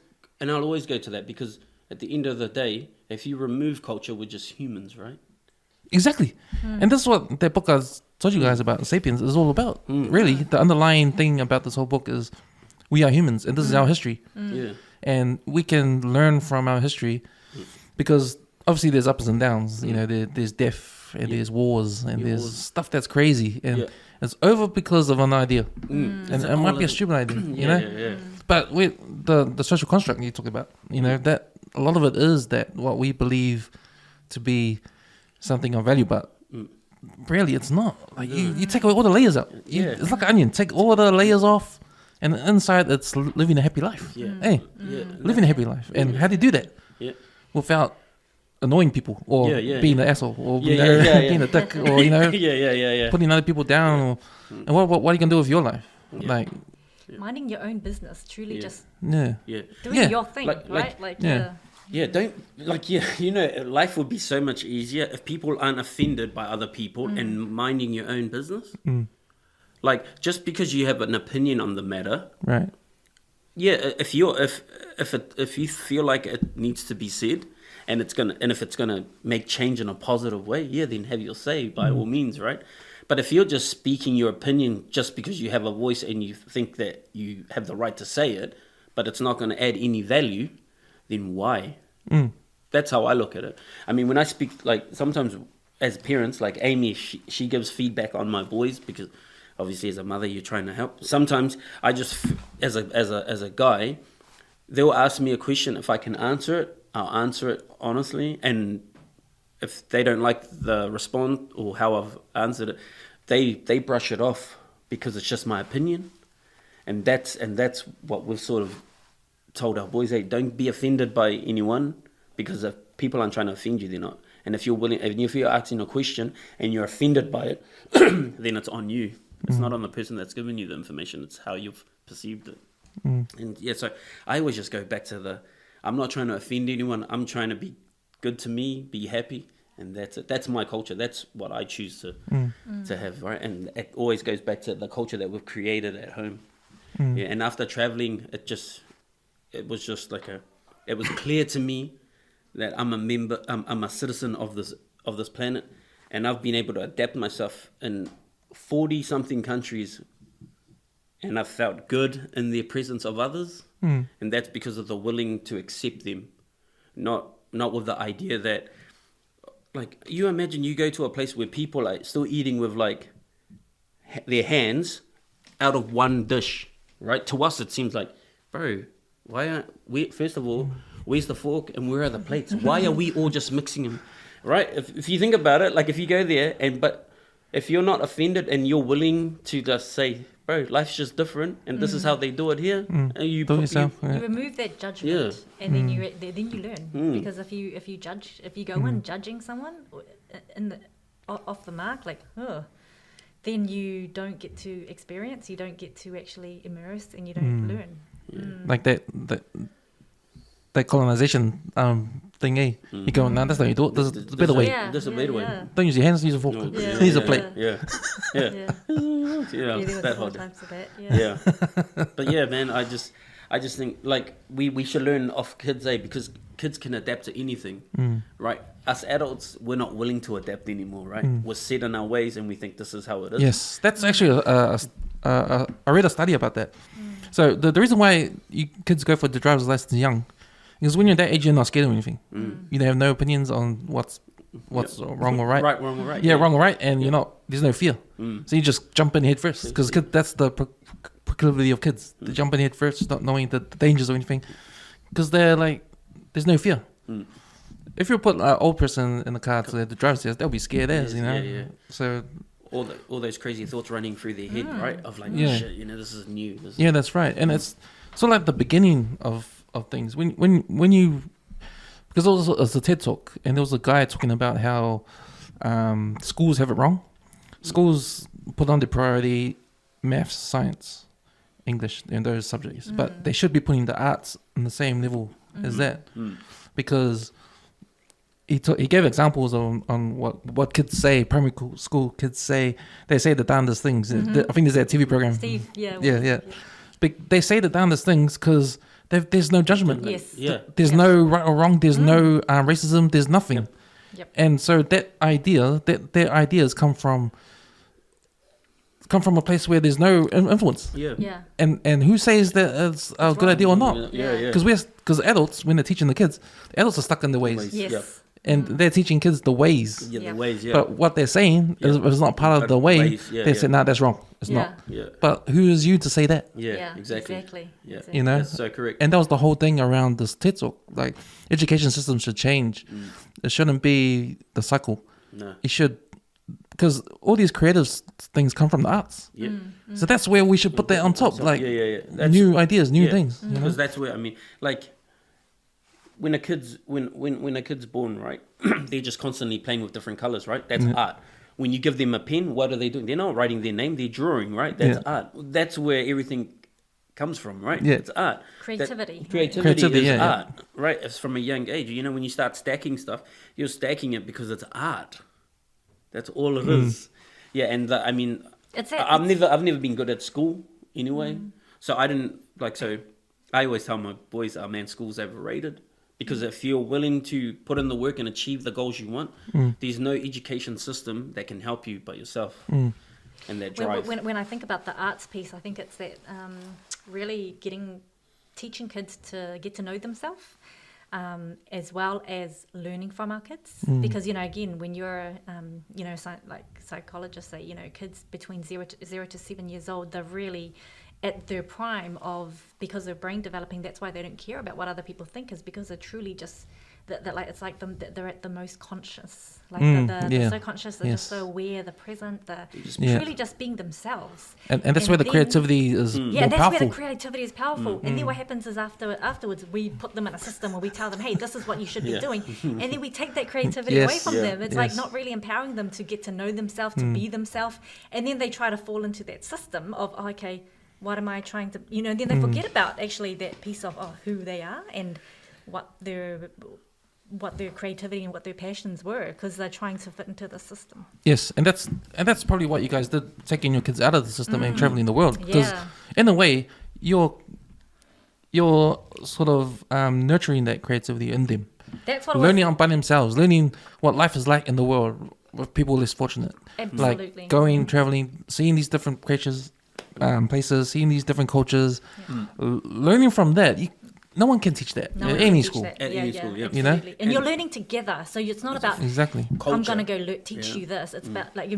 go to that, because at the end of the day, if you remove culture, we're just humans, right? Exactly. And this is what the book I was told you guys about Sapiens is all about. Really, the underlying thing about this whole book is we are humans, and this is our history. Yeah. And we can learn from our history because obviously there's ups and downs. You know, there's death and there's wars and there's stuff that's crazy, and it's over because of an idea, and it might be a stupid idea, you know. Yeah. But with the social construct you talk about, you know, that a lot of it is that what we believe to be something of value, but really it's not. Like you take away all the layers out. It's like an onion. Take all the layers off, and inside it's living a happy life. Living a happy life. And how do you do that? Without annoying people or being an asshole or being a dick or, you know, putting other people down. Or, and what are you gonna do with your life? Like minding your own business, truly just doing your thing, don't you know, life would be so much easier if people aren't offended by other people and minding your own business. Like, just because you have an opinion on the matter, right? If you feel like it needs to be said, and if it's gonna make change in a positive way, then have your say by all means, right? But if you're just speaking your opinion just because you have a voice and you think that you have the right to say it, but it's not going to add any value, then why? That's how I look at it. I mean, when I speak, like, sometimes as parents, like Aimee, she gives feedback on my boys because obviously as a mother you're trying to help. Sometimes I just, as a guy, they'll ask me a question. If I can answer it, I'll answer it honestly, and if they don't like the response or how I've answered it, they brush it off because it's just my opinion, and that's what we've sort of told our boys. Hey, don't be offended by anyone, because if people aren't trying to offend you, they're not. And if you're asking a question and you're offended by it, then it's on you. It's not on the person that's given you the information. It's how you've perceived it. And so I always just go back to I'm not trying to offend anyone. I'm trying to be good to me, be happy, and that's it. That's my culture. That's what I choose to have, right? And it always goes back to the culture that we've created at home. And after traveling, it was clear to me that I'm a member, I'm a citizen of this planet, and I've been able to adapt myself in 40 something countries, and I've felt good in the presence of others, and that's because of the willing to accept them, not with the idea that, like, you imagine you go to a place where people are still eating with, like, their hands out of one dish, right? To us, it seems like, bro, why aren't we, first of all, where's the fork and where are the plates? Why are we all just mixing them, right? If you think about it, like, if you go there but if you're not offended and you're willing to just say, bro, life's just different, and this is how they do it here. And you remove that judgment, and then you learn. Because if you go in judging someone off the mark, like, then you don't get to experience, you don't get to actually immerse, and you don't learn. Like that colonization thing, eh? You go, nah, that's not how you do it. There's a better way. There's a better way. Don't use your hands, use a fork. Use a plate. That whole But yeah, man, I just think, like, we should learn off kids, because kids can adapt to anything, right? Us adults, we're not willing to adapt anymore, right? We're set in our ways and we think this is how it is. Yes, that's actually I read a study about that. So the reason why kids go for the driver's license young is when you're that age, you're not scared of anything. You have no opinions on what's wrong or right. Right, wrong or right. Yeah, wrong or right, and there's no fear. So you just jump in head first, because that's the proclivity of kids. They jump in head first, not knowing the dangers or anything, because they're like, there's no fear. If you put an old person in the car to the driver's test, they'll be scared as, So all those crazy thoughts running through their head, right? Of like, shit, this is new. That's right. And it's sort of like the beginning of things. When you, because there was a TED Talk, and there was a guy talking about how schools have it wrong. Schools put on the priority maths, science, English, and those subjects, but they should be putting the arts on the same level as that, because he gave examples on what kids say, primary school kids say. They say the darndest things. I think there's that TV program. Steve, But they say the darndest things because there's no judgment. Yes. There's no right or wrong. There's no racism. There's nothing. Yep. And so that idea, their ideas come from come from a place where there's no influence. Yeah. And who says that it's a good idea or not? Yeah. Because adults, when they're teaching the kids, the adults are stuck in their ways. Yes. Yep. And they're teaching kids the ways. The ways, But what they're saying is if it's not part of the way, they say, nah, that's wrong. It's not. Yeah. But who is you to say that? Yeah, exactly. Yeah. Exactly. You know? That's so correct. And that was the whole thing around this TED Talk. Like, education system should change. It shouldn't be the cycle. No. It should, because all these creative things come from the arts. Yeah. So that's where we should put that on top. Like, That's, new ideas, new things. You know? Because that's where, I mean, like, when a kid's born, right, they're just constantly playing with different colors, right? That's art. When you give them a pen, what are they doing? They're not writing their name, they're drawing, right? That's art. That's where everything comes from, right? Yeah. It's art. Creativity. Creativity is art, right? It's from a young age. You know, when you start stacking stuff, you're stacking it because it's art. That's all it is. Yeah, and I mean, I've never been good at school anyway. So I didn't so I always tell my boys, man, school's overrated. Because if you're willing to put in the work and achieve the goals you want, there's no education system that can help you but yourself. And that drive. When I think about the arts piece, I think it's that really teaching kids to get to know themselves, as well as learning from our kids. Because, you know, again, when you're, you know, like psychologists say, you know, kids between 0 to 7 years old, they're really at their prime because they're brain developing. That's why they don't care about what other people think, is because they're truly just that like it's like they're at the most conscious, like they're so conscious, they're just so aware, the present, they're truly just being themselves. And that's where the creativity is more that's powerful. where the creativity is powerful. And then what happens is afterwards we put them in a system where we tell them, hey, this is what you should be doing, and then we take that creativity away from them. It's like not really empowering them to get to know themselves, to be themselves, and then they try to fall into that system of okay, what am I trying to, you know, then they forget about actually that piece of who they are and what their creativity and what their passions were, because they're trying to fit into the system. Yes, and that's probably what you guys did, taking your kids out of the system and traveling the world. Because in a way, you're sort of nurturing that creativity in them. That's what learning by themselves, learning what life is like in the world with people less fortunate. Absolutely. Like going, traveling, seeing these different creatures, places, seeing these different cultures, learning from that. No one can teach that at any school. At any school, yeah. You know? And you're learning together, so it's not about exactly. I'm going to go teach you this. It's about like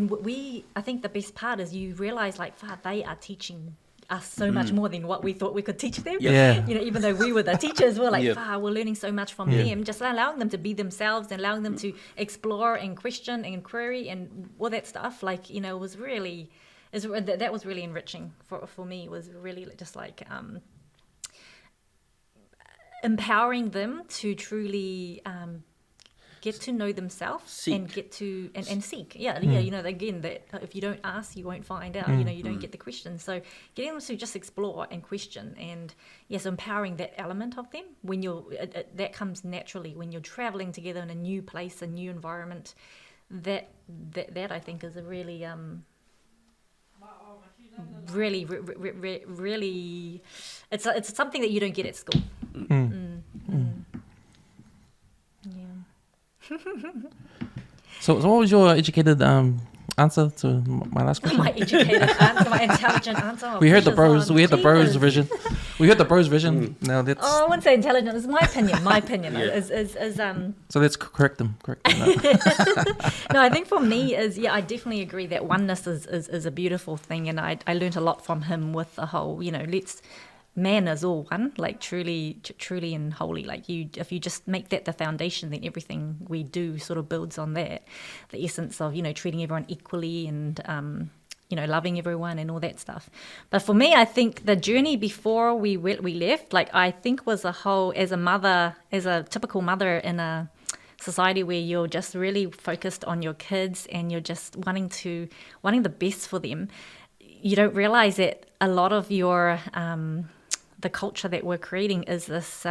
I think the best part is you realize like they are teaching us so much more than what we thought we could teach them. Yeah. You know, even though we were the teachers, we're like, we're learning so much from them. Just allowing them to be themselves and allowing them to explore and question and query and all that stuff. Like, you know, was really that was really enriching for me. Was really just like empowering them to truly get to know themselves and get to and seek. You know, again, that if you don't ask, you won't find out. You know, you don't get the questions. So getting them to just explore and question, and yes, empowering that element of them when that comes naturally when you're traveling together in a new place, a new environment. That I think is a really really it's something that you don't get at school. So what was your educated answer to my last question? My educated answer, my intelligent answer. We heard the bros. We heard the bros vision. We heard the bros vision. Now that's. I wouldn't say intelligent. It's my opinion. My opinion is So let's correct them. No, I think for me I definitely agree that oneness is a beautiful thing, and I learned a lot from him with the whole, you know, man is all one, like truly and wholly. Like if you just make that the foundation, then everything we do sort of builds on that. The essence of, you know, treating everyone equally and you know, loving everyone and all that stuff. But for me, I think the journey before we left, like I think was as a typical mother in a society where you're just really focused on your kids and you're just wanting the best for them. You don't realize that a lot of your the culture that we're creating is this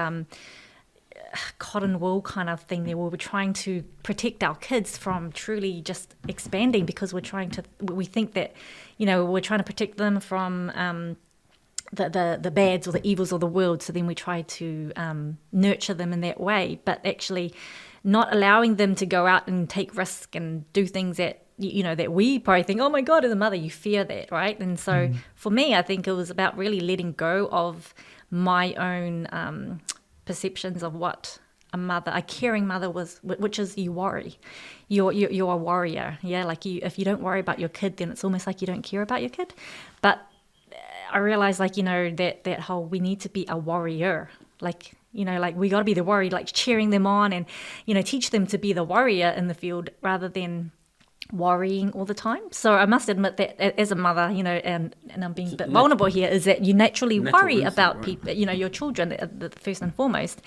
cotton wool kind of thing there, where we're trying to protect our kids from truly just expanding, because we think that, you know, we're trying to protect them from the bads or the evils of the world. So then we try to nurture them in that way, but actually not allowing them to go out and take risk and do things that that we probably think, oh my God, as a mother, you fear that, right? And so for me, I think it was about really letting go of my own perceptions of what a caring mother was, which is you worry. You're a warrior, yeah? Like if you don't worry about your kid, then it's almost like you don't care about your kid. But I realized, like, that whole, we need to be a warrior. Like, like we got to be the warrior, like cheering them on and, teach them to be the warrior in the field rather than worrying all the time. So I must admit that as a mother, and I'm being a bit vulnerable here, is that you naturally worry about people, your children, the first and foremost.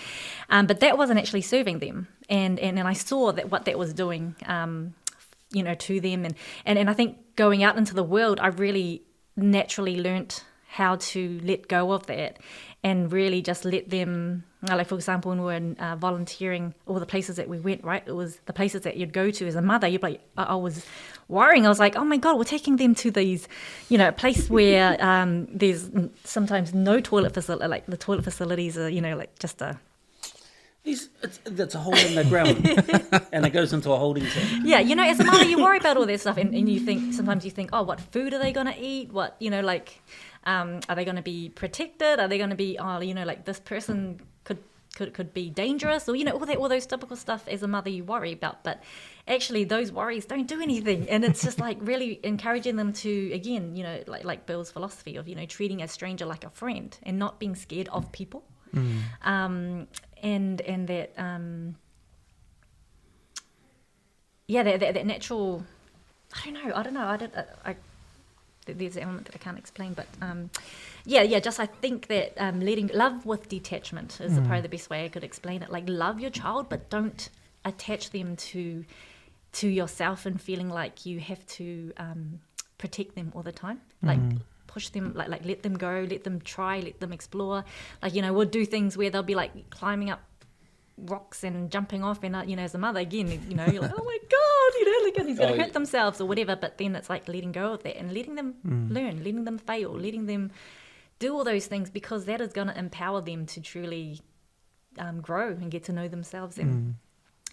But that wasn't actually serving them. And I saw that what that was doing, to them. And I think going out into the world, I really naturally learnt how to let go of that and really just let them, like for example, when we were volunteering, all the places that we went, right, it was the places that you'd go to as a mother. You'd be like, I was worrying. I was like, oh my God, we're taking them to these, a place where there's sometimes no toilet facility, like the toilet facilities are, like just a... That's a hole in the ground, and it goes into a holding tank. Yeah, as a mother, you worry about all that stuff, and you think, sometimes you think, oh, what food are they going to eat? What, are they going to be protected? Are they going to be, like this person could be dangerous, or all those typical stuff as a mother you worry about. But actually, those worries don't do anything, and it's just like really encouraging them to, again, like Bill's philosophy of treating a stranger like a friend and not being scared of people. And that that natural, I don't know there's an element that I can't explain, but just I think that letting love with detachment is probably the best way I could explain it. Like, love your child, but don't attach them to yourself and feeling like you have to protect them all the time. Like, push them, like let them go, let them try, let them explore. Like, we'll do things where they'll be like climbing up rocks and jumping off, and as a mother, again, you're like, oh my God, like he's gonna hurt themselves or whatever. But then it's like letting go of that and letting them learn, letting them fail, letting them do all those things, because that is going to empower them to truly grow and get to know themselves and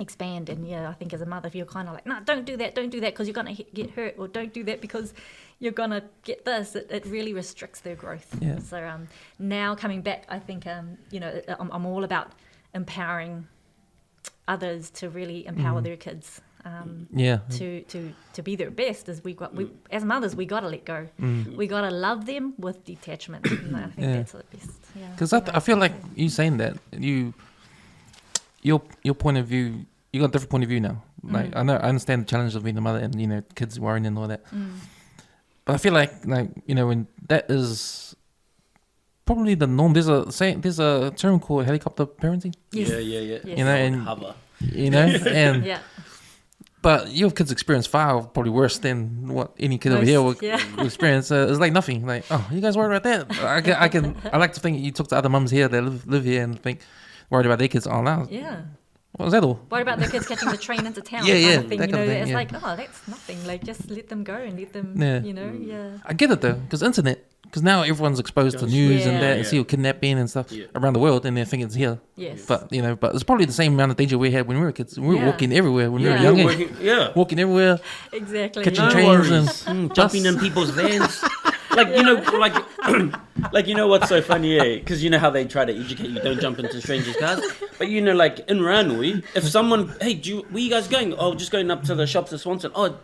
expand. And I think as a mother, if you're kind of like, no, don't do that because you're going to get hurt, or don't do that because you're going to get this, it really restricts their growth. So now coming back, I think I'm all about empowering others to really empower their kids to be their best. As as mothers, we got to let go. We got to love them with detachment, and I think that's the best. Because I feel like you saying that, your point of view, you got a different point of view now. Like, I understand the challenge of being a mother and kids worrying and all that, but I feel like when that is probably the norm. There's a term called helicopter parenting. Yes. Yeah. And hover. And but your kids experience far probably worse than what any kid over here will experience. It's like nothing. Like, oh, you guys worried about that? I like to think you talk to other mums here that live here and think worried about their kids. Oh, now. Yeah. What was that all? Worried about their kids catching the train into town. That thing, kind of thing, it's like, oh, that's nothing. Like, just let them go and let them, I get it though, because internet. Because now everyone's exposed to news and that, and see kidnapping and stuff around the world, and they think it's here. Yes. But but it's probably the same amount of danger we had when we were kids. We were walking everywhere when we were young. Walking everywhere. Exactly. Catching trains and jumping in people's vans. Like, what's so funny, because how they try to educate you, don't jump into strangers' cars. But like in Ranui, if someone, hey, where you guys going? Oh, just going up to the shops at Swanson. Oh,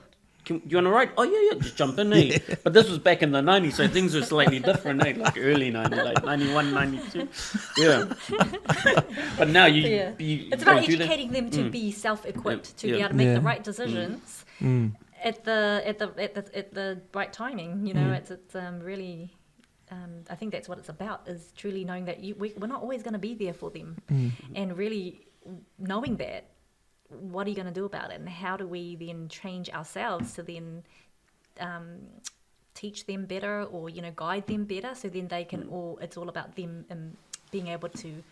do you want to ride? Oh, yeah, just jump in, eh? But this was back in the 90s, so things were slightly different, eh? Like early 90s, like 91, 92. Yeah. But now you it's about educating them to be self-equipped, to be able to make the right decisions at the right timing. It's really... I think that's what it's about, is truly knowing that we're not always going to be there for them, and really knowing that. What are you going to do about it, and how do we then change ourselves to then teach them better, or guide them better, so then they can it's all about them being able to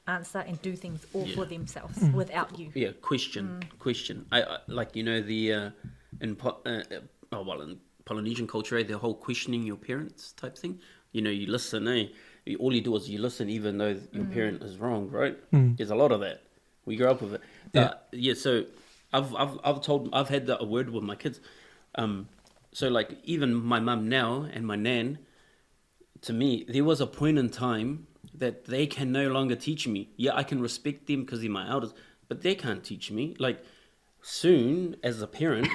answer and do things all for themselves without you. Question. I like the in Polynesian culture, the whole questioning your parents type thing. You listen, all you do is you listen, even though your parent is wrong, right? There's a lot of that. We grew up with it. So I've had a word with my kids. So like even my mum now and my nan, to me, there was a point in time that they can no longer teach me. Yeah, I can respect them because they're my elders, but they can't teach me. Like soon, as a parent,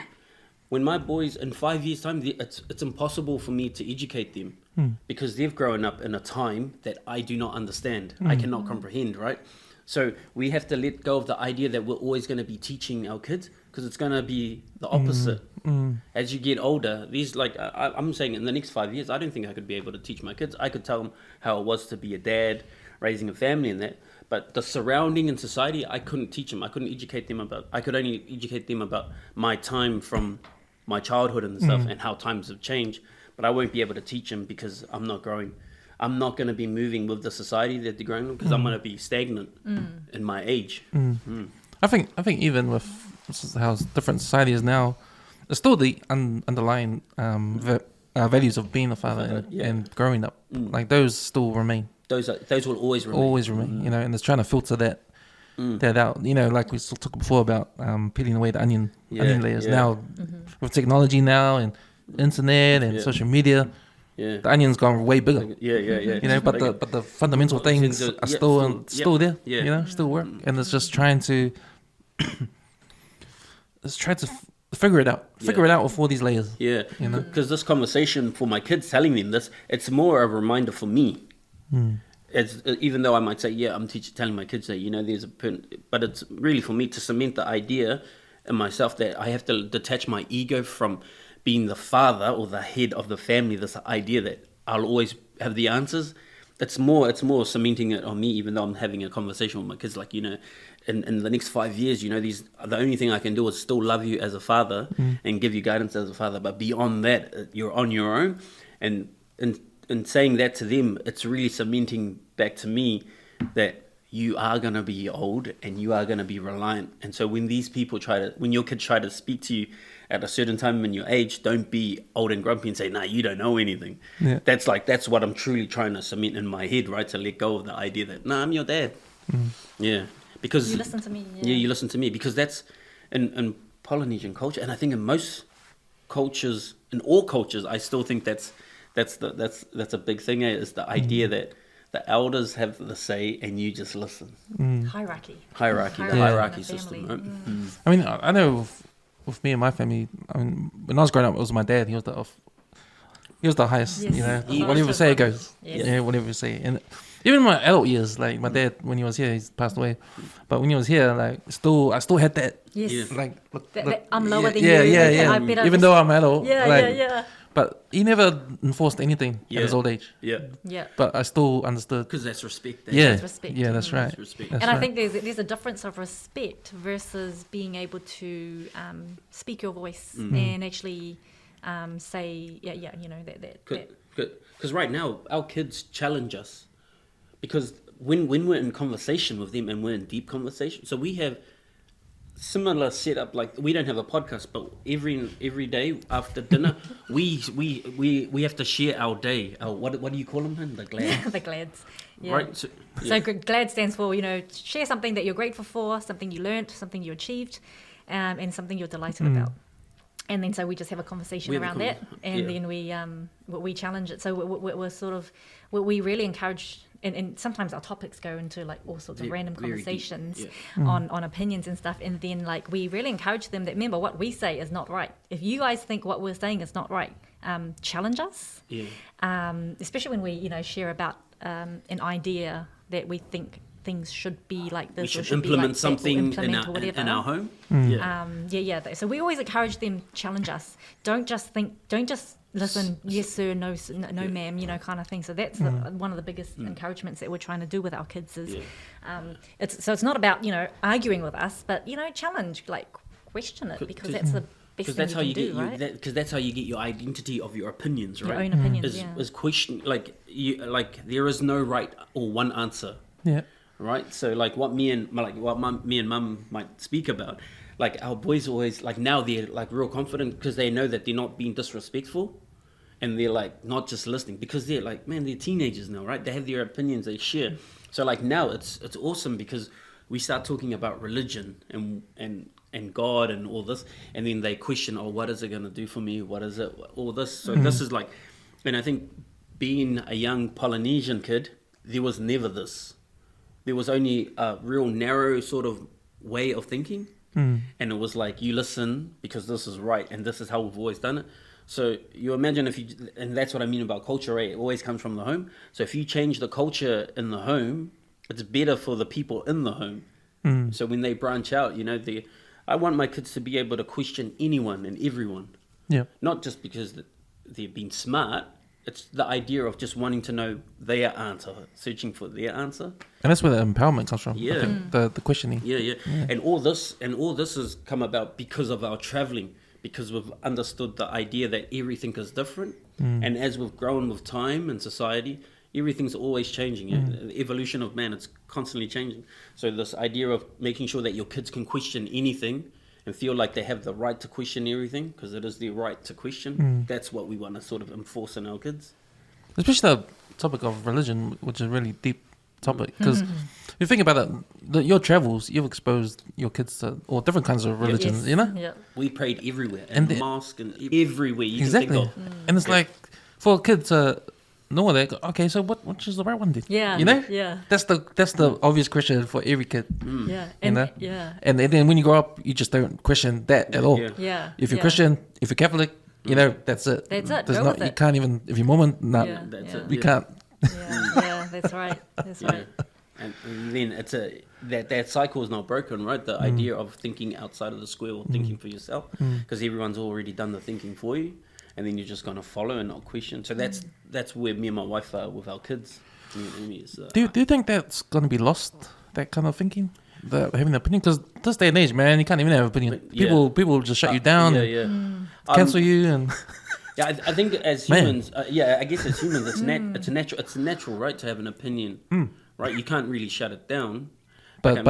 when my boys in 5 years' time, it's impossible for me to educate them because they've grown up in a time that I do not understand. I cannot comprehend, right? So we have to let go of the idea that we're always going to be teaching our kids, because it's going to be the opposite. As you get older, these like I'm saying, in the next 5 years, I don't think I could be able to teach my kids. I could tell them how it was to be a dad, raising a family and that. But the surrounding in society, I couldn't teach them. I couldn't educate them about. I could only educate them about my time from my childhood and stuff, and how times have changed. But I won't be able to teach them because I'm not growing. I'm not going to be moving with the society that they're growing up, because I'm going to be stagnant in my age. I think even with how different society is now, there's still the underlying values of being a father and growing up. Like those still remain. Those will always remain. Always remain. You know, and it's trying to filter that out. You know, like we still talked before about peeling away the onion layers. Now with technology now and internet and social media. Yeah. The onion's gone way bigger. Yeah. You know, but the fundamental things are still there. Yeah. You know, still work, and it's just trying to figure it out. Figure it out with all these layers. Yeah. You know, because this conversation for my kids, telling them this, it's more a reminder for me. It's even though I might say, I'm telling my kids that, you know, there's but it's really for me to cement the idea in myself that I have to detach my ego from being the father or the head of the family, this idea that I'll always have the answers. It's more cementing it on me, even though I'm having a conversation with my kids, like, you know, in the next 5 years, you know, the only thing I can do is still love you as a father and give you guidance as a father. But beyond that, you're on your own. And in saying that to them, it's really cementing back to me that you are going to be old and you are going to be reliant. And so when your kids try to speak to you at a certain time in your age, don't be old and grumpy and say, nah, you don't know anything. Yeah. That's what I'm truly trying to cement in my head, right? To let go of the idea that, nah, I'm your dad. Yeah. Because you listen to me. Yeah, you listen to me. Because that's in Polynesian culture, and I think in most cultures, in all cultures, I still think that's a big thing, is the idea that the elders have the say and you just listen. Hierarchy, the hierarchy system. Right? I mean, I know with me and my family, I mean, when I was growing up, it was my dad. He was the highest. Yes. You know, whatever you say, it goes. Yes. Yeah, whatever you say. And even in my adult years, like my dad, when he was here, he's passed away. But when he was here, like I still had that. Yes. Like I'm lower than you. Yeah. Even though I'm adult. Yeah. But he never enforced anything at his old age. Yeah. But I still understood. Because that's respect. That's respect. Yeah, that's right. And I think there's a difference of respect versus being able to speak your voice and actually say, you know, that. Because right now, our kids challenge us. Because when we're in conversation with them and we're in deep conversation, so we have similar setup. Like we don't have a podcast, but every day after dinner, we have to share our day. What do you call them? The glads. The glads. Yeah. Right. So GLAD stands for, you know, share something that you're grateful for, something you learnt, something you achieved, and something you're delighted about. And then so we just have a conversation around that, and then we challenge it. So we're sort of we really encourage. And sometimes our topics go into like all sorts of random conversations on opinions and stuff. And then like we really encourage them that, remember, what we say is not right. If you guys think what we're saying is not right, challenge us. Especially when we, you know, share about an idea that we think things should be like this. We should implement like something in our home. So we always encourage them, challenge us. Don't just listen, yes sir, no ma'am, you know, kind of thing. So that's one of the biggest encouragements that we're trying to do with our kids is it's not about, you know, arguing with us, but, you know, challenge, like question it, because that's the best thing that's how you do, get right? Because that's how you get your identity of your opinions, right? Your own opinions, is question, like there is no right or one answer. Yeah. Right. So like what me and mum might speak about, like our boys always, like now they're like real confident because they know that they're not being disrespectful, and they're like not just listening, because they're like, man, they're teenagers now, right? They have their opinions, they share. So like now it's awesome because we start talking about religion and and God and all this, and then they question, oh, what is it going to do for me? What is it? All this. So this is like, and I think being a young Polynesian kid, there was never this. There was only a real narrow sort of way of thinking. And it was like, you listen because this is right and this is how we've always done it. So you imagine and that's what I mean about culture, right? It always comes from the home. So if you change the culture in the home, it's better for the people in the home. So when they branch out, I want my kids to be able to question anyone and everyone. Yeah. Not just because they've been smart. It's the idea of just wanting to know their answer, searching for their answer. And that's where the empowerment comes from. Yeah. I think, the questioning. Yeah. And all this has come about because of our traveling, because we've understood the idea that everything is different. And as we've grown with time and society, everything's always changing. The evolution of man, it's constantly changing. So this idea of making sure that your kids can question anything and feel like they have the right to question everything, because it is their right to question. That's what we want to sort of enforce in our kids. Especially the topic of religion, which is a really deep topic. Because if you think about it, your travels, you've exposed your kids to all different kinds of religions, Yeah. We prayed everywhere, And in mosque and everywhere you exactly. can think of. And it's like, for a kid to know that, okay, so which is the right one then? Yeah. You know? Yeah. That's the obvious question for every kid. Yeah. You And know? yeah. And then when you grow up, you just don't question that at all. Yeah. Yeah. If you're yeah. Christian, if you're Catholic, that's it. That's it. There's Go not, with you it. can't even, if you're Mormon, no, Yeah. That's yeah. it. you Yeah. can't. Yeah, that's right. That's right. And then it's that cycle is not broken, right? The idea of thinking outside of the square or thinking for yourself, because everyone's already done the thinking for you, and then you're just going to follow and not question. So that's where me and my wife are with our kids. Me and Aimee is, Do you think that's going to be lost, that kind of thinking? Having an opinion? Because this day and age, man, you can't even have an opinion. Yeah. People just shut you down and cancel you. And Yeah, I think as Man. humans, I guess as humans, it's natural, right, to have an opinion, right? You can't really shut it down. But I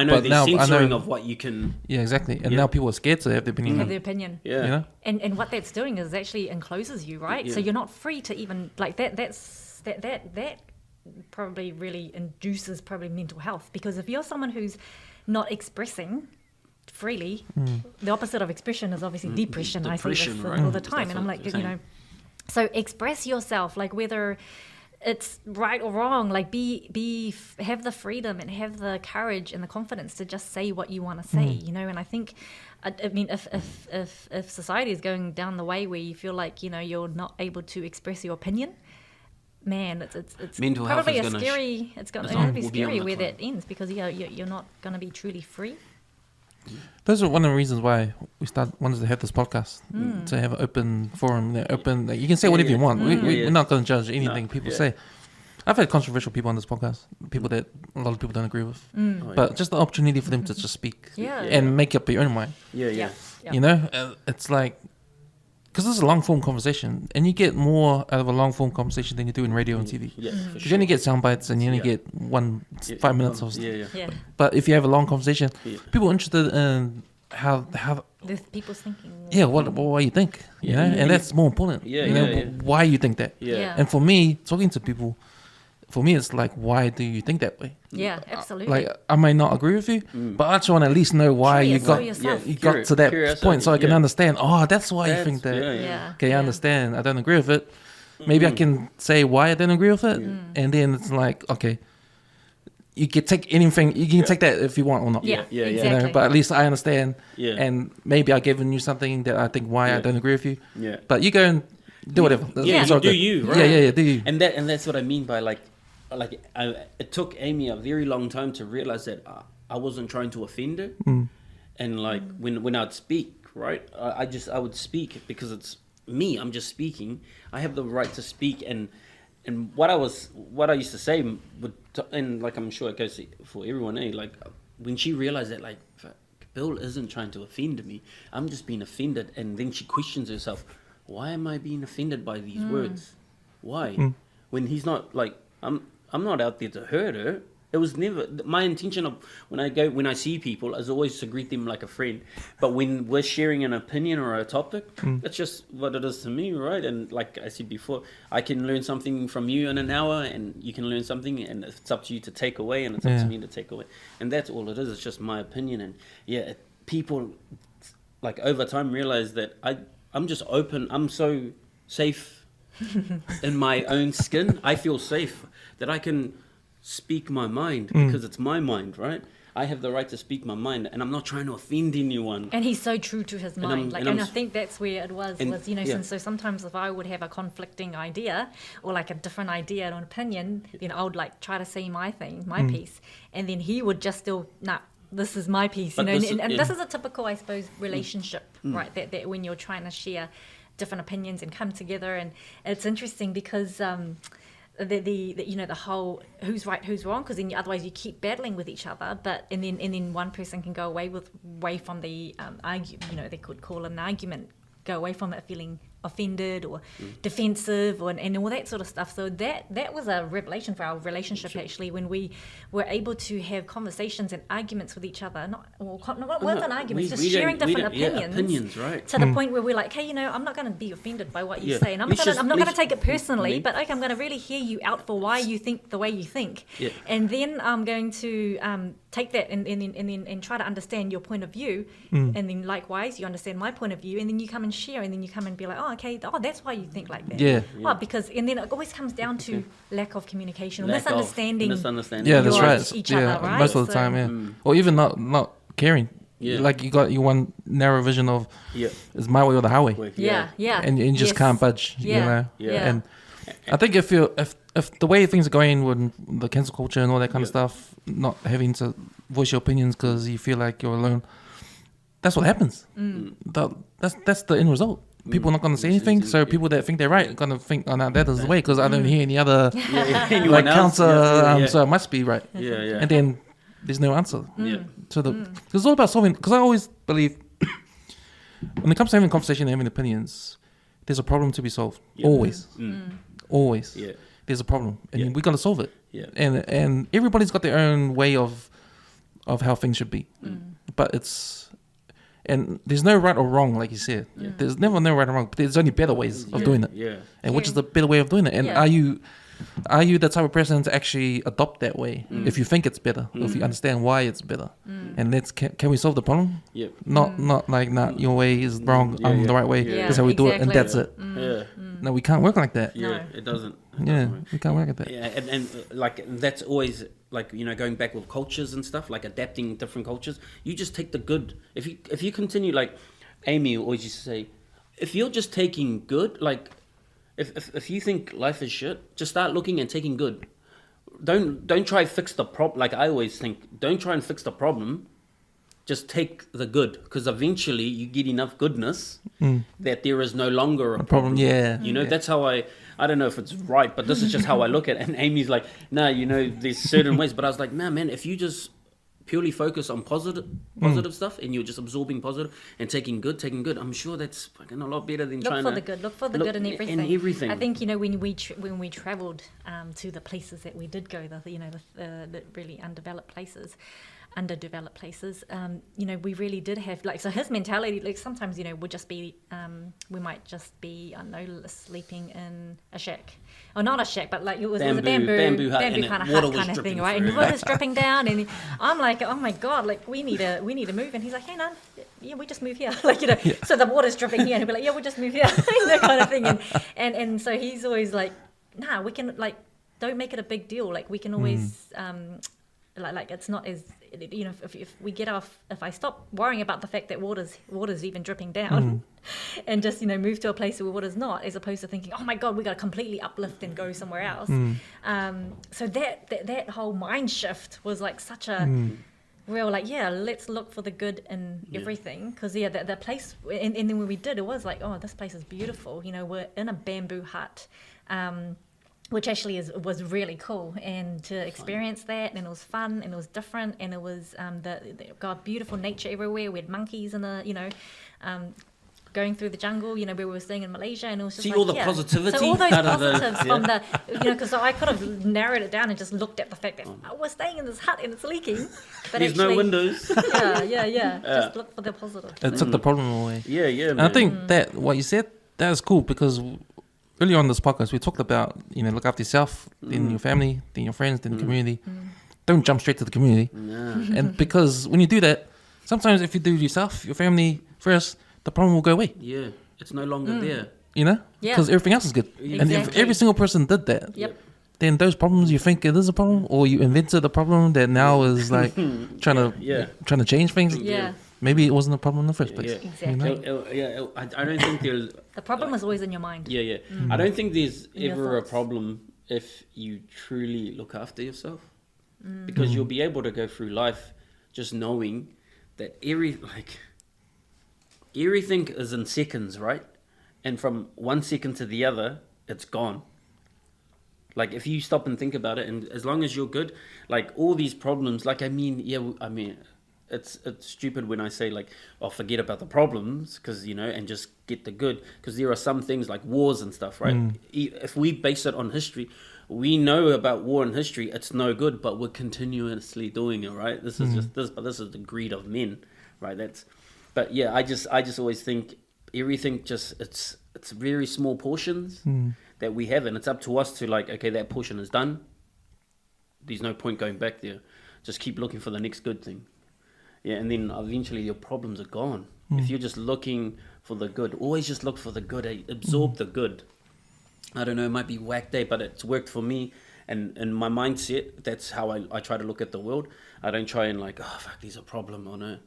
know but there's now I censoring know- of what you can. yeah, exactly. And Yeah. now people are scared to have their opinion. Have the opinion. Yeah. You know? And what that's doing is actually encloses you, right? So Yeah. you're not free to even like that. That probably really induces probably mental health, because if you're someone who's not expressing freely, the opposite of expression is obviously depression. I say Depression, this right? all the time, That's and I'm what like, you're saying. so express yourself, like whether it's right or wrong, like have the freedom and have the courage and the confidence to just say what you want to say, and I think I mean if society is going down the way where you feel like you're not able to express your opinion, man, it's Mental health probably is a gonna scary it's going it's to on- be will be on scary the where climb. that ends, because you're not going to be truly free. Those are one of the reasons why we wanted to have this podcast, to have an open forum, open. Like, you can say whatever you want. We're not going to judge anything people say. I've had controversial people on this podcast, people that a lot of people don't agree with, but just the opportunity for them to just speak Yeah. and make up your own mind. Yeah. It's like, because this is a long form conversation, and you get more out of a long form conversation than you do in radio and TV. Yeah, for Because you only get sound bites and you only get 5 minutes of. Yeah. Yeah. But if you have a long conversation, Yeah. people are interested in how The people's thinking. what you think, you know, and that's more important. Yeah, you know, yeah. why you think that. Yeah. And for me, talking to people, it's like, why do you think that way? Yeah, absolutely. Like, I may not agree with you, but I just want to at least know why you Curious, got know yourself. you got to that Curiosity, point, so I can yeah. understand. Oh, that's why you think that. yeah. Okay, I understand. I don't agree with it. Maybe I can say why I don't agree with it, and then it's like, okay, you can take anything. You can take that if you want or not. Yeah, Yeah, yeah. You exactly. know, but at least I understand, Yeah. and maybe I've given you something that I think why I Yeah. don't agree with you. Yeah. But you go and do whatever. Yeah, It's you all do good. you, right? Yeah, do you? And that's what I mean by it took Aimee a very long time to realize that I wasn't trying to offend her, and when I'd speak, right, I would speak because it's me. I'm just speaking. I have the right to speak, and what I used to say and like I'm sure it goes for everyone, like when she realized that Bill isn't trying to offend me, I'm just being offended, and then she questions herself, why am I being offended by these words? Why? When he's not I'm not out there to hurt her. It was never my intention of when I see people is always to greet them like a friend. But when we're sharing an opinion or a topic, that's just what it is to me, right? And like I said before, I can learn something from you in an hour, and you can learn something, and it's up to you to take away, and it's up to me to take away. And that's all it is. It's just my opinion, and people, like over time, realize that I'm just open. I'm so safe in my own skin. I feel safe that I can speak my mind because it's my mind, right? I have the right to speak my mind, and I'm not trying to offend anyone. And he's so true to his mind. And I think that's where it was, so sometimes if I would have a conflicting idea or like a different idea or an opinion, then I would like try to say my piece. And then he would just still, this is my piece, and this is a typical, I suppose, relationship, right? That when you're trying to share different opinions and come together, and it's interesting because the whole who's right, who's wrong, because then otherwise you keep battling with each other. But and then one person can go away from the they could call an argument, go away from it feeling offended or defensive and all that sort of stuff. So that was a revelation for our relationship, actually, when we were able to have conversations and arguments with each other. Not an argument, just sharing different opinions, right? To the point where we're like, hey, I'm not going to be offended by what you say, and I'm not going to take it personally, but okay, I'm going to really hear you out for why you think the way you think, and then I'm going to take that and try to understand your point of view, and then likewise you understand my point of view, and then you come and share, and then you come and be like, that's why you think like that. Well, because and then it always comes down to lack of communication or misunderstanding. Yeah, that's right. Each other, right? Most of the time, or even not caring. Like you got your one narrow vision of it's my way or the highway. And you just can't budge. And I think if the way things are going with the cancel culture and all that kind of stuff, not having to voice your opinions because you feel like you're alone, that's what happens. That's the end result. People are not going to say anything, so people that think they're right are going to think, oh, no, that is the way, because I don't hear any other like counter, so it must be right. And then there's no answer. So it's all about solving, because I always believe when it comes to having a conversation and having opinions, there's a problem to be solved. Always. Always. There's a problem, and we got to solve it. And everybody's got their own way of how things should be. But and there's no right or wrong, like you said. There's never no right or wrong, but there's only better ways of doing it. And which is the better way of doing it? And are you the type of person to actually adopt that way if you think it's better, or if you understand why it's better? And can we solve the problem? Not like, your way is wrong, I'm the right way. That's how we do it, and that's it. No, we can't work like that. It doesn't. We can't work like that. And like that's always like going back with cultures and stuff, like adapting different cultures. You just take the good. If you continue, like Aimee always used to say, if you're just taking good, like if you think life is shit, just start looking and taking good. Don't try to fix the problem. Like I always think, don't try and fix the problem. Just take the good, because eventually you get enough goodness that there is no longer a problem. That's how I don't know if it's right, but this is just how I look at it. And Amy's like, no, there's certain ways. But I was like, nah, man, if you just purely focus on positive stuff, and you're just absorbing positive and taking good, I'm sure that's fucking a lot better than trying to look for the good in everything. I think when we travelled to the places that we did go, the really underdeveloped places, we really did have so his mentality, like sometimes would just be we might just be, I don't know, sleeping in a shack, or not a shack, but like it was a bamboo hut kind of thing, right? And water's dripping down, and I'm like, oh my god, like we need to move. And he's like, hey, no, we just move here, so the water's dripping here, and he'll be like, we just move here, that kind of thing. And so he's always like, nah, we can, like, don't make it a big deal, like we can always like it's not as if we get off, if I stop worrying about the fact that water's even dripping down and just move to a place where water's not, as opposed to thinking, oh my god, we got to completely uplift and go somewhere else. So that whole mind shift was like such a real, like, let's look for the good in everything, because the place, and then when we did, it was like, oh, this place is beautiful, we're in a bamboo hut, which actually was really cool, and to experience that, and it was fun, and it was different, and it was got beautiful nature everywhere. We had monkeys in the going through the jungle, where we were staying in Malaysia, and it was just all the positivity. So all those positives from the, because I could have narrowed it down and just looked at the fact that we're staying in this hut and it's leaking, but there's no windows. Just look for the positive. It took the problem away. And I think that what you said, that is cool, because earlier on this podcast, we talked about, look after yourself, then your family, then your friends, then the community. Don't jump straight to the community. And because when you do that, sometimes if you do yourself, your family first, the problem will go away. Yeah, it's no longer there. You know, Yeah. because everything else is good. And if Exactly. every single person did that, Yep. then those problems you think it is a problem, or you invented a problem that now is like trying to change things. Yeah. Maybe it wasn't a problem in the first place. Yeah. You know? Exactly. I don't think there's. The problem is always in your mind. Yeah. I don't think there's In your ever a thoughts. problem if you truly look after yourself, because you'll be able to go through life just knowing that everything is in seconds, right? And from 1 second to the other, it's gone. Like if you stop and think about it, and as long as you're good, like all these problems, like I mean, it's stupid when I say like, oh, forget about the problems, because and just get the good, because there are some things like wars and stuff, right? If we base it on history, we know about war and history. It's no good, but we're continuously doing it, right? This is just this, but this is the greed of men, right? But yeah, I just always think everything just it's very small portions that we have, and it's up to us to like, okay, that portion is done. There's no point going back there. Just keep looking for the next good thing. Yeah, and then eventually your problems are gone. If you're just looking for the good, always just look for the good. Absorb the good. I don't know, it might be whack day, but it's worked for me. And in my mindset, that's how I try to look at the world. I don't try and like, oh, fuck, there's a problem. Oh, no.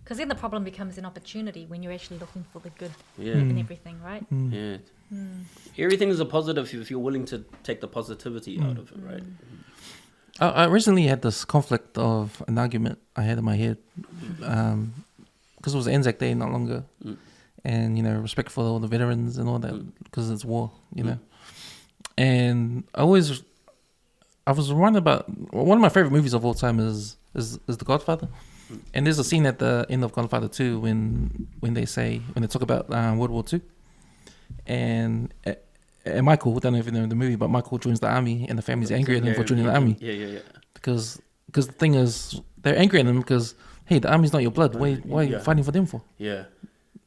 Because then the problem becomes an opportunity when you're actually looking for the good Yeah. in everything, right? Yeah. Everything is a positive if you're willing to take the positivity out of it, right? I recently had this conflict of an argument I had in my head, because it was Anzac Day not longer, and respect for all the veterans and all that, because it's war, and I was reminded about one of my favorite movies of all time is The Godfather, and there's a scene at the end of Godfather 2 when they talk about World War II, and Michael, I don't know if you know the movie, but Michael joins the army, and the family's angry at him for joining the army. Yeah. Because the thing is, they're angry at him because, hey, the army's not your blood. Why are you fighting for them for? Yeah.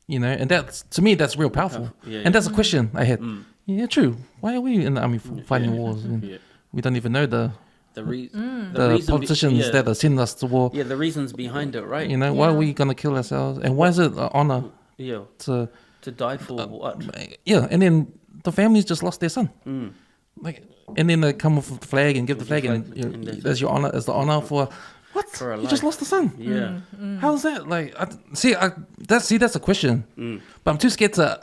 And that's, to me, that's real powerful. Yeah, and that's a question I had. Yeah, true. Why are we in the army fighting wars? And we don't even know the politicians that are sending us to war. Yeah, the reasons behind it, right? Why are we going to kill ourselves? And why is it an honor to die for what? Yeah, and then the families just lost their son. And then they come with the flag and give the flag, and that's your honor, as the honor for what? For you just lost the son. Yeah. How's that? Like, that's a question. But I'm too scared to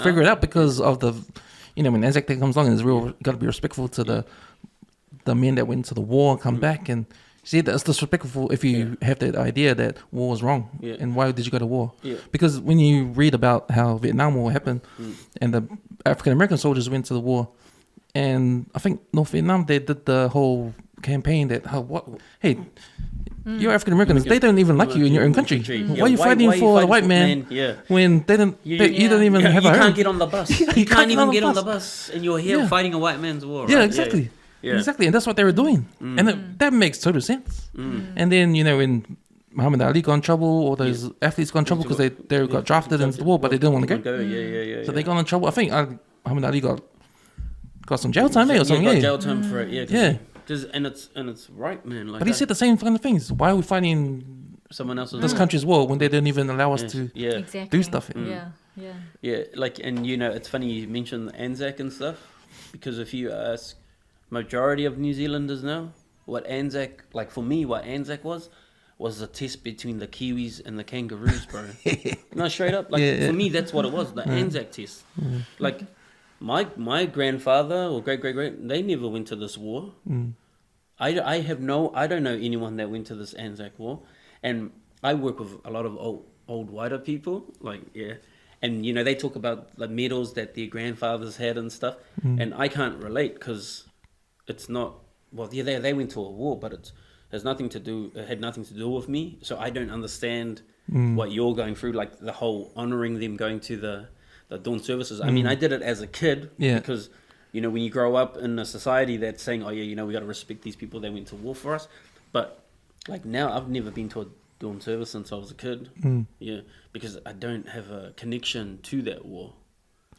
figure it out because of the, when Anzac Day comes along, it's real. Got to be respectful to the men that went to the war and come back, and see, that's disrespectful if you have that idea that war is wrong. And why did you go to war? Because when you read about how Vietnam War happened and the African American soldiers went to the war, and I think North Vietnam, they did the whole campaign that hey, you're African Americans, they don't even like you in your own country. Why are you fighting for the white man when they don't? You don't even have a home? You can't get on the bus. You can't even get on the bus, and you're here fighting a white man's war. Yeah, right? exactly. Yeah. Exactly, and that's what they were doing, and that makes total sense. And then when Muhammad Ali got in trouble, all those athletes got in trouble because they got drafted into the war, but they didn't want to go. So they got in trouble. I think Muhammad Ali got some jail time, or something. Got jail time for it. Yeah. And it's right, man. Like, but he said the same kind of things. Why are we fighting someone else's this country's war when they didn't even allow us to do stuff? Yeah. Like, and it's funny you mentioned Anzac and stuff, because if you ask majority of New Zealanders now what Anzac was a test between the Kiwis and the Kangaroos, bro. No, straight up. Like, for me, that's what it was, the Anzac test. Like, my grandfather or great, they never went to this war. I don't know anyone that went to this Anzac war. And I work with a lot of old whiter people, and they talk about the medals that their grandfathers had and stuff, and I can't relate because it's not, they went to a war, but it had nothing to do with me, so I don't understand what you're going through, like the whole honoring them, going to the dawn services. I mean, I did it as a kid because when you grow up in a society that's saying, oh yeah, we got to respect these people that went to war for us, but like now I've never been to a dawn service since I was a kid, because I don't have a connection to that war.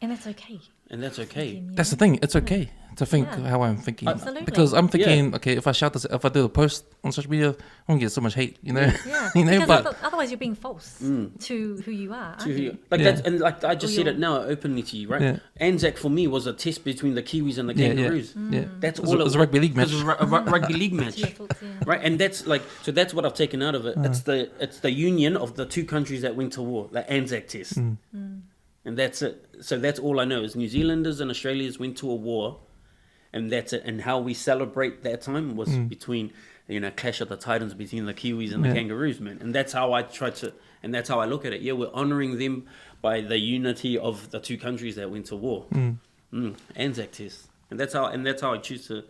And that's okay. and that's okay. That's the thing. It's okay to think how I'm thinking. Absolutely. Because I'm thinking, okay, if I shout this, if I do a post on social media, I'm gonna get so much hate, you know. Yeah, you know, because but otherwise you're being false to who you are. To Aren't you? like Yeah. that's and like I just Or said your- it now openly to you, right? Yeah. Anzac for me was a test between the Kiwis and the Kangaroos. yeah. That's It was, all it was a rugby league match. It was a rugby league match. Your thoughts, yeah. Right, and that's like so. That's what I've taken out of it. It's the union of the two countries that went to war, the Anzac test, and that's it. So that's all I know is New Zealanders and Australians went to a war, and that's it. And how we celebrate that time was between clash of the titans between the Kiwis and the Kangaroos, man. And that's how I try to, and that's how I look at it. Yeah, we're honouring them by the unity of the two countries that went to war. Anzac test, and that's how I choose to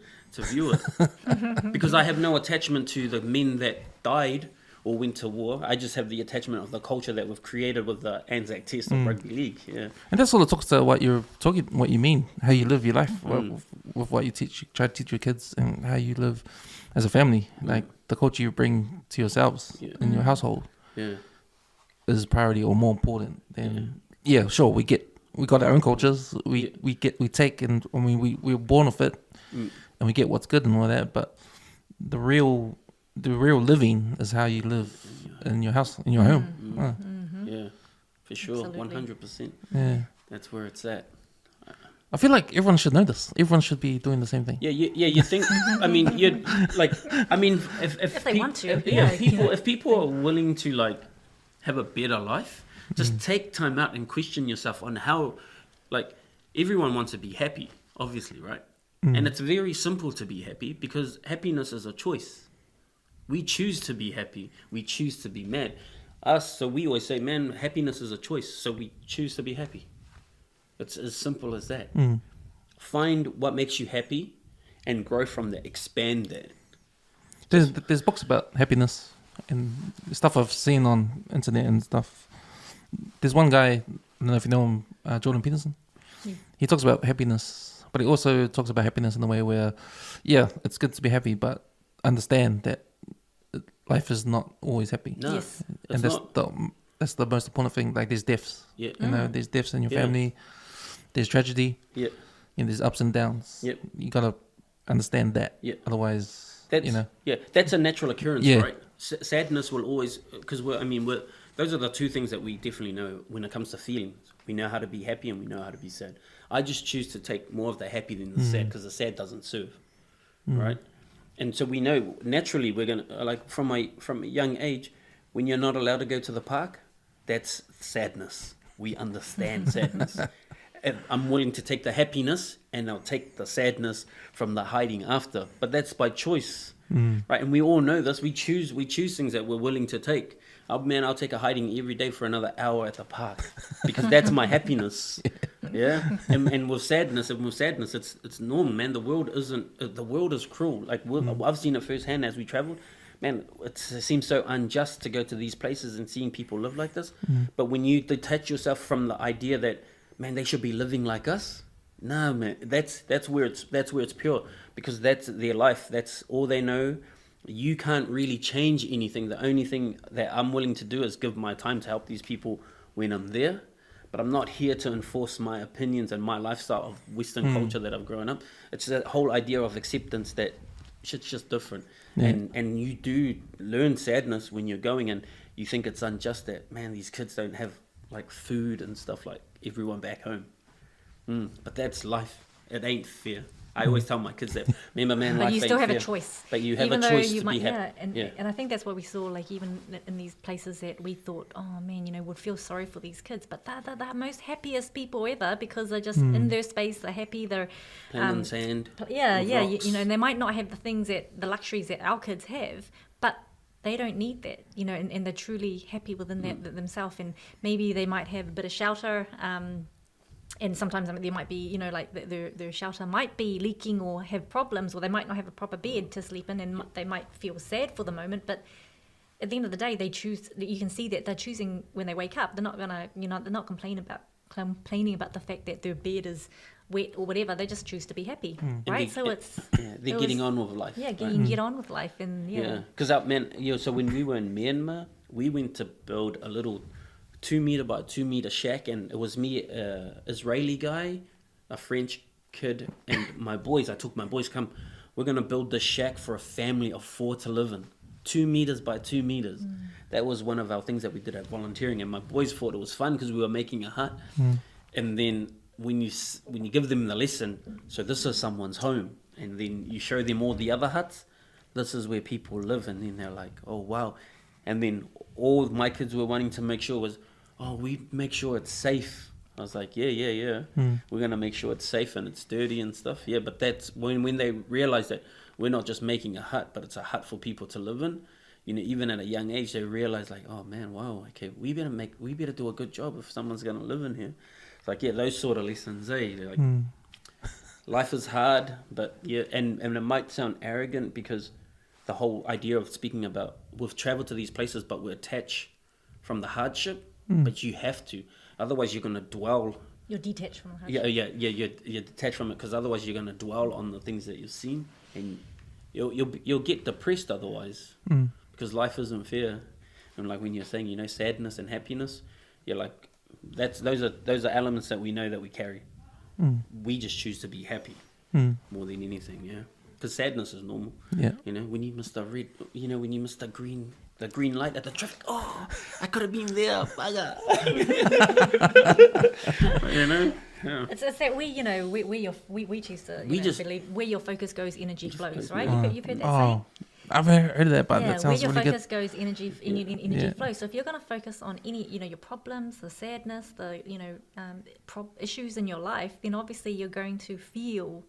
view it, because I have no attachment to the men that died or went to war. I just have the attachment of the culture that we've created with the Anzac test of rugby league. Yeah, And that sort of talks to what you mean, how you live your life with what you try to teach your kids, and how you live as a family. Like the culture you bring to yourselves in your household yeah, is priority or more important than sure we got our own cultures, we take, and I mean we're born with it, and we get what's good and all that, but the real living is how you live in your house, in your home. yeah, for sure, Absolutely. 100%. Yeah. That's where it's at. I feel like everyone should know this. Everyone should be doing the same thing. Yeah, you think? I mean, you'd like. I mean, if they want to, if people are willing to like have a better life, just take time out and question yourself on how, like, everyone wants to be happy, obviously, right? And it's very simple to be happy because happiness is a choice. We choose to be happy. We choose to be mad. So we always say, man, happiness is a choice. So we choose to be happy. It's as simple as that. Find what makes you happy and grow from that. Expand that. There's books about happiness and stuff I've seen on internet and stuff. There's one guy, I don't know if you know him, Jordan Peterson. He talks about happiness, but he also talks about happiness in a way where, it's good to be happy, but understand that life is not always happy. No, Yes. And that's the most important thing. Like there's deaths. Yeah. You know, there's deaths in your family. There's tragedy. Yeah. And there's ups and downs. Yep. You gotta understand that. Yeah. Otherwise, That's that's a natural occurrence, Yeah. right? Sadness will always, because those are the two things that we definitely know when it comes to feelings. We know how to be happy and we know how to be sad. I just choose to take more of the happy than the sad because the sad doesn't serve, right? And so we know naturally we're gonna from a young age, when you're not allowed to go to the park, that's sadness. We understand sadness. And I'm willing to take the happiness and I'll take the sadness from the hiding after. But that's by choice, right? And we all know this. We choose things that we're willing to take. I'll take a hiding every day for another hour at the park because that's my happiness. Yeah, and with sadness, it's normal, man. The world is cruel. Like I've seen it firsthand as we traveled. Man, it seems so unjust to go to these places and seeing people live like this. But when you detach yourself from the idea that, man, they should be living like us. No, man, that's where it's pure because that's their life. That's all they know. You can't really change anything. The only thing that I'm willing to do is give my time to help these people when I'm there. But I'm not here to enforce my opinions and my lifestyle of Western culture that I've grown up. It's that whole idea of acceptance that shit's just different. Yeah. And you do learn sadness when you're going and you think it's unjust that, man, these kids don't have like food and stuff like everyone back home. But that's life. It ain't fair. I always tell my kids that. Remember, man, But life you ain't still have fair. a choice. But you have Even a though choice you to might, be happy. and I think that's what we saw, like even in these places that we thought, oh man, would feel sorry for these kids, but they're the most happiest people ever because they're just in their space, they're happy, they're Playing in sand. with rocks. and they might not have the luxuries that our kids have, but they don't need that, and they're truly happy within themselves, and maybe they might have a bit of shelter. And sometimes there might be, like their shelter might be leaking or have problems, or they might not have a proper bed to sleep in, and they might feel sad for the moment. But at the end of the day, they choose. You can see that they're choosing when they wake up. They're not gonna, they're not complaining about the fact that their bed is wet or whatever. They just choose to be happy, right? So They're getting on with life. Yeah, right? get on with life, and Because so when we were in Myanmar, we went to build a little 2 meter by 2 meter shack, and it was me, Israeli guy, a French kid, and my boys. I took my boys. Come, we're gonna build this shack for a family of 4 to live in, 2 meters by 2 meters. That was one of our things that we did at volunteering, and my boys thought it was fun because we were making a hut. And then when you give them the lesson, so this is someone's home, and then you show them all the other huts. This is where people live, and then they're like, oh wow. And then all my kids were wanting to make sure was, oh, we make sure it's safe. I was like, yeah. We're gonna make sure it's safe and it's dirty and stuff. Yeah, but that's when they realize that we're not just making a hut, but it's a hut for people to live in. You know, even at a young age, they realize like, oh man, wow, okay, we better do a good job if someone's gonna live in here. It's like, yeah, those sort of lessons, They're like, life is hard, but yeah, and it might sound arrogant because the whole idea of speaking about we've traveled to these places, but we're attached from the hardship. But you have to, otherwise you're gonna dwell. You're detached from the hardship. You're detached from it because otherwise you're gonna dwell on the things that you've seen, and you'll get depressed otherwise because life isn't fair. And like when you're saying, you know, sadness and happiness, you're like, those are elements that we know that we carry. We just choose to be happy more than anything, yeah. Because sadness is normal. Yeah. You know, when you miss the red, you know, when you miss the green light at the traffic, oh, I could have been there, bugger. You know? Yeah. It's that we choose to believe where your focus goes, energy flows, right? You've heard that saying? I've heard of that, but that sounds really good. Where your focus goes, energy flows. So if you're going to focus on any, you know, your problems, the sadness, the, you know, issues in your life, then obviously you're going to feel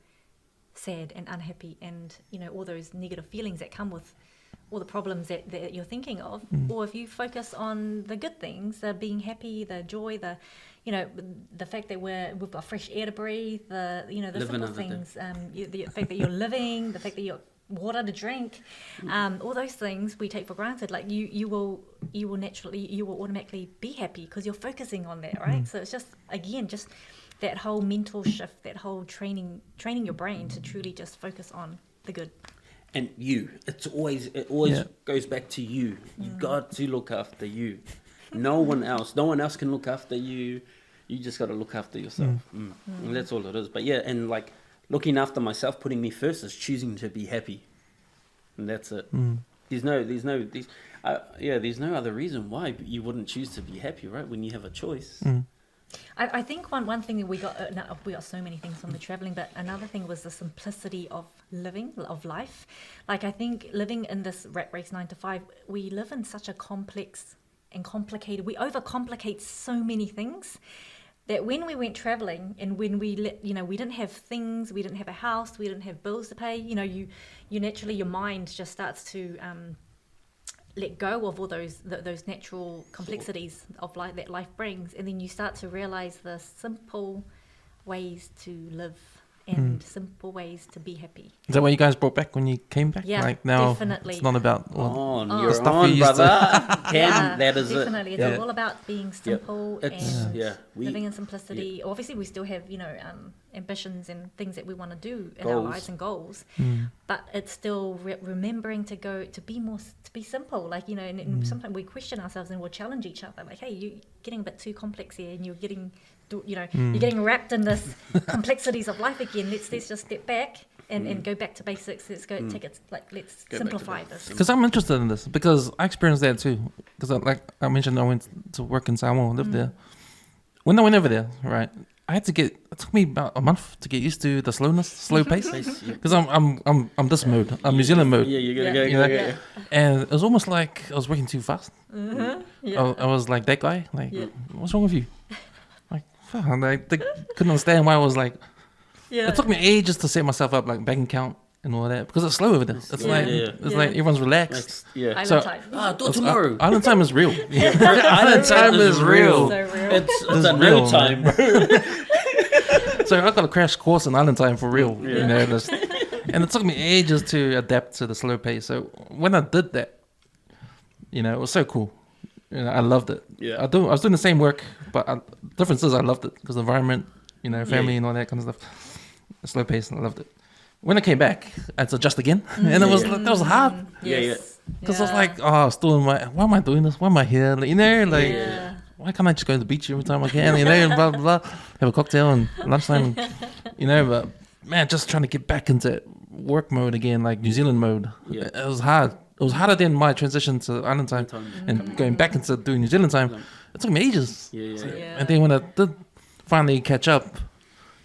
sad and unhappy, and you know, all those negative feelings that come with all the problems that you're thinking of. Or if you focus on the good things, the being happy, the joy, the, you know, the fact that we've got fresh air to breathe, the, you know, the simple things, the fact that you're living, the fact that you're water to drink, all those things we take for granted. Like you will automatically be happy because you're focusing on that, right? So it's just, again, just that whole mental shift, that whole training your brain to truly just focus on the good. And it always goes back to you. You've got to look after you. No one else can look after you. You just got to look after yourself. And that's all it is. But yeah, and like looking after myself, putting me first is choosing to be happy. And that's it. There's no other reason why you wouldn't choose to be happy, right? When you have a choice. I think one thing that we got so many things from the traveling, but another thing was the simplicity of living, of life. Like I think living in this rat race 9 to 5, we live in such a complex and complicated. We overcomplicate so many things that when we went traveling and when we didn't have things, we didn't have a house, we didn't have bills to pay. You know, you naturally, your mind just starts to let go of all those natural complexities of life that life brings, and then you start to realize the simple ways to live and simple ways to be happy. Is that what you guys brought back when you came back? Yeah, like now definitely. It's not about you're stuff on, you used brother. Yeah, that is definitely. it. It's all about being simple and living in simplicity. Yeah. Obviously, we still have ambitions and things that we want to do in Goals. our lives and goals, but it's still remembering to be simple. Like and sometimes we question ourselves and we'll challenge each other. Like, hey, you're getting a bit too complex here, and you're getting you're getting wrapped in this complexities of life again. Let's just step back and go back to basics. Let's go take it. Let's simplify this. Because I'm interested in this because I experienced that too. Because like I mentioned, I went to work in Samoa, lived there. When I went over there, right, it took me about a month to get used to the slow pace. Because I'm this mode. I'm New Zealand mode. Yeah, you're gonna go. And it was almost like I was working too fast. I was like that guy. Like, what's wrong with you? Like, they couldn't understand why I was like. It took me ages to set myself up, like bank account and all that, because it's slow over there. It's like everyone's relaxed. Island time. Do it tomorrow. Island time is real. Island time is real. So real. It's a real time, bro. So I got a crash course in Island time for real. And it took me ages to adapt to the slow pace. So when I did that, it was so cool. I loved it. I was doing the same work, but the difference is I loved it because the environment, family and all that kind of stuff. Slow pace, and I loved it. When I came back, I had to adjust again, and that was hard. Yes. Because I was like, still why am I doing this? Why am I here? Why why can't I just go to the beach every time I can? You know, and blah blah blah, have a cocktail and lunchtime. You know, but man, just trying to get back into work mode again, like New Zealand mode. Yeah. It was hard. It was harder than my transition to island time and going back into doing New Zealand time. It took me ages. And then when I did finally catch up,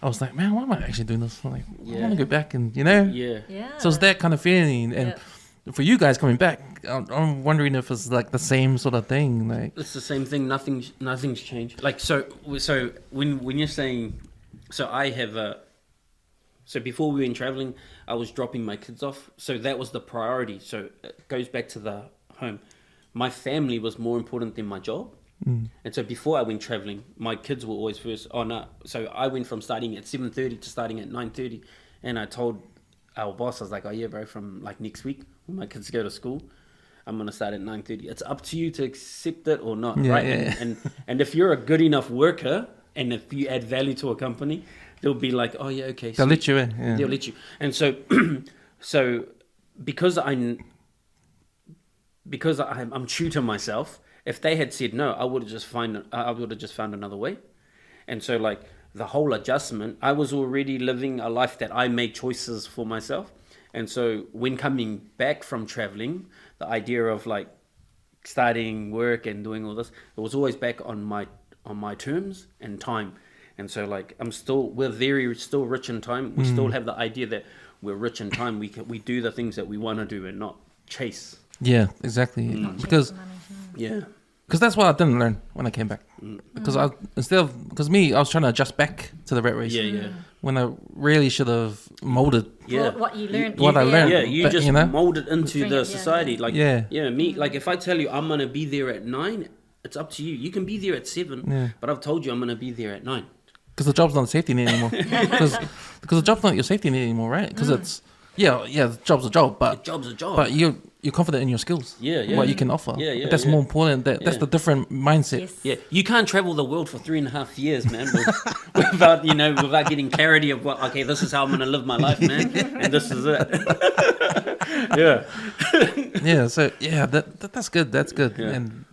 I was like, man, why am I actually doing this? I'm like, I want to go back and, you know? Yeah. So it's that kind of feeling. And for you guys coming back, I'm wondering if it's like the same sort of thing. Like, it's the same thing. Nothing's changed. Like, so when you're saying, so I have so before we went traveling, I was dropping my kids off. So that was the priority. So it goes back to the home. My family was more important than my job. And so before I went traveling, my kids were always first. Oh no! So I went from starting at 7:30 to starting at 9:30, and I told our boss, I was like, "Oh yeah, bro, from like next week when my kids go to school, I'm gonna start at 9:30. It's up to you to accept it or not, right?" And if you're a good enough worker, and if you add value to a company, they'll be like, "Oh yeah, okay." They'll let you in. Yeah. They'll let you. And so, so because I'm true to myself. If they had said no, I would have just found another way. And so, like, the whole adjustment, I was already living a life that I made choices for myself. And so when coming back from traveling, the idea of like starting work and doing all this, it was always back on my terms and time. And so, like, we're still rich in time. We still have the idea that we're rich in time. We do the things that we want to do and not chase. Yeah, exactly. Because that's what I didn't learn when I came back. Because I was trying to adjust back to the rat race. When I really should have molded. What you learned. What I learned. Yeah, you but, just you know? molded into the society. Like, me. Mm. Like, if I tell you I'm gonna be there at 9, it's up to you. You can be there at 7, but I've told you I'm gonna be there at 9. Because the job's not a safety net anymore. Because the job's not your safety net anymore, right? Because it's the job's a job, but the job's a job. But you're confident in your skills. What you can offer. That's more important. That's the different mindset. Yes. Yeah, you can't travel the world for 3.5 years, man, without getting clarity of what. Okay, this is how I'm gonna live my life, man, and this is it. So that's good. That's good. And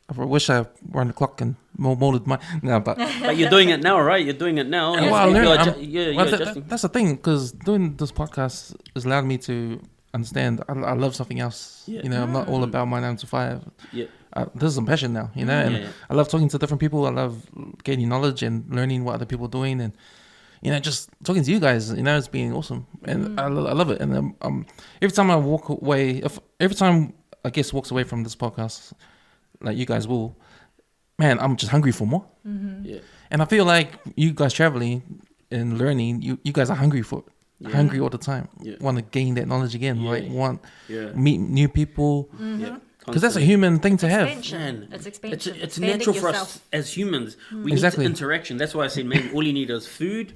I wish I were on the clock and molded my. No, but you're doing it now, right? You're doing it now. Well, I learned, you're adjusting. that's the thing, because doing this podcast has allowed me to understand I love something else. You know, I'm not all about my 9 to 5. This is a passion now, you know, and I love talking to different people. I love gaining knowledge and learning what other people are doing, and you know, just talking to you guys, you know, it's been awesome, and I love it. And every time I walk away, every time a guest walks away from this podcast, like you guys will, man, I'm just hungry for more. And I feel like you guys traveling and learning, you guys are hungry for it. Hungry all the time. Want to gain that knowledge again. Meet new people. Because that's a human thing to have. It's expansion. It's natural for us as humans. We need interaction. That's why I said, man, all you need is food,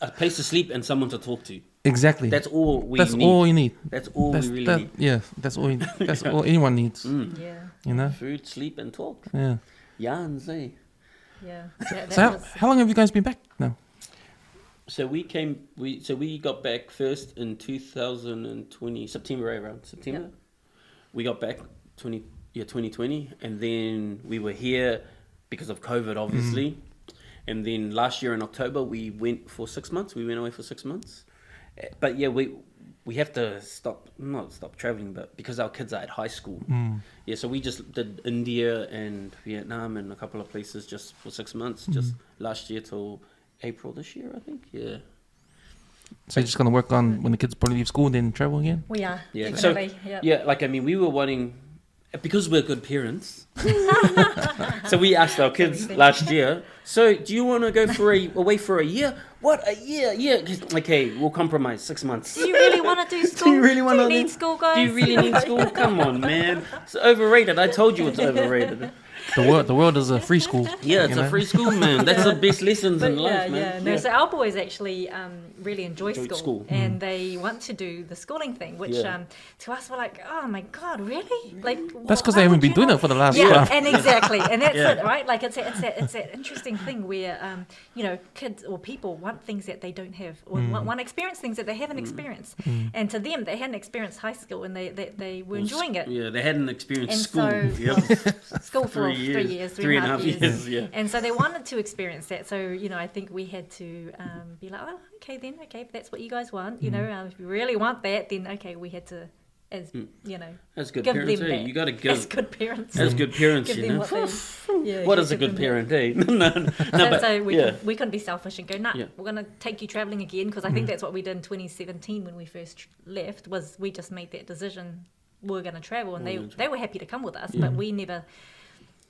a place to sleep, and someone to talk to. Exactly. That's all we need. That's all you need. That's all we really need. Yeah, that's all. That's all anyone needs. You know, food, sleep, and talk. Yarns, eh? So how long have you guys been back now? So we got back first in 2020 September, around September. We got back 2020, and then we were here because of COVID, obviously. And then last year in October we went for 6 months. We went away for 6 months. But we have to not stop traveling, but because our kids are at high school. So we just did India and Vietnam and a couple of places just for 6 months, just last year till April this year, I think. So you're just gonna work on when the kids probably leave school and then travel again? We are. Yeah. Definitely. So we were wanting, because we're good parents. So we asked our kids last year, so do you want to go away for a year? What, a year? Yeah. Okay, we'll compromise 6 months. Do you really want to do school? Do you really want to need school, guys? Do you really need school? Come on, man. It's overrated. I told you it's overrated. The world is a free school. Yeah, it's a free school, man. That's the best lessons in life, man. No, so our boys actually really enjoy school. And they want to do the schooling thing, which to us we're like, oh my God, really? Like, that's because they haven't been doing it for the last year. And exactly, and that's it, right? Like it's that interesting thing where kids or people want things that they don't have, or want to experience things that they haven't experienced. And to them, they hadn't experienced high school, and they were enjoying it. Yeah, they hadn't experienced And school. so, school for 3 years, 3 years, three and a half years. Yeah. And so they wanted to experience that. So, I think we had to be like, oh, okay, if that's what you guys want, if you really want that, then okay, we had to, as As good give parents, them eh? that. You got to give. As good parents. As good parents, Give you them know. what What is a give good them that. parent, eh? No, So yeah. we couldn't be selfish and go, nah, Yeah. we're going to take you travelling again, because I think that's what we did in 2017 when we first left, was we just made that decision, we're going to travel, and they were happy to come with us, but we never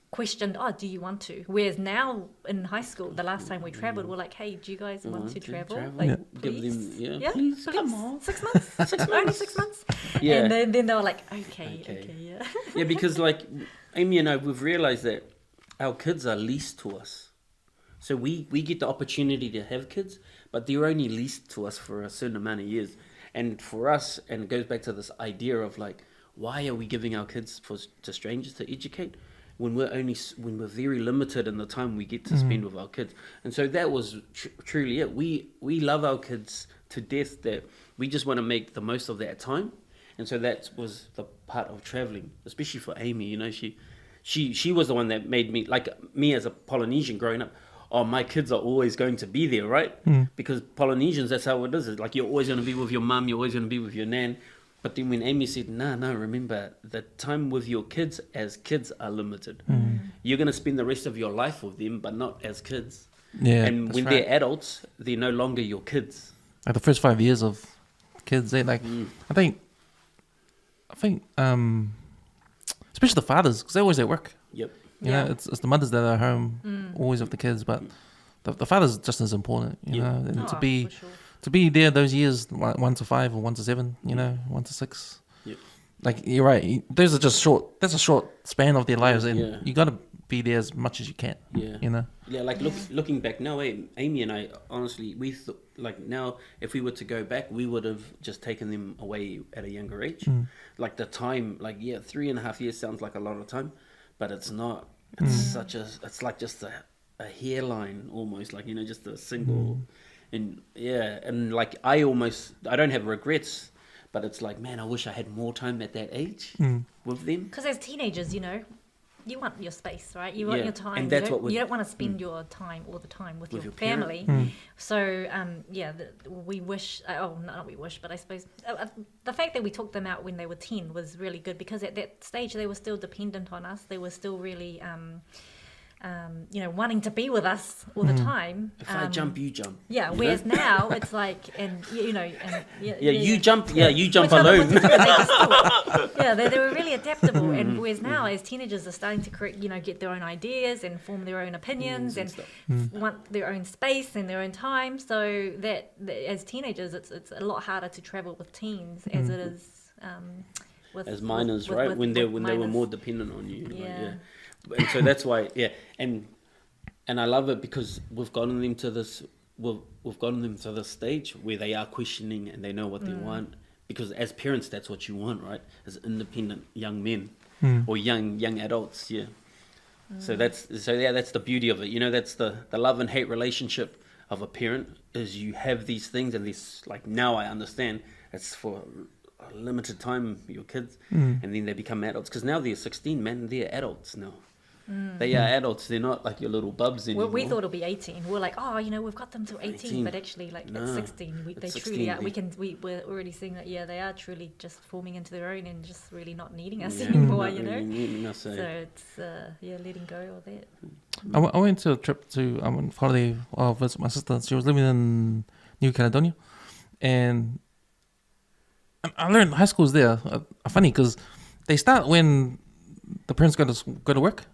questioned, oh, do you want to? Whereas now in high school, the last time we travelled, we're like, hey, do you guys want to travel? Like, Give please? them, Yeah, please, come on. 6 months? Only 6 months? Yeah. And then they were like, okay, yeah. Yeah, because like Aimee and I, we've realised that our kids are leased to us. So we get the opportunity to have kids, but they're only leased to us for a certain amount of years. And for us, and it goes back to this idea of like, why are we giving our kids to strangers to educate when we're very limited in the time we get to spend with our kids? And so that was truly it. We love our kids to death, that we just want to make the most of that time. And so that was the part of traveling, especially for Aimee. She was the one that made me, like me as a Polynesian growing up, oh, my kids are always going to be there, right? Because Polynesians, that's how it is. It's like you're always going to be with your mum, you're always going to be with your nan. But then when Aimee said, no, remember, the time with your kids as kids are limited. You're going to spend the rest of your life with them, but not as kids. Yeah, and when they're adults, they're no longer your kids. Like the first 5 years of kids, I think, especially the fathers, because they're always at work. Yep. You know, it's the mothers that are home, always with the kids, but the father's just as important, you know, and to be there those years, like 1 to 5 or 1 to 7, 1 to 6. Yep. Like, you're right. Those are just short. That's a short span of their lives, and you got to be there as much as you can. Yeah. Yeah, like looking back now, Aimee and I, honestly, we thought, like now, if we were to go back, we would have just taken them away at a younger age. Like the time, 3.5 years sounds like a lot of time, but it's not. It's it's like just a hairline almost, like, just a single. And like I don't have regrets, but it's like, man, I wish I had more time at that age with them. Because as teenagers, you want your space, right? You want your time. And that's you don't want to spend your time all the time with your family. So, we wish, not we wish, but I suppose the fact that we took them out when they were 10 was really good, because at that stage they were still dependent on us. They were still really, wanting to be with us all the time. If I jump, you jump. Yeah, whereas now it's like, you jump alone. They were really adaptable, and whereas now as teenagers are starting to get their own ideas and form their own opinions and want their own space and their own time. So that as teenagers, it's a lot harder to travel with teens as it is as minors, right? When they were more dependent on you. And so that's why, and I love it because we've gotten them to this stage where they are questioning and they know what they want, because as parents, that's what you want, right? As independent young men or young adults, So that's the beauty of it. That's the love and hate relationship of a parent, is you have these things, and this, like, now I understand it's for a limited time, your kids, and then they become adults, because now they're 16, man, they're adults now. They are adults. They're not like your little bubs anymore. Well, we thought it'll be 18. We're like, we've got them to 18, but actually, at 16, they 16, truly are. We're already seeing that. Yeah, they are truly just forming into their own and just really not needing us anymore. Really needing us, so it's letting go of that. I went to a trip to holiday visit my sister. She was living in New Caledonia, and I learned high schools there are funny because they start when the parents go to work,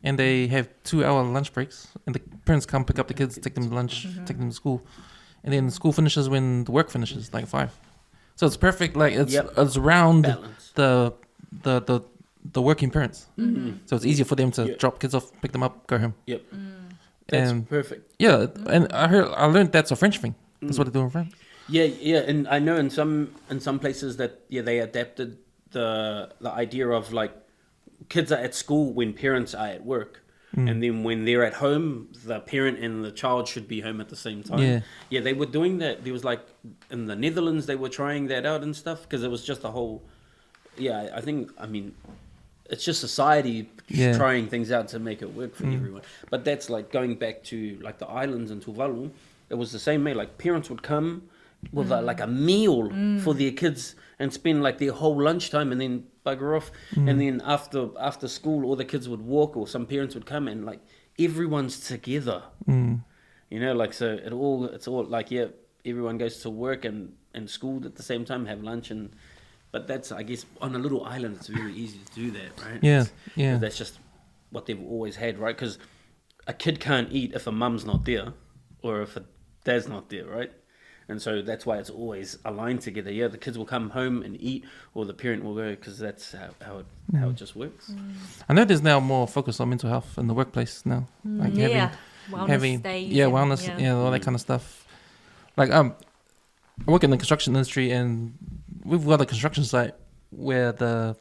and they have 2-hour lunch breaks, and the parents come pick up the kids, take them to lunch, take them to school, and then school finishes when the work finishes, like 5. So it's perfect. Like it's around the working parents, so it's easier for them to drop kids off, pick them up, go home. That's perfect. Yeah, and I learned that's a French thing. That's what they do in France. Yeah, and I know in some places that they adapted the idea of like kids are at school when parents are at work, And then when they're at home, the parent and the child should be home at the same time. Yeah, they were doing that. There was like in the Netherlands, they were trying that out and stuff because it was just a whole. Yeah, I mean, it's just society trying things out to make it work for everyone. But that's like going back to like the islands in Tuvalu. It was the same way. Like parents would come with like a meal for their kids and spend like their whole lunchtime and then bugger off. And then after school, all the kids would walk, or some parents would come, and like everyone's together. You know, like so it's all like everyone goes to work and school at the same time, have lunch but that's, I guess, on a little island, it's very easy to do that, right? Yeah. That's just what they've always had, right? Because a kid can't eat if a mum's not there or if a dad's not there, right? And so that's why it's always aligned together. Yeah, the kids will come home and eat, or the parent will go, because that's how it just works. I know there's now more focus on mental health in the workplace now. Like wellness days. Yeah, wellness, all that kind of stuff. Like I work in the construction industry, and we've got a construction site where the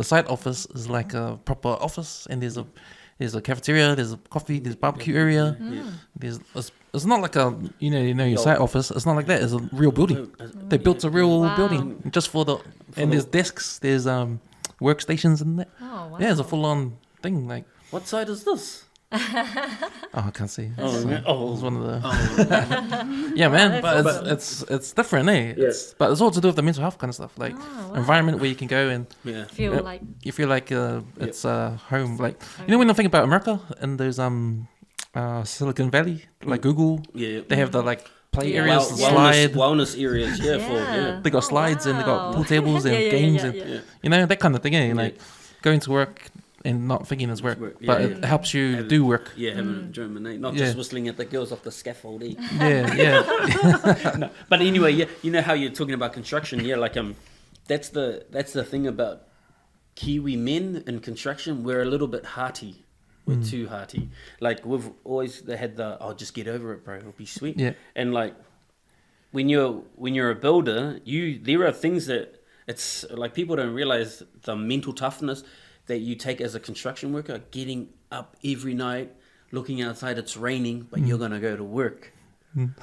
site office is like a proper office, and there's a cafeteria, there's a coffee, there's a barbecue area. It's not like a your site office. It's not like that. It's a real building. They built a real building just for and there's desks, there's workstations and that. Oh, wow. Yeah, it's a full on thing. Like, What side is this? I can't see. Yeah. It's one of the. Yeah, man, but it's different, eh? But it's all to do with the mental health kind of stuff, like environment where you can go and Feel like you feel like it's home. Like when I think about America and those Silicon Valley, like Google, they have the like play areas, wellness areas, they got slides and they got pool tables and games and that kind of thing. Like going to work and not thinking it's work, but it helps you do work. Yeah, having enjoyment, not just whistling at the girls off the scaffold. No, but anyway, you know how you're talking about construction, like that's the thing about Kiwi men in construction. We're a little bit hearty. We're too hearty. Like we've always had just get over it, bro. It'll be sweet. Yeah. And like when you're a builder, there are things that it's like people don't realize the mental toughness that you take as a construction worker, getting up every night, looking outside, it's raining, but you're going to go to work.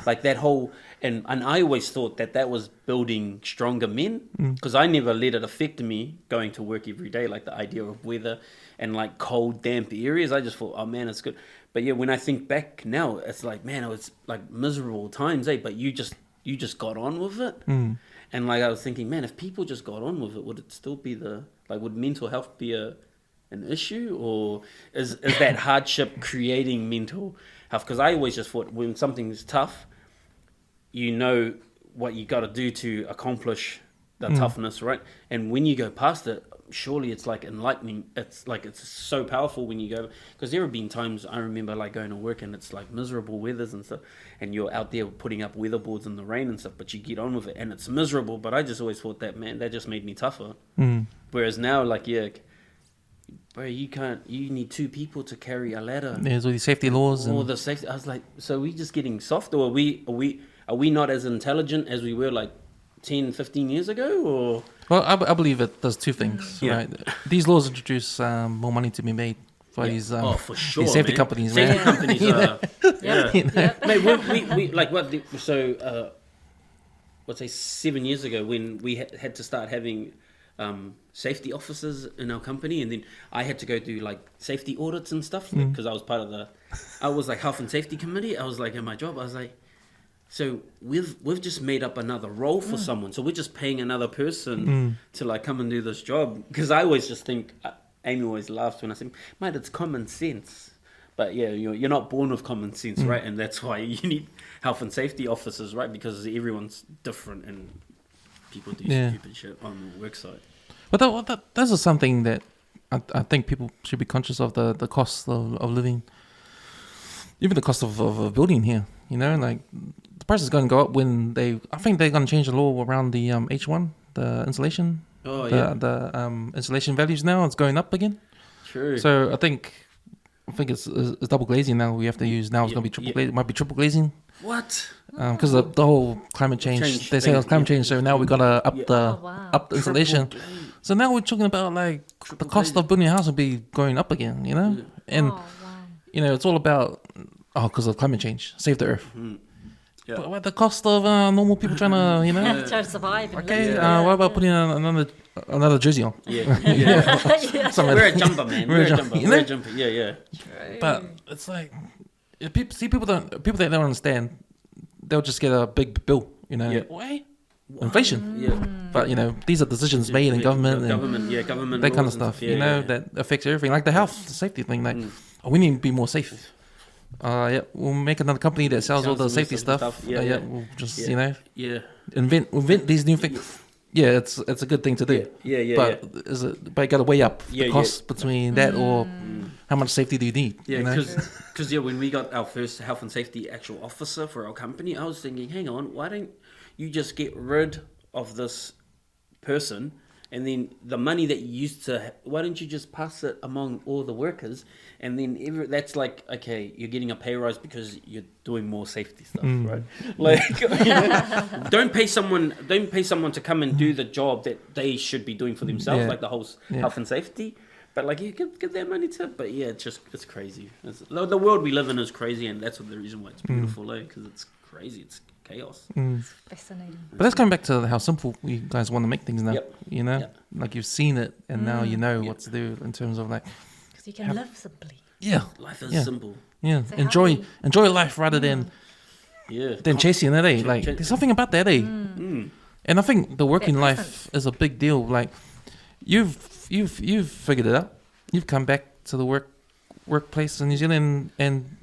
Like that whole, and I always thought that was building stronger men, because I never let it affect me going to work every day, like the idea of weather and like cold, damp areas. I just thought, oh man, it's good. But yeah, when I think back now, it's like, man, it was like miserable times, but you just got on with it. And like I was thinking, man, if people just got on with it, would it still be would mental health be an issue, or is that hardship creating mental health? Because I always just thought when something's tough, you know what you got to do to accomplish the toughness, right? And when you go past it, surely it's like enlightening. It's like it's so powerful when you go, because there have been times I remember like going to work and it's like miserable weathers and stuff, and you're out there putting up weatherboards in the rain and stuff, but you get on with it and it's miserable. But I just always thought that, man, that just made me tougher. Whereas now, like, bro, you need two people to carry a ladder. There's all these safety laws. All the safety. I was like, so are we just getting soft, or are we not as intelligent as we were like 10, 15 years ago? Or well, I believe it does two things, right? These laws introduce more money to be made for these for sure, these safety man. companies, safety man. companies mate, we like what let's say 7 years ago when we had to start having safety officers in our company, and then I had to go do like safety audits and stuff because I was part of I was like health and safety committee. I was like in my job, I was like, so we've just made up another role for someone, so we're just paying another person to like come and do this job. Because I always just think, Aimee always laughs when I say, mate, it's common sense. But yeah, you're not born with common sense, right? And that's why you need health and safety officers, right? Because everyone's different and people do stupid shit on the work site. But that's just something that I think people should be conscious of, the cost of living, even the cost of a building here. Like the price is going to go up when I think they're going to change the law around the H1, the insulation. The insulation values now, it's going up again. True. So I think it's double glazing now. We have to use now. It's going to be triple glazing. It might be triple glazing. What? Because the whole climate change. They say it's climate change. So now we got to up the insulation. So now we're talking about like the cost of building a house will be going up again. And, wow. it's all about, because of climate change, save the earth. Yeah. But at the cost of normal people trying to, Trying to survive. And okay, live. what about putting another jersey on? Yeah. We're a jumper, man. We're a jumper. You We're know? a jumper. Yeah. But it's like, people that don't understand, they'll just get a big bill, Yeah. Why? Inflation. Yeah. But, these are decisions made in government. Government That kind of laws and stuff, yeah. that affects everything. Like the health, the safety thing. Like, we need to be more safe. We'll make another company that sells all the safety stuff. Yeah. We'll just, Yeah. invent these new things. Yeah, it's a good thing to do. Yeah. But but you got to weigh up the cost between that or how much safety do you need? Yeah, because when we got our first health and safety actual officer for our company, I was thinking, hang on, why don't you just get rid of this person, and then the money that you used to, why don't you just pass it among all the workers, and then that's like, okay, you're getting a pay rise because you're doing more safety stuff, right? Like, don't pay someone to come and do the job that they should be doing for themselves, like the whole health and safety. But like, give their money to. But yeah, it's crazy. The world we live in is crazy, and that's the reason why it's beautiful, because it's crazy. It's chaos. Fascinating. But let's come back to how simple you guys want to make things now. Yep. Like you've seen it, and now you know what to do in terms of like. Because you can live simply. Yeah. Life is simple. Yeah. So Enjoy life rather than chasing it. Like there's something about that. And I think the working life is a big deal. Like you've figured it out. You've come back to the workplace in New Zealand and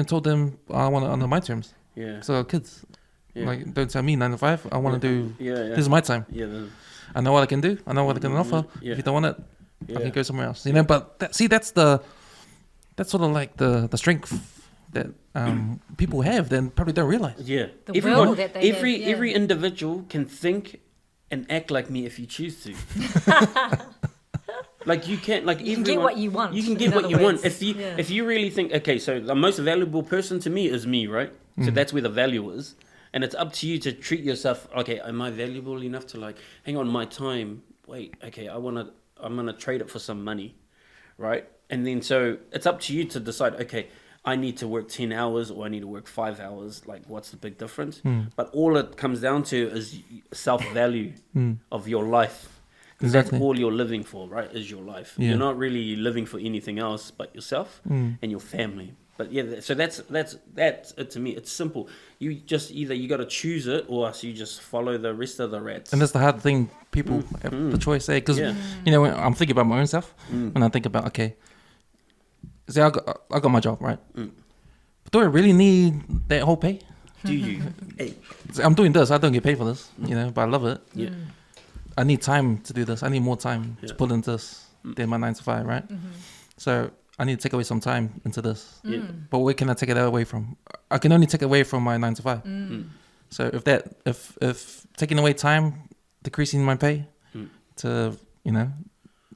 told them I want it under my terms. Yeah. So kids, Yeah. like don't tell me 9 to 5. I want to do. Yeah. This is my time. Yeah. I know what I can do. I know what I can offer. Yeah. If you don't want it, I can go somewhere else. But that's sort of like the strength that people have. Then probably don't realize. Yeah. The will that they have, yeah. Every individual can think and act like me if you choose to. Like you can't, like You can get what you want. You can get what you want if you really think. Okay, so the most valuable person to me is me, right? So that's where the value is, and it's up to you to treat yourself. Okay, am I valuable enough to like hang on my time? Wait, okay, I'm gonna trade it for some money, right? And then so it's up to you to decide. Okay, I need to work 10 hours or I need to work 5 hours. Like, what's the big difference? But all it comes down to is self-value of your life. Exactly. That's all you're living for, right? Is your life. Yeah. You're not really living for anything else but yourself and your family. But yeah, so that's it to me. It's simple. You just you got to choose it, or else you just follow the rest of the rats. And that's the hard thing. People have the choice there, because when I'm thinking about my own self. When I think about see, I got my job, right? But do I really need that whole pay? Do you? Hey. I'm doing this. I don't get paid for this, but I love it. Yeah. I need time to do this. I need more time to put into this than my 9 to 5, right? So I need to take away some time into this. Yeah. But where can I take it away from? I can only take it away from my 9 to 5. So if taking away time, decreasing my pay to,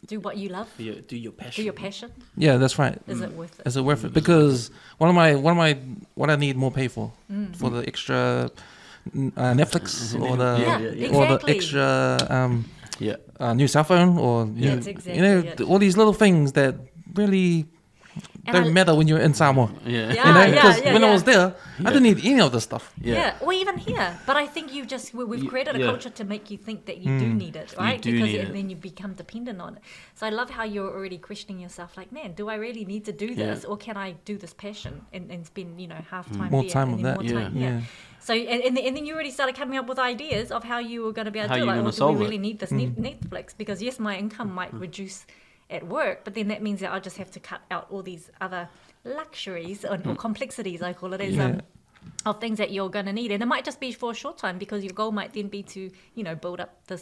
do what you love. Yeah, do your passion. Do your passion. Yeah, that's right. Is it worth it? Is it worth it? Because what I need more pay for the extra Netflix or the extra new cell phone or all these little things that really don't matter when you're in Samoa. Because when I was there, I didn't need any of this stuff. Or even here. But I think we've created a culture to make you think that you do need it, right? Then you become dependent on it. So I love how you're already questioning yourself, like, man, do I really need to do this, or can I do this passion and spend half time more there time and on then that? more time, So and then you already started coming up with ideas of how you were going to be able to do it. Like, do we really need this Netflix? Because yes, my income might reduce at work, but then that means that I just have to cut out all these other luxuries or complexities, I call it, as of things that you're going to need, and it might just be for a short time, because your goal might then be to build up the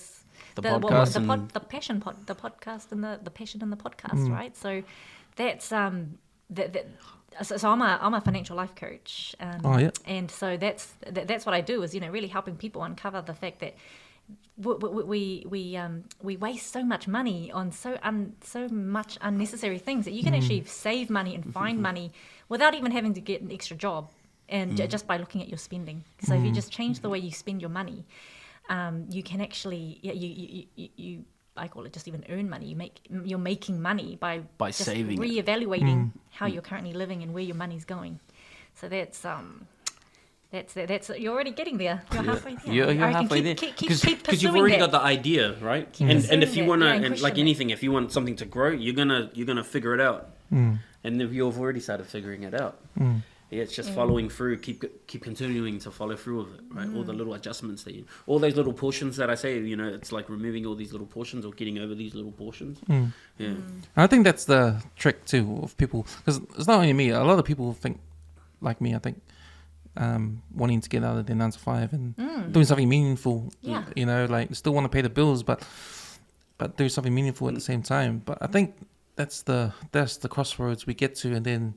podcast and the podcast and the passion in the podcast, right? So that's So I'm a financial life coach, and so that's what I do is really helping people uncover the fact that we waste so much money on so much unnecessary things that you can actually save money and find money without even having to get an extra job, and just by looking at your spending. So if you just change the way you spend your money, you can actually I call it just even earn money. You're making money by just saving it. reevaluating how you're currently living and where your money's going. So that's you're already getting there. You're halfway there. You're I reckon halfway there. Keep Because Because pursuing you've already that. got the idea, right? Keep And pursuing if you that, want to, and and question like it. anything, if you want something to grow, you're gonna figure it out. And if you've already started figuring it out, yeah, it's just following through. Keep continuing to follow through with it, right? All the little adjustments all those little portions that I say, it's like removing all these little portions or getting over these little portions. Yeah, I think that's the trick too of people, because it's not only me. A lot of people think like me. I think wanting to get out of their 9 to 5 and doing something meaningful. Yeah. Like still want to pay the bills, but do something meaningful at the same time. But I think that's the crossroads we get to, and then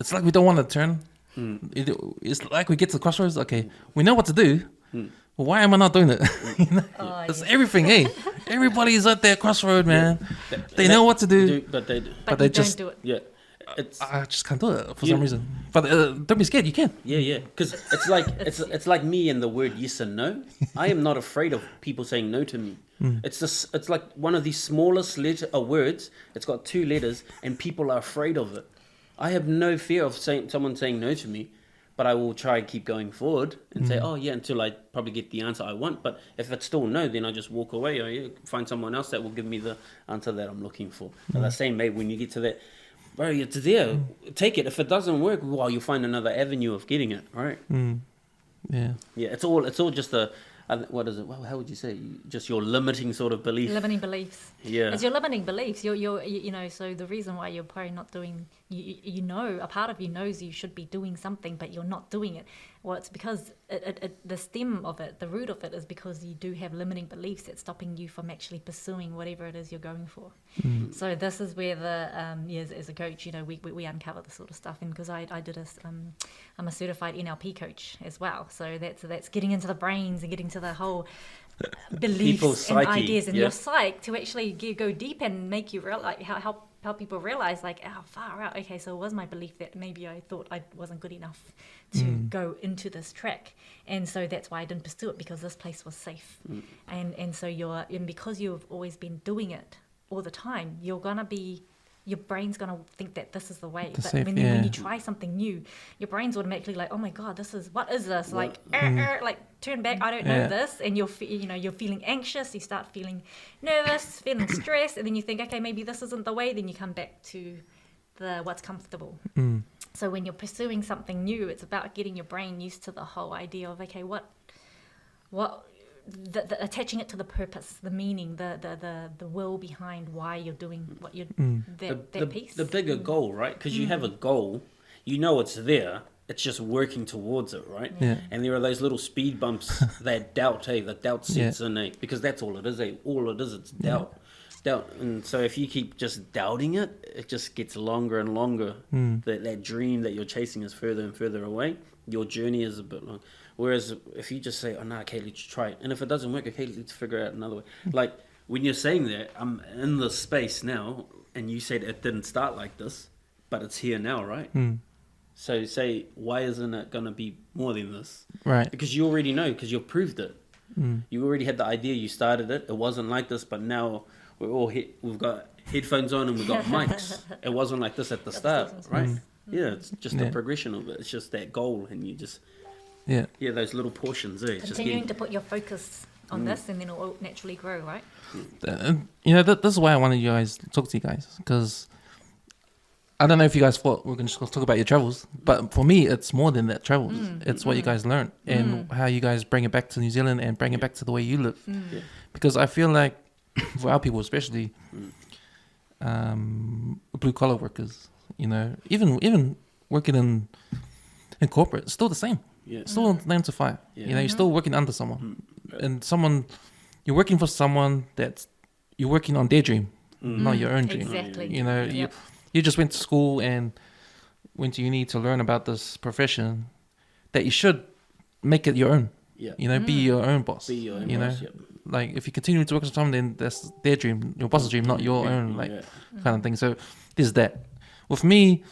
it's like we don't want to turn. It's like we get to the crossroads. Okay, we know what to do. Well, why am I not doing it? It's everything. Hey, everybody's at their crossroad, man. They know what to do, but they but they you just- don't do it. yeah. It's I just can't do it for some reason. But don't be scared. You can. yeah, because it's like it's like me and the word yes and no. I am not afraid of people saying no to me. It's like one of these smallest words. It's got 2 letters, and people are afraid of it. I have no fear of someone saying no to me, but I will try and keep going forward and say, oh yeah, until I probably get the answer I want. But if it's still no, then I just walk away or find someone else that will give me the answer that I'm looking for. But the same, mate, when you get to that, bro, it's there. Take it. If it doesn't work, well, you'll find another avenue of getting it, right? Yeah. Yeah, it's all just what is it? Well, how would you say? Just your limiting sort of belief. Limiting beliefs. Yeah. It's your limiting beliefs. So the reason why you're probably not doing, a part of you knows you should be doing something, but you're not doing it. Well, it's because the stem of it, the root of it is because you do have limiting beliefs that's stopping you from actually pursuing whatever it is you're going for. So this is where as a coach, we uncover this sort of stuff. And because I did I'm a certified NLP coach as well. So that's getting into the brains and getting to the whole beliefs and ideas in your psyche to actually go deep and make you realize help people realize far out. Okay, so it was my belief that maybe I thought I wasn't good enough to go into this track, and so that's why I didn't pursue it, because this place was safe. And so because you've always been doing it all the time, your brain's gonna think that this is the way. But when you try something new, your brain's automatically like, oh my god, what is this? Like turn back, I don't know this, and you're feeling anxious. You start feeling nervous, feeling stressed, and then you think, okay, maybe this isn't the way. Then you come back to what's comfortable. So when you're pursuing something new, it's about getting your brain used to the whole idea of, okay, what attaching it to the purpose, the meaning, the will behind why you're doing what you're that piece. The bigger goal, right? Because you have a goal, it's there. It's just working towards it, right? Yeah. And there are those little speed bumps that doubt, the doubt sets in, because that's all it is, all it is, it's doubt. Doubt. And so if you keep just doubting it, it just gets longer and longer. That dream that you're chasing is further and further away. Your journey is a bit long. Whereas if you just say, oh no, okay, let's try it. And if it doesn't work, okay, let's figure out another way. Like when you're saying that, I'm in this space now, and you said it didn't start like this, but it's here now, right? So say, why isn't it going to be more than this? Right. Because you already know, because you've proved it. You already had the idea, you started it. It wasn't like this, but now we've got headphones on and we've got mics. It wasn't like this at the start, right? Yeah, it's just the progression of it. It's just that goal, and you just those little portions. Continuing to put your focus on this, and then it'll naturally grow, right? This is why I wanted you guys to talk to you guys, because I don't know if you guys thought we were going to talk about your travels, but for me, it's more than that travels. It's what you guys learn and how you guys bring it back to New Zealand and bring it back to the way you live. Because I feel like for our people, especially blue collar workers, even working in corporate, it's still the same. Yeah. Still 9 to 5. Yeah. You're still working under someone, and you're working for someone you're working on their dream, not your own dream. Exactly. You just went to school and went to uni to learn about this profession that you should make it your own. Yeah. Be your own boss. Be your own boss. Yep. Like if you continue to work with someone, then that's their dream, your boss's dream, not your own, kind of thing. So there's that. With me,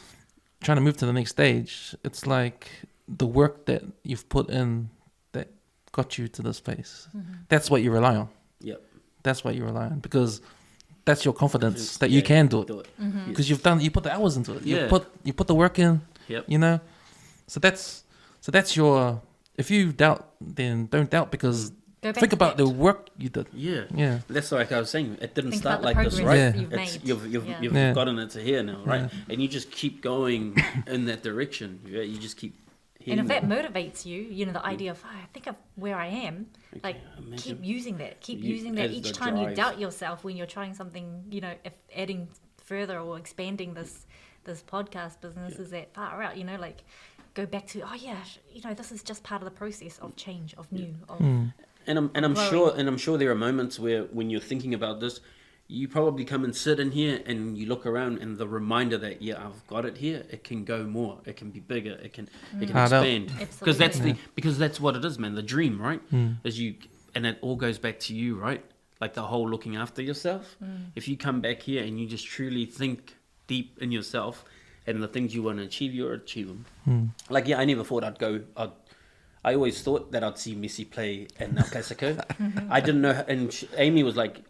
trying to move to the next stage, it's like the work that you've put in that got you to this place. That's what you rely on. Yep. that's what you rely on, because that's your confidence that you can do it. Because you put the hours into it. Yeah. You put the work in. Yep. You know, so that's your. If you doubt, then don't doubt, because Go back think to about that. the work you did. Yeah. Yeah. That's like I was saying. It didn't Think start about the like this, progress right? you've It's, made. you've Yeah. gotten it to here now, right? And you just keep going in that direction. Yeah? You just keep. And if that hitting motivates you, you know, the idea of, I think of where I am, like, imagine. keep using that. Keep You- using that as each the time you drive. doubt yourself when you're trying something, you know, if adding further or expanding this podcast business is that far out, you know, like, go back to, you know, this is just part of the process of change, of new, of And I'm growing. sure there are moments where when you're thinking about this, you probably come and sit in here and you look around, and the reminder that I've got it here. It can go more. It can be bigger. It can Hard out. expand. Absolutely. Because that's what it is, man. The dream, right? Is you, and it all goes back to you, right? Like the whole looking after yourself. If you come back here and you just truly think deep in yourself and the things you want to achieve, you'll achieve them. Like I never thought I always thought that I'd see Messi play at Naukasako. I didn't know, and Aimee was like,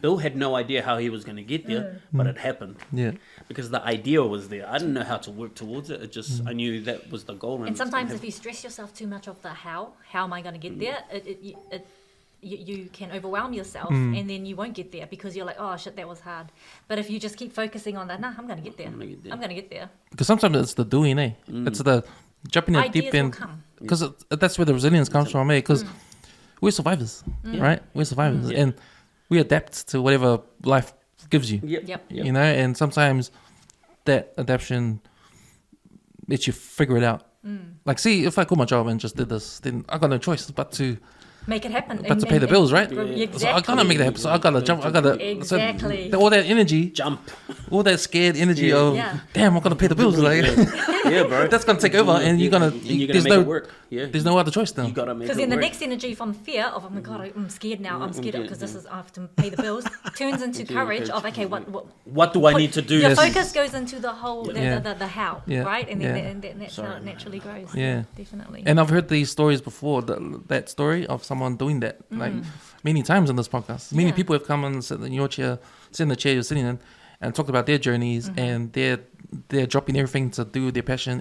Bill had no idea how he was going to get there, but it happened. Yeah. Because the idea was there. I didn't know how to work towards it. It just, I knew that was the goal. And sometimes if you stress yourself too much of the how am I going to get there, you can overwhelm yourself and then you won't get there because you're like, oh shit, that was hard. But if you just keep focusing on that, I'm going to get there. I'm going to get there. Because sometimes it's the doing, eh? It's the jumping in Ideas deep will end. come. Because that's where the resilience comes from, eh? Because we're survivors, right? We're survivors, and we adapt to whatever life gives you. Yep. You know, and sometimes that adaptation lets you figure it out. Like, see, if I quit my job and just did this, then I got no choice but to Make it happen. to pay the bills, right? Exactly. So I gotta make that happen. So I gotta jump. I gotta Exactly. So all that energy, jump. all that scared energy of, Yeah. damn, I'm gonna pay the bills. Like, Yeah, bro. that's gonna take over, and you're gonna. And you're gonna There's make no it work. Yeah. There's no other choice then. You gotta make it Because then the work. next energy from fear of, oh my God, I'm scared now, I'm scared because this is, I have to pay the bills, turns into courage of, okay, What do I need to do? Your Yes. focus goes into the whole, Yeah. the how, Yeah. right? And then Yeah. that's how it naturally grows. Yeah. Definitely. And I've heard these stories before. That story of someone doing that, like many times in this podcast. Many Yeah. people have come and sit in your chair, sit in the chair you're sitting in, and talked about their journeys and they're dropping everything to do their passion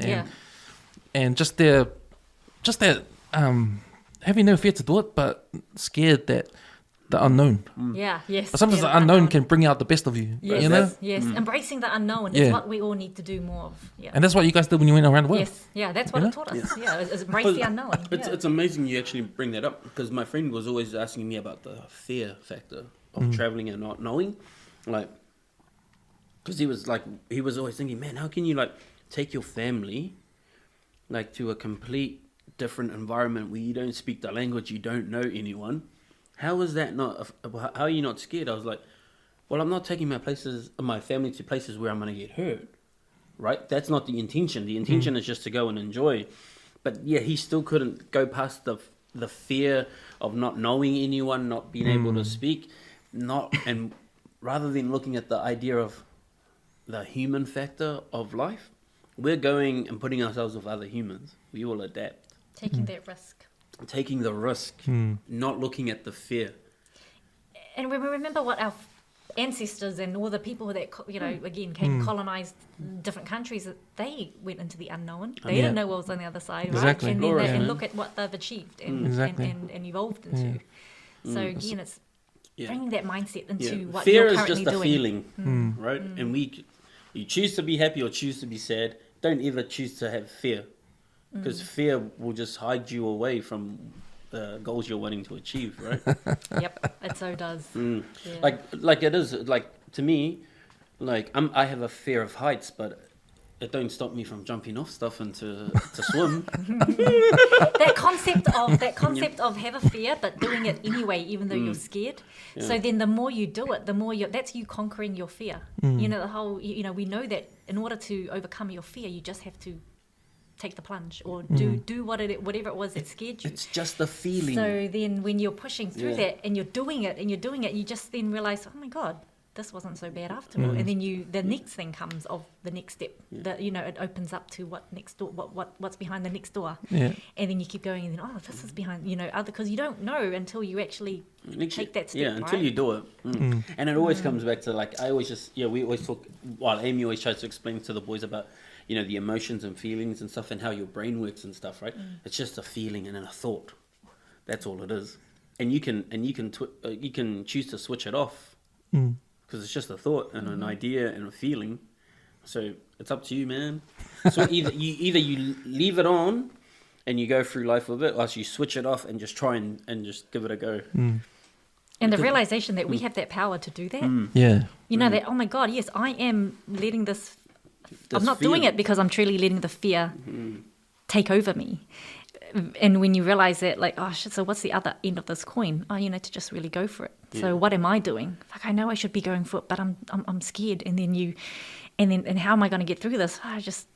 and just that having no fear to do it, but scared that the unknown. Yeah, yes. But sometimes yeah, the unknown can bring out the best of you. Yes, You know, yes. Embracing the unknown Yeah. is what we all need to do more of. Yeah. and that's what you guys did when you went around the world. Yes, yeah, that's what You it taught us. Yeah, is embrace the unknown. It's amazing you actually bring that up because my friend was always asking me about the fear factor of traveling and not knowing, like, because he was always thinking, man, how can you like take your family, like, to a complete different environment where you don't speak the language, you don't know anyone? How is that not? How are you not scared? I was like, well, I'm not taking my family to places where I'm gonna get hurt, right? That's not the intention. The intention is just to go and enjoy. But yeah, he still couldn't go past the fear of not knowing anyone, not being able to speak, and rather than looking at the idea of the human factor of life, we're going and putting ourselves with other humans. We will adapt. Taking that risk. Taking the risk, not looking at the fear. And we remember what our ancestors and all the people that, you know, again, came colonized different countries, that they went into the unknown. They didn't know what was on the other side, Exactly. right? And, then Glorious, and man. look at what they've achieved and, Exactly. and evolved into. So again, it's bringing that mindset into what Fear you're is currently just a doing. feeling, right? And you choose to be happy or choose to be sad. Don't ever choose to have fear, because fear will just hide you away from the goals you're wanting to achieve, right? Yep, it so does. Yeah. Like it is like, to me, like I have a fear of heights, but it don't stop me from jumping off stuff and to swim. that concept of have a fear but doing it anyway, even though you're scared. So then the more you do it, the more that's you conquering your fear. You know, the whole, you know, we know that in order to overcome your fear, you just have to take the plunge or do whatever it was that scared you. It's just the feeling. So then when you're pushing through that and you're doing it, you just then realize, oh my God, this wasn't so bad after all. And then the next thing comes of the next step. That it opens up to what next door, what's behind the next door. Yeah. And then you keep going, and then this is behind, because you don't know until you actually take that step. Yeah, until you do it. And it always comes back to like I always just we always talk. Well, Amy always tries to explain to the boys about the emotions and feelings and stuff and how your brain works and stuff. Right? It's just a feeling and then a thought. That's all it is. And you can choose to switch it off. Because it's just a thought and an idea and a feeling, so it's up to you, man. So either you leave it on, and you go through life with it, or else you switch it off and just try and just give it a go. And the realization that we have that power to do that. Yeah. That oh my God, yes, I am letting this. I'm not doing it because I'm truly letting the fear take over me. And when you realize that, like, oh shit, so what's the other end of this coin? Oh, to just really go for it. Yeah. So what am I doing? Like, I know I should be going for it, but I'm scared. And then how am I going to get through this? Oh, just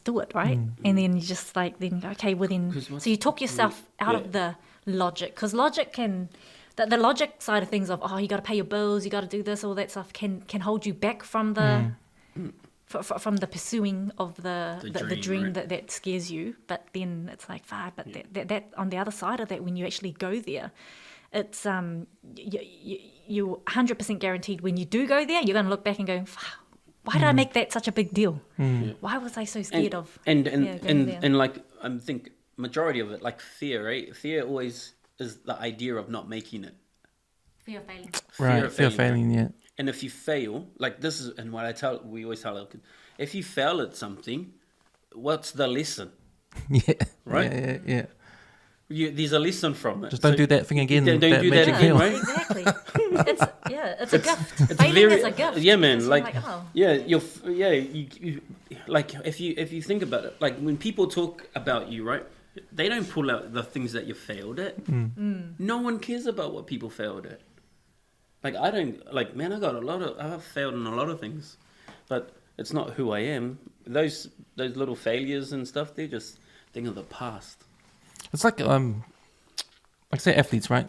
do it, right? And then you just okay, well then, so you talk yourself out of the logic, because logic can, the logic side of things of, you got to pay your bills, you got to do this, all that stuff can hold you back from the. From the pursuing of the dream right? that scares you, but then it's like but that on the other side of that, when you actually go there, it's you're 100% guaranteed when you do go there, you're going to look back and go, why did I make that such a big deal? Why was I so scared of and like I think majority of it, like fear, right? Fear always is the idea of not making it. Fear of failing. Fear of failing, yeah. And if you fail, like this is, and what we always tell our kids, if you fail at something, what's the lesson? Yeah. Right? Yeah. There's a lesson from it. Just don't do that thing again. Don't do that again, right? Exactly. It's a gift. Failing is a gift. Yeah, man. You like if you think about it, like when people talk about you, right? They don't pull out the things that you failed at. No one cares about what people failed at. Like I don't like, man. I've failed in a lot of things, but it's not who I am. Those little failures and stuff, they're just thing of the past. It's like say athletes, right?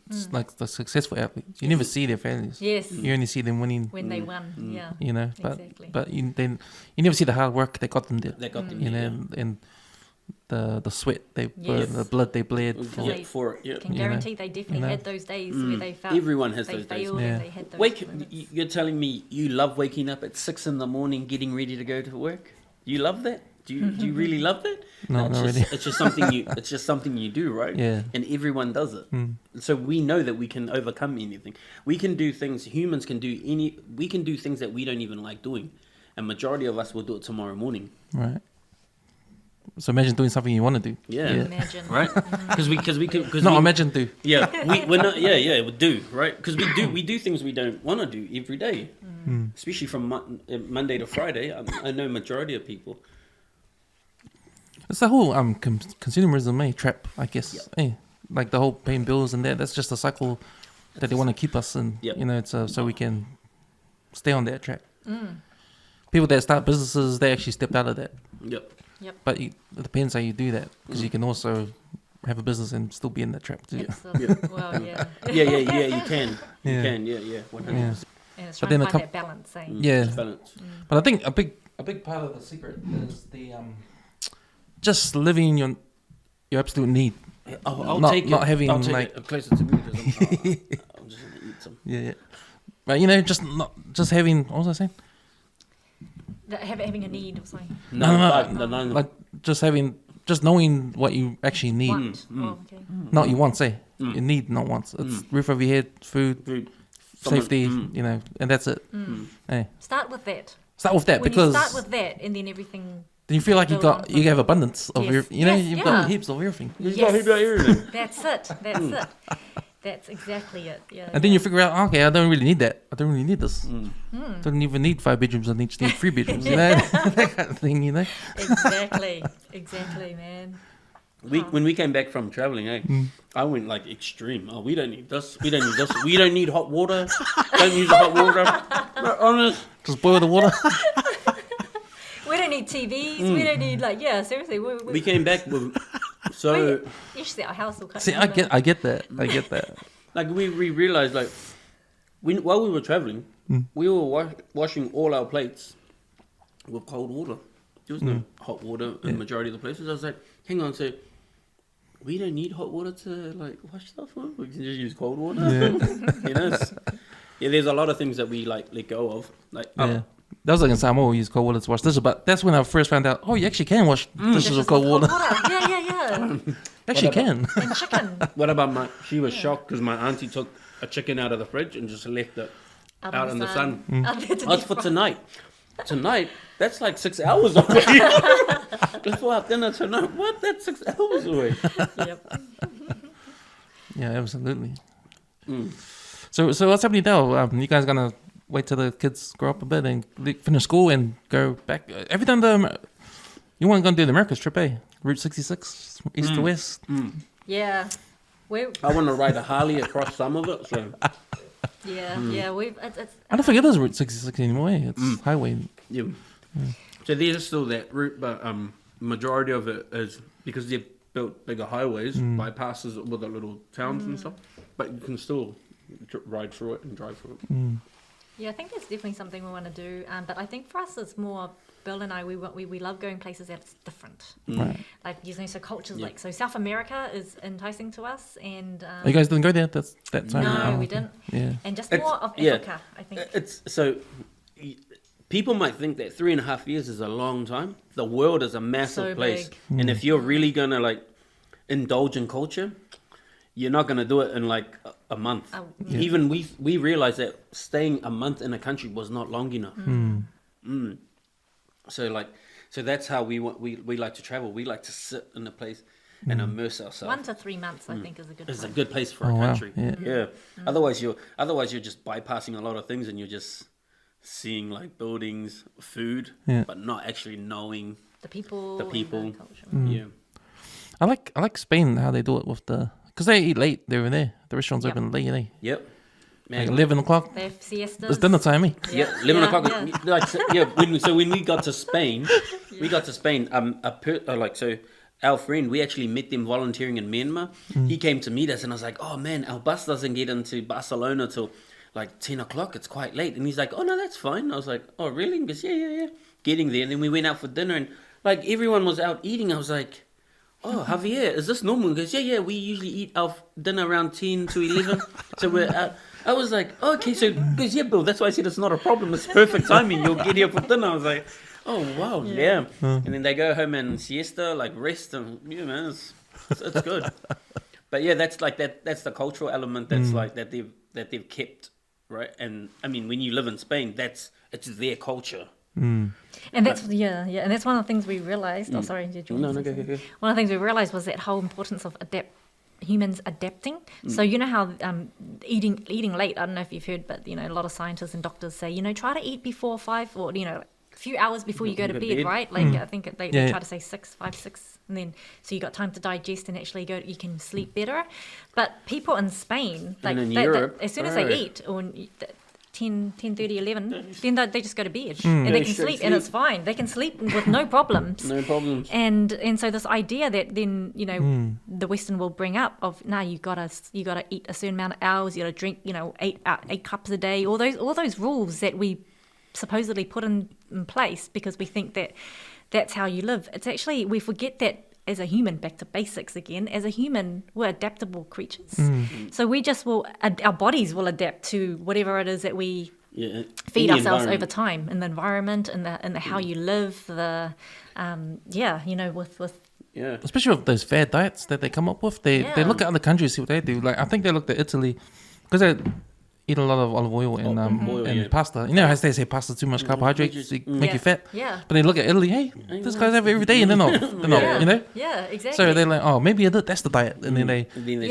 It's like the successful athletes. You never see their failures. Yes. You only see them winning when they won. Yeah. Exactly. But you never see the hard work that got them there. And the sweat they burned, the blood they bled for it. Yeah. Can guarantee they definitely had those days where they felt everyone has those days. And they had those You're telling me you love waking up at 6 a.m, getting ready to go to work? You love that? Do you really love that? No, not really. It's just something you do, right? Yeah. And everyone does it. So we know that we can overcome anything. We can do things humans can do. We can do things that we don't even like doing, and majority of us will do it tomorrow morning. Right. So imagine doing something you want to do. Yeah. Imagine. Right? Because imagine do. Yeah, we're not. Yeah, we do. Right? Because we do things we don't want to do every day, especially from Monday to Friday. I know majority of people. It's the whole consumerism trap, I guess. Like the whole paying bills and that's just a cycle that they want to keep us in. Yep. It's so we can stay on that track. People that start businesses, they actually stepped out of that. Yep. But it depends how you do that, because you can also have a business and still be in that trap too. Well, yeah. You can. You can, 100%. And it's trying to find that balance, Balance. But I think a big part of the secret is the just living your absolute need. I'll not, take it. Not having I'll take like it closer to me because I'm just gonna eat some. Yeah. But just having, what was I saying? Having a need or something. No. Like just knowing what you actually need. Okay. Not you want, say. You need, not wants. It's roof over your head, food, safety, and that's it. Hey. Start with that. Because you start with that, and then everything. Then you feel like you have abundance of you've got heaps of everything. You've got heaps of everything. That's it. That's exactly it. Yeah. And then you figure out, okay, I don't really need that. I don't really need this. Don't even need 5 bedrooms. I need 3 bedrooms. That kind of thing, Exactly, man. When we came back from traveling, I went like extreme. Oh, we don't need this. We don't need this. We don't need hot water. Don't use the hot water. Honest. Just boil the water. We don't need TVs. We don't need seriously. We came back with you should see our house will cut. See, I get that. Like we realized while we were traveling, we were washing all our plates with cold water. There was no hot water in the majority of the places. I was like, hang on, so we don't need hot water to like wash stuff with? We can just use cold water? You know, there's a lot of things that we like let go of. Like, That was like in Samoa, we use cold water to wash dishes, but that's when I first found out, you actually can wash dishes with cold water. Yeah. Actually can. And chicken. What about she was shocked because my auntie took a chicken out of the fridge and just left it out in the sun. That's for tonight. Tonight, that's like 6 hours away. Let's go have dinner tonight. What? That's 6 hours away. Yep. Yeah, absolutely. So what's happening now? You guys gonna wait till the kids grow up a bit and finish school and go back? Have you done you weren't gonna do the America's trip, eh? Route 66, east to west. Yeah. I want to ride a Harley across some of it. So Yeah. I don't think it is Route 66 anymore. Eh? It's highway. yeah. So there's still that route, but majority of it is because they've built bigger highways, bypasses with the little towns and stuff. But you can still ride through it and drive through it. Yeah, I think that's definitely something we want to do. But I think for us, it's more Bill and I. We love going places that's different. Right. Like so cultures like so South America is enticing to us, and You guys didn't go there that time? no, we didn't. Yeah. And just It's- more of yeah. Africa, I think. It's so people might think that 3.5 years is a long time. The world is a massive So place, big. and if you're really gonna like indulge in culture, you're not gonna do it in like a month. Even we realized that staying a month in a country was not long enough. So that's how we like to travel. We like to sit in a place and immerse ourselves. 1 to 3 months, I think, is a good. It's a time. good place for a wow. country. Yeah. Otherwise you're just bypassing a lot of things and you're just seeing like buildings, food, but not actually knowing The people. the people. And the culture. Yeah. I like Spain how they do it with because they eat late. They were there. The restaurants open late. Eh? Yep. Like 11 o'clock. They have siestas. It's dinner time, eh? Yeah, 11 o'clock. Yeah. Like, when we got to Spain, so our friend, we actually met them volunteering in Myanmar. He came to meet us and I was like, oh man, our bus doesn't get into Barcelona till like 10 o'clock. It's quite late. And he's like, oh no, that's fine. I was like, oh really? He goes, yeah. Getting there. And then we went out for dinner and like everyone was out eating. I was like, oh, Javier, is this normal? He goes, yeah, we usually eat our dinner around 10 to 11. So we're out. I was like, oh, okay, so, because, yeah, Bill, that's why I said it's not a problem. It's perfect timing. You'll get here for dinner. I was like, oh, wow, yeah. And then they go home and siesta, like rest. And, yeah, man, it's good. But, yeah, that's like that's the cultural element that's like that they've kept, right? And, I mean, when you live in Spain, it's their culture. And that's and that's one of the things we realized. Oh, sorry, did you? No, want to go. say something? One of the things we realized was that whole importance of humans adapting. So you know how eating late. I don't know if you've heard, but a lot of scientists and doctors say try to eat before 5 or a few hours before you go to bed, right? Like I think they try to say 5, 6, and then so you got time to digest and actually you can sleep better. But people in Spain, like in Europe, as soon as they eat or 10:30, 11, then they just go to bed and they can sleep and it's fine. They can sleep with no problems. No problems. And so this idea that then the Western will bring up of you gotta eat a certain amount of hours, you gotta drink 8 cups a day, all those rules that we supposedly put in place because we think that that's how you live. It's actually we forget that. As a human, back to basics again, as a human, we're adaptable creatures. So we just our bodies will adapt to whatever it is that we feed ourselves over time in the environment and the how you live, Especially with those fad diets that they come up with. They look at other countries, see what they do. Like I think they looked at Italy because they eat a lot of olive oil and pasta. You know how they say pasta too much carbohydrates make you fat. Yeah. But they look at Italy, hey, these guys have it every day, and they're not. Yeah, exactly. So they're like, oh, maybe that's the diet, and then they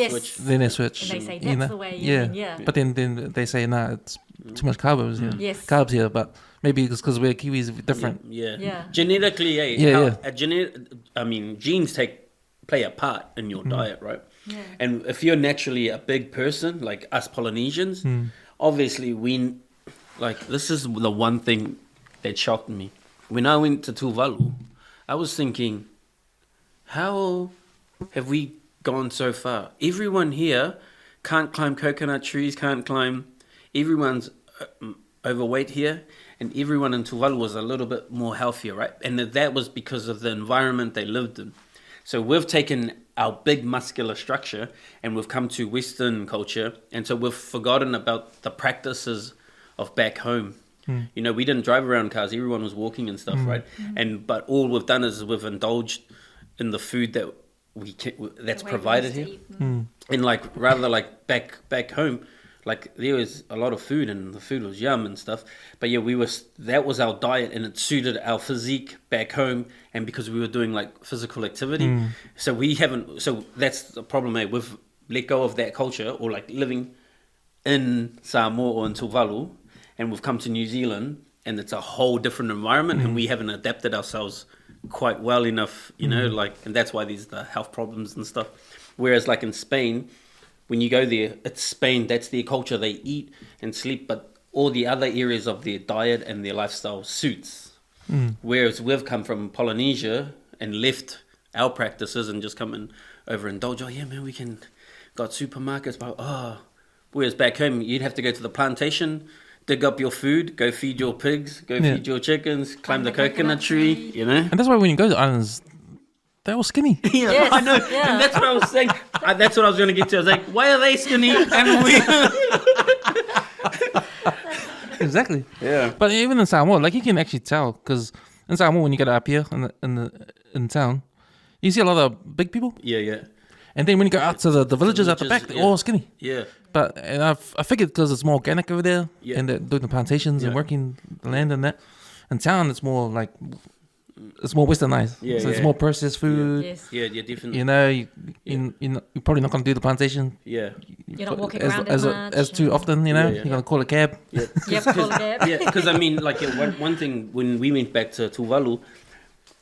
switch. Then they switch. And they say that's the way. But then they say, nah, it's too much carbs. Yes. Carbs here, but maybe it's because we're Kiwis different. Yeah. Genetically, genes play a part in your diet, right? Yeah. And if you're naturally a big person, like us Polynesians, obviously this is the one thing that shocked me. When I went to Tuvalu, I was thinking, how have we gone so far? Everyone here can't climb coconut trees, everyone's overweight here, and everyone in Tuvalu was a little bit more healthier, right? And that was because of the environment they lived in. So we've taken our big muscular structure and we've come to Western culture, and so we've forgotten about the practices of back home. You know, we didn't drive around cars; everyone was walking and stuff, right? But all we've done is we've indulged in the food that that's provided here, and like rather like back home. Like there was a lot of food and the food was yum and stuff. But yeah, that was our diet and it suited our physique back home, and because we were doing like physical activity. So that's the problem, eh? We've let go of that culture, or like living in Samoa or in Tuvalu, and we've come to New Zealand and it's a whole different environment, and we haven't adapted ourselves quite well enough, you know, like, and that's why there's the health problems and stuff. Whereas like in Spain, when you go there, it's Spain, that's their culture, they eat and sleep, but all the other areas of their diet and their lifestyle suits. Whereas we've come from Polynesia and left our practices and just come in overindulge. Oh yeah, man, we got supermarkets, but whereas back home, you'd have to go to the plantation, dig up your food, go feed your pigs, feed your chickens, climb the coconut tree, you know? And that's why when you go to islands, they're all skinny. Yeah, Yes, I know. yeah. And that's what I was saying. That's what I was going to get to. I was like, why are they skinny and we... Exactly. Yeah. But even in Samoa, like you can actually tell, because in Samoa, when you get up here in town, you see a lot of big people. Yeah. And then when you go out to the villages at the back, they're all skinny. Yeah. But and I figured because it's more organic over there, and they're doing the plantations and Yeah. working the land and that. In town, it's more like, it's more westernized. Yeah, So it's yeah. more processed food. Yes. Yeah, definitely. You know, you're probably not going to do the plantation Yeah. You're not walking as, around as, as much. as too often, you know. Yeah. You're going to call a cab. Yeah. Yep, call a cab. Yeah, because I mean, like one thing, when we went back to Tuvalu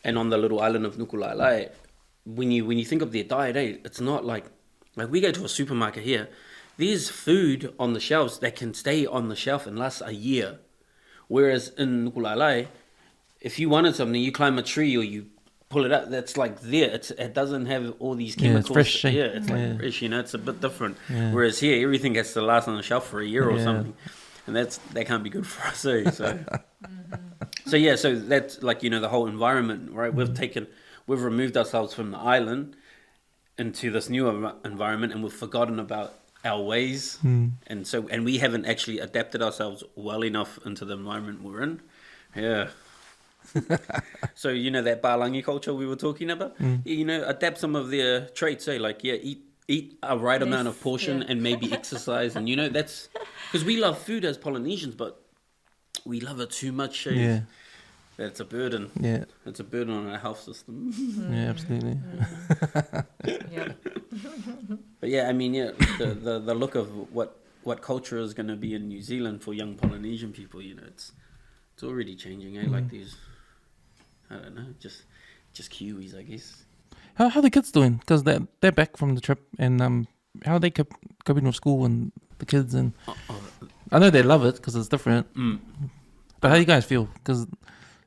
and on the little island of Nuku'alai, when you think of their diet, it's not like we go to a supermarket here, there's food on the shelves that can stay on the shelf and last a year. Whereas in Nuku'alai, if you wanted something, you climb a tree or you pull it up, that's like there. It doesn't have all these Yeah, chemicals. it's fresh, eh? Yeah, it's like Yeah. fresh, you know, it's a bit different. Yeah. Whereas here, everything has to last on the shelf for a year or Yeah. something. And that can't be good for us, eh? So that's like, you know, the whole environment, right? We've removed ourselves from the island into this new environment, and we've forgotten about our ways, and we haven't actually adapted ourselves well enough into the environment we're in. Yeah. So you know that Balangi culture we were talking about, you know, adapt some of their traits, like eat a right amount of portion yeah. and maybe exercise, and you know that's because we love food as Polynesians, but we love it too much. Yeah. That's a burden. Yeah. It's a burden on our health system. Yeah, absolutely. Yeah. But yeah, I mean, yeah, the look of what culture is going to be in New Zealand for young Polynesian people, you know, it's already changing, eh? Like these, I don't know, just Kiwis, I guess. How are the kids doing? Because they're back from the trip, and how are they coping with school and the kids? And I know they love it because it's different. But how do you guys feel? Because,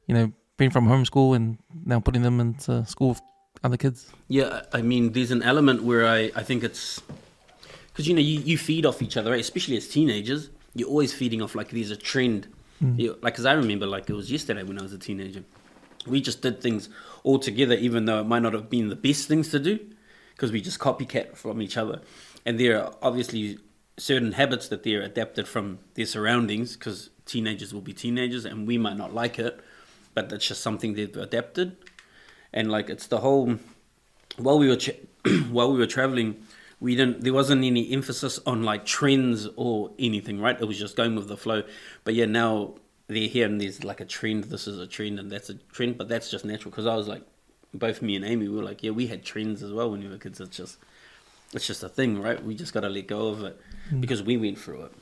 you know, being from homeschool and now putting them into school with other kids. Yeah, I mean, there's an element where I think it's because, you know, you feed off each other, right? Especially as teenagers, you're always feeding off, like there's a trend. Like, because I remember, like, it was yesterday when I was a teenager. We just did things all together, even though it might not have been the best things to do, because we just copycat from each other. And there are obviously certain habits that they're adapted from their surroundings, because teenagers will be teenagers and we might not like it, but that's just something they've adapted. And like, it's the whole, while we were traveling, there wasn't any emphasis on like trends or anything, right? It was just going with the flow. But yeah, now they're here and there's like a trend, this is a trend and that's a trend, but that's just natural. Because I was like, both me and Amy, we were like, yeah, we had trends as well when we were kids. It's just a thing, right? We just got to let go of it because we went through it.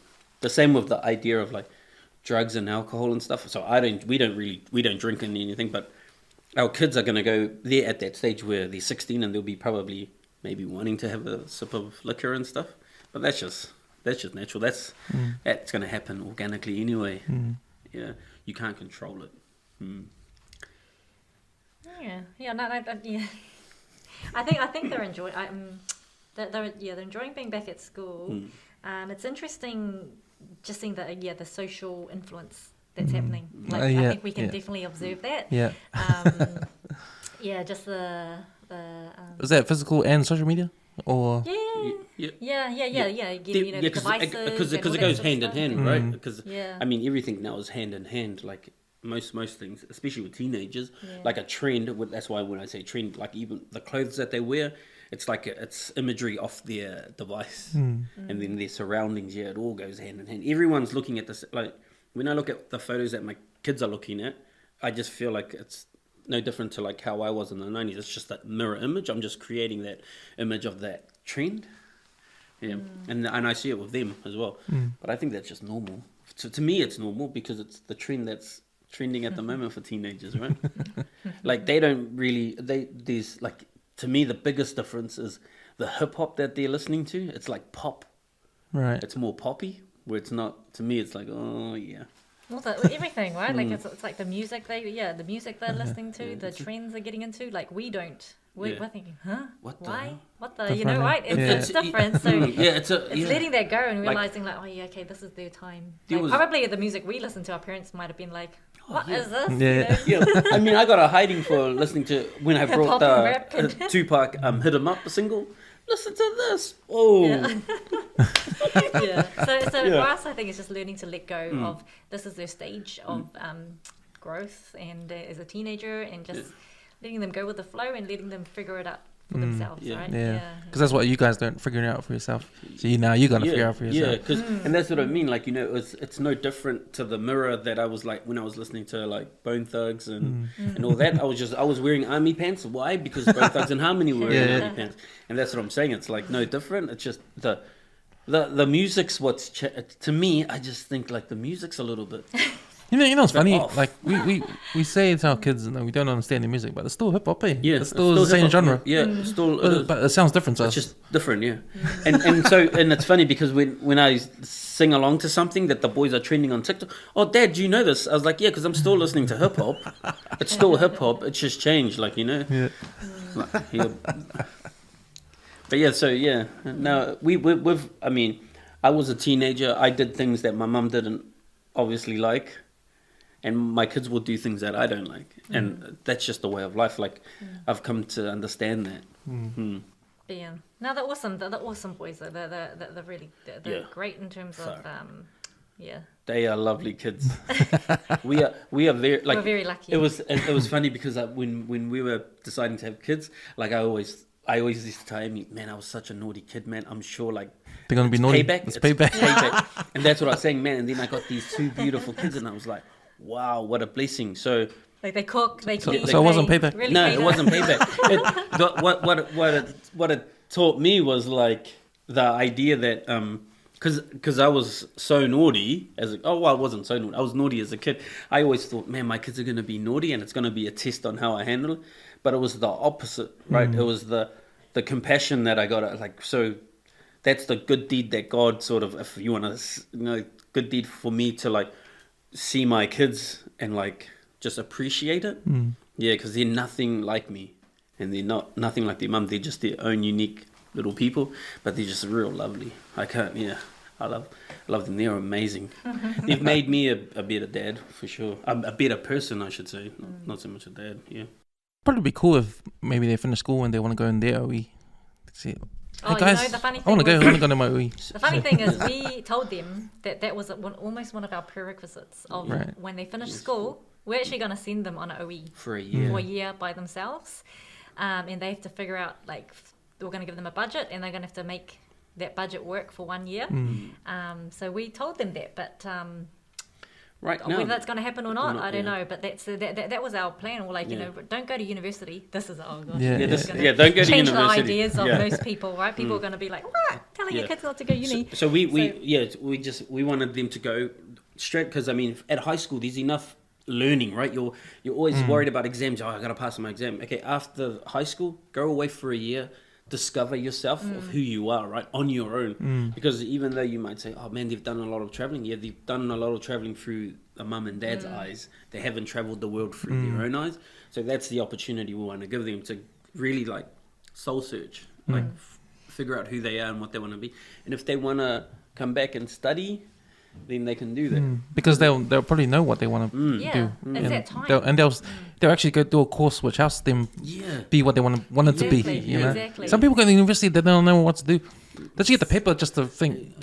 The same with the idea of like drugs and alcohol and stuff. So we don't drink anything, but our kids are going to go there at that stage where they're 16 and they'll be probably maybe wanting to have a sip of liquor and stuff. But that's just natural. That's going to happen organically anyway. Yeah, you can't control it. Yeah. No, yeah. I think they're enjoying. They're enjoying being back at school. It's interesting just seeing the social influence that's happening. Like Yeah, I think we can yeah. definitely observe that. Yeah. Just the Is that physical and social media? Or yeah. Again, the because devices it goes hand in hand, right? Because Yeah. I mean, everything now is hand in hand. Like most things, especially with teenagers, like a trend. That's why when I say trend, like even the clothes that they wear, it's like it's imagery off their device, and then their surroundings. Yeah, it all goes hand in hand. Everyone's looking at this. Like when I look at the photos that my kids are looking at, I just feel like it's no different to like how I was in the 90s. It's just that mirror image. I'm just creating that image of that trend. Yeah. And I see it with them as well. But I think that's just normal. To me, it's normal because it's the trend that's trending at the moment for teenagers, right? Like they don't really, there's like, to me, the biggest difference is the hip hop that they're listening to. It's like pop. right. It's more poppy, where it's not, to me, it's like, oh yeah. Well, everything, right? Like it's like the music they're listening to, the trends they're getting into. Like we don't. We're thinking, huh? What the Why? hell? What the? Different, Right? It's different. So it's letting that go and Like- realizing like, oh yeah, okay, this is their time. There Like, was- probably the music we listen to, our parents might have been like, what is this? Yeah. You know? Yeah, I mean, I got a hiding for listening to when I brought Hip-hop and rap the and- Tupac "Hit 'Em Up" single. Listen to this. Oh, Yeah. So Yeah. for us, I think it's just learning to let go of this is their stage of growth and as a teenager, and just letting them go with the flow and letting them figure it out for themselves, Yeah. right? Yeah. Because that's what you guys don't figure it out for yourself. So you're going to figure it out for yourself. Yeah, and that's what I mean. Like, you know, it's no different to the mirror that I was like when I was listening to like Bone Thugs and all that. I was wearing army pants. Why? Because Bone Thugs and Harmony were wearing army pants, and that's what I'm saying. It's like no different. It's just the music's what's to me. I just think like the music's a little bit. You know what's funny? off. Like we say to our kids, we don't understand the music, but it's still hip hop, eh? Yeah, it's still the same hip-hop. genre. Yeah, it's still. It is. But it sounds different to It's us. just different, yeah. And it's funny because when I sing along to something that the boys are trending on TikTok, oh Dad, do you know this? I was like, yeah, because I'm still listening to hip hop. It's still hip hop. It's just changed, like you know. Yeah. Like, yeah. But yeah, so yeah. Now we've. I mean, I was a teenager. I did things that my mum didn't obviously like. And my kids will do things that I don't like, and that's just the way of life. Like, I've come to understand that. Yeah. No, they're awesome. They're awesome boys. They're really they're Yeah. great in terms of yeah. They are lovely kids. we are very like. We're very lucky. It was funny because when we were deciding to have kids, like I always used to tell Aimee, man, I was such a naughty kid, man. I'm sure like They're going to be it's naughty. payback. It's payback. Payback. And that's what I was saying, man. And then I got these two beautiful kids, and I was like, wow, what a blessing. So. Like they cook, they clean. so it wasn't they payback? Really No, paid it wasn't payback. What it taught me was like the idea that because I was so naughty I wasn't so naughty. I was naughty as a kid. I always thought, man, my kids are going to be naughty and it's going to be a test on how I handle it. But it was the opposite, right? It was the compassion that I got. Like so, that's the good deed that God sort of, if you want to, good deed for me to like see my kids and like. Just appreciate it, yeah, because they're nothing like me, and they're nothing like their mum. They're just their own unique little people, but they're just real lovely. I love them. They're amazing. They've made me a better dad for sure, a better person, I should say, not so much a dad. Yeah, Probably be cool if maybe they finish school and they want to go in their OE. See, Oh, hey guys, the funny I thing want to go to my OE. The funny thing is, we told them that was almost one of our prerequisites of Right. when they finish school. We're actually going to send them on an OE for a year. for a year by themselves, and they have to figure out like we're going to give them a budget, and they're going to have to make that budget work for 1 year. So we told them that, but Right now, whether that's going to happen or not, I don't yeah. know. But that was our plan. We're like, Yeah. don't go to university. This is Yeah. this Yeah, is this- gonna don't go to change university. the ideas of Yeah. most people, right? People are going to be like, what? Telling your Yeah. kids not to go uni. So we wanted them to go straight because I mean at high school there's enough learning, right? You're always worried about exams. Oh, I gotta pass my exam. Okay, after high school, go away for a year, discover yourself of who you are, right, on your own. Because even though you might say, oh man, they've done a lot of traveling. Yeah, they've done a lot of traveling through a mum and dad's eyes. They haven't traveled the world through their own eyes. So that's the opportunity we want to give them to really like soul search, like figure out who they are and what they want to be. And if they want to come back and study, then they can do that. Because they'll probably know what they want to do. Yeah, it's And that time. they'll actually go do a course which helps them be what they want it to be. Exactly, You know, exactly. some people go to university they don't know what to do. They just get the paper just to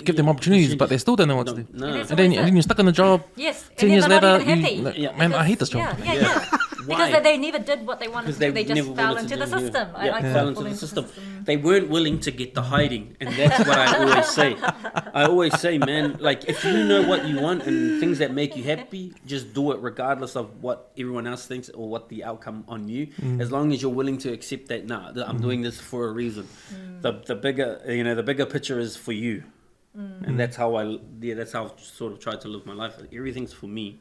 give them opportunities, but they still don't know what to do. No. that's And then you're stuck in the job. Yes, 10 and years then they're later, not even happy. man, I hate this job. Yeah. Why? Because they never did what they wanted to do. They just never fell wanted into to the do, system. I like fell into the system. They weren't willing to get the hiding, and that's what I always say. I always say, man, like if you know what you want and things that make you happy, just do it regardless of what everyone else thinks or what the outcome on you. As long as you're willing to accept that, I'm doing this for a reason. The bigger picture is for you, and that's how I sort of try to live my life. Everything's for me.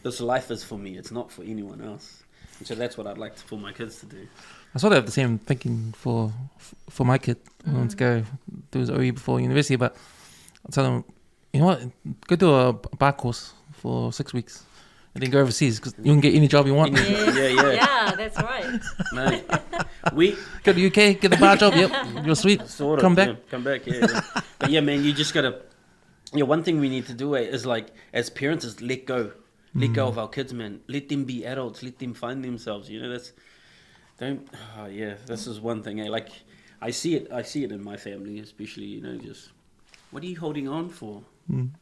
This life is for me. It's not for anyone else. And so that's what I'd like for my kids to do. I sort of have the same thinking for my kid. I want to go do his OE before university, but I tell him, you know what, go do a bar course for 6 weeks and then go overseas because you can get any job you want. Yeah, that's right. Man, we Go to the UK, get a bar job, yep, you're sweet. sort of Come back. yeah. But yeah, man, you just gotta. One thing we need to do is like as parents is let go of our kids, man. Let them be adults. Let them find themselves. This is one thing. Like I see it in my family, especially. Just what are you holding on for, man?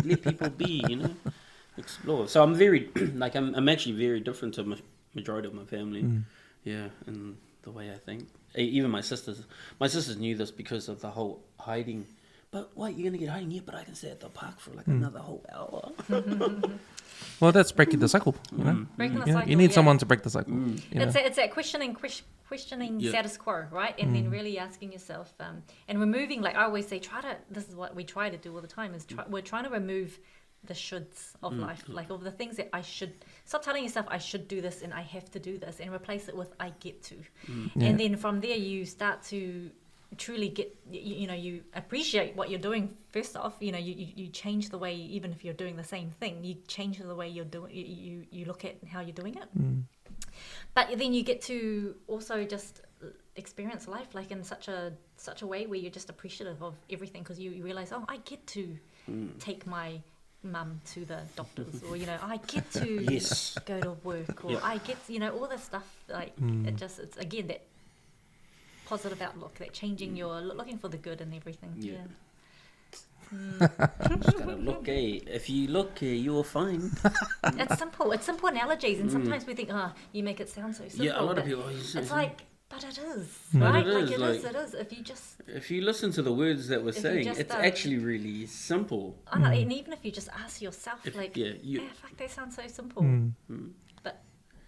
Let people be. Explore. So I'm very I'm actually very different to majority of my family. And the way I think. Even my sisters knew this because of the whole hiding. But what, you're gonna get hiding here? But I can stay at the park for like another whole hour. Well, that's breaking the cycle. Breaking the cycle. You need someone to break the cycle. It's that questioning status quo, right? And then really asking yourself and removing, like I always say, this is what we try to do all the time, is we're trying to remove the shoulds of life, like of the things that I should. Stop telling yourself I should do this and I have to do this, and replace it with I get to. And then from there you start to truly get, you appreciate what you're doing. First off, you change the way, even if you're doing the same thing, you change the way you're doing. You look at how you're doing it. But then you get to also just experience life like in such a way where you're just appreciative of everything, because you realize, I get to take my mum to the doctors, or I get to go to work, or I get all this stuff, like it's again that positive outlook, that changing your looking for the good in everything. Just gotta look, if you look, you will find. It's simple analogies, and sometimes we think, you make it sound so simple. Yeah, a lot of people. It's like, but it is, But right? it is. If you listen to the words that we're saying, it's actually really simple. I know, and even if you just ask yourself, fuck, they sound so simple, but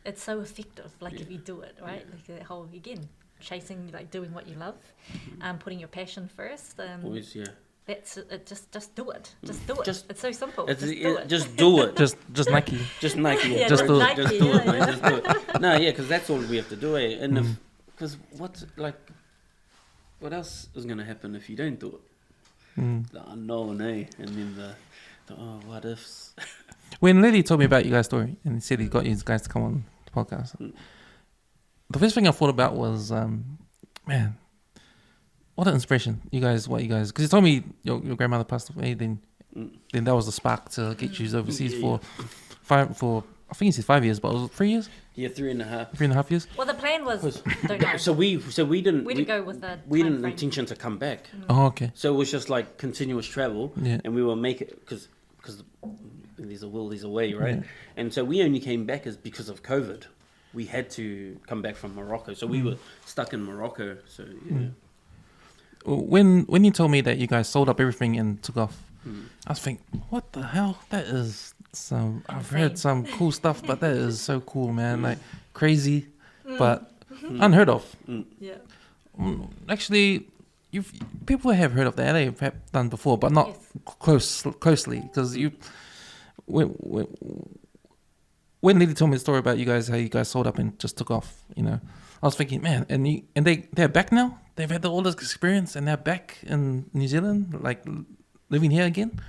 it's so effective. Like if you do it, right? Like that whole, again, chasing, like doing what you love, putting your passion first. Always, That's it. Just do it. Just do it. It's so simple. Just do it. Just Nike. Just Nike. Yeah, just do it. Just do it, man. Just do it. No, because that's all we have to do, And because what else is gonna happen if you don't do it? The unknown, And then the what ifs. When Lily told me about you guys' story and he said he got you guys to come on the podcast, the first thing I thought about was, man, what an inspiration, because you told me your grandmother passed away, then that was the spark to get you overseas for I think he said 5 years, but was it 3 years? Yeah, 3.5. 3.5 years. Well, the plan was don't know. So we didn't. We didn't go with the. We didn't intention to come back. Oh, okay. So it was just like continuous travel, and we will make it because there's a will, there's a way, right? And so we only came back because of COVID. We had to come back from Morocco, so we were stuck in Morocco. So When you told me that you guys sold up everything and took off, I was thinking, what the hell? That is some. I've heard some cool stuff, but that is so cool, man. Like crazy, but unheard of. Yeah. Actually, people have heard of that. They've done before, but not closely, because when Lily told me the story about you guys, how you guys sold up and just took off, I was thinking, man, and they're back now. They've had all this experience and they're back in New Zealand, like living here again.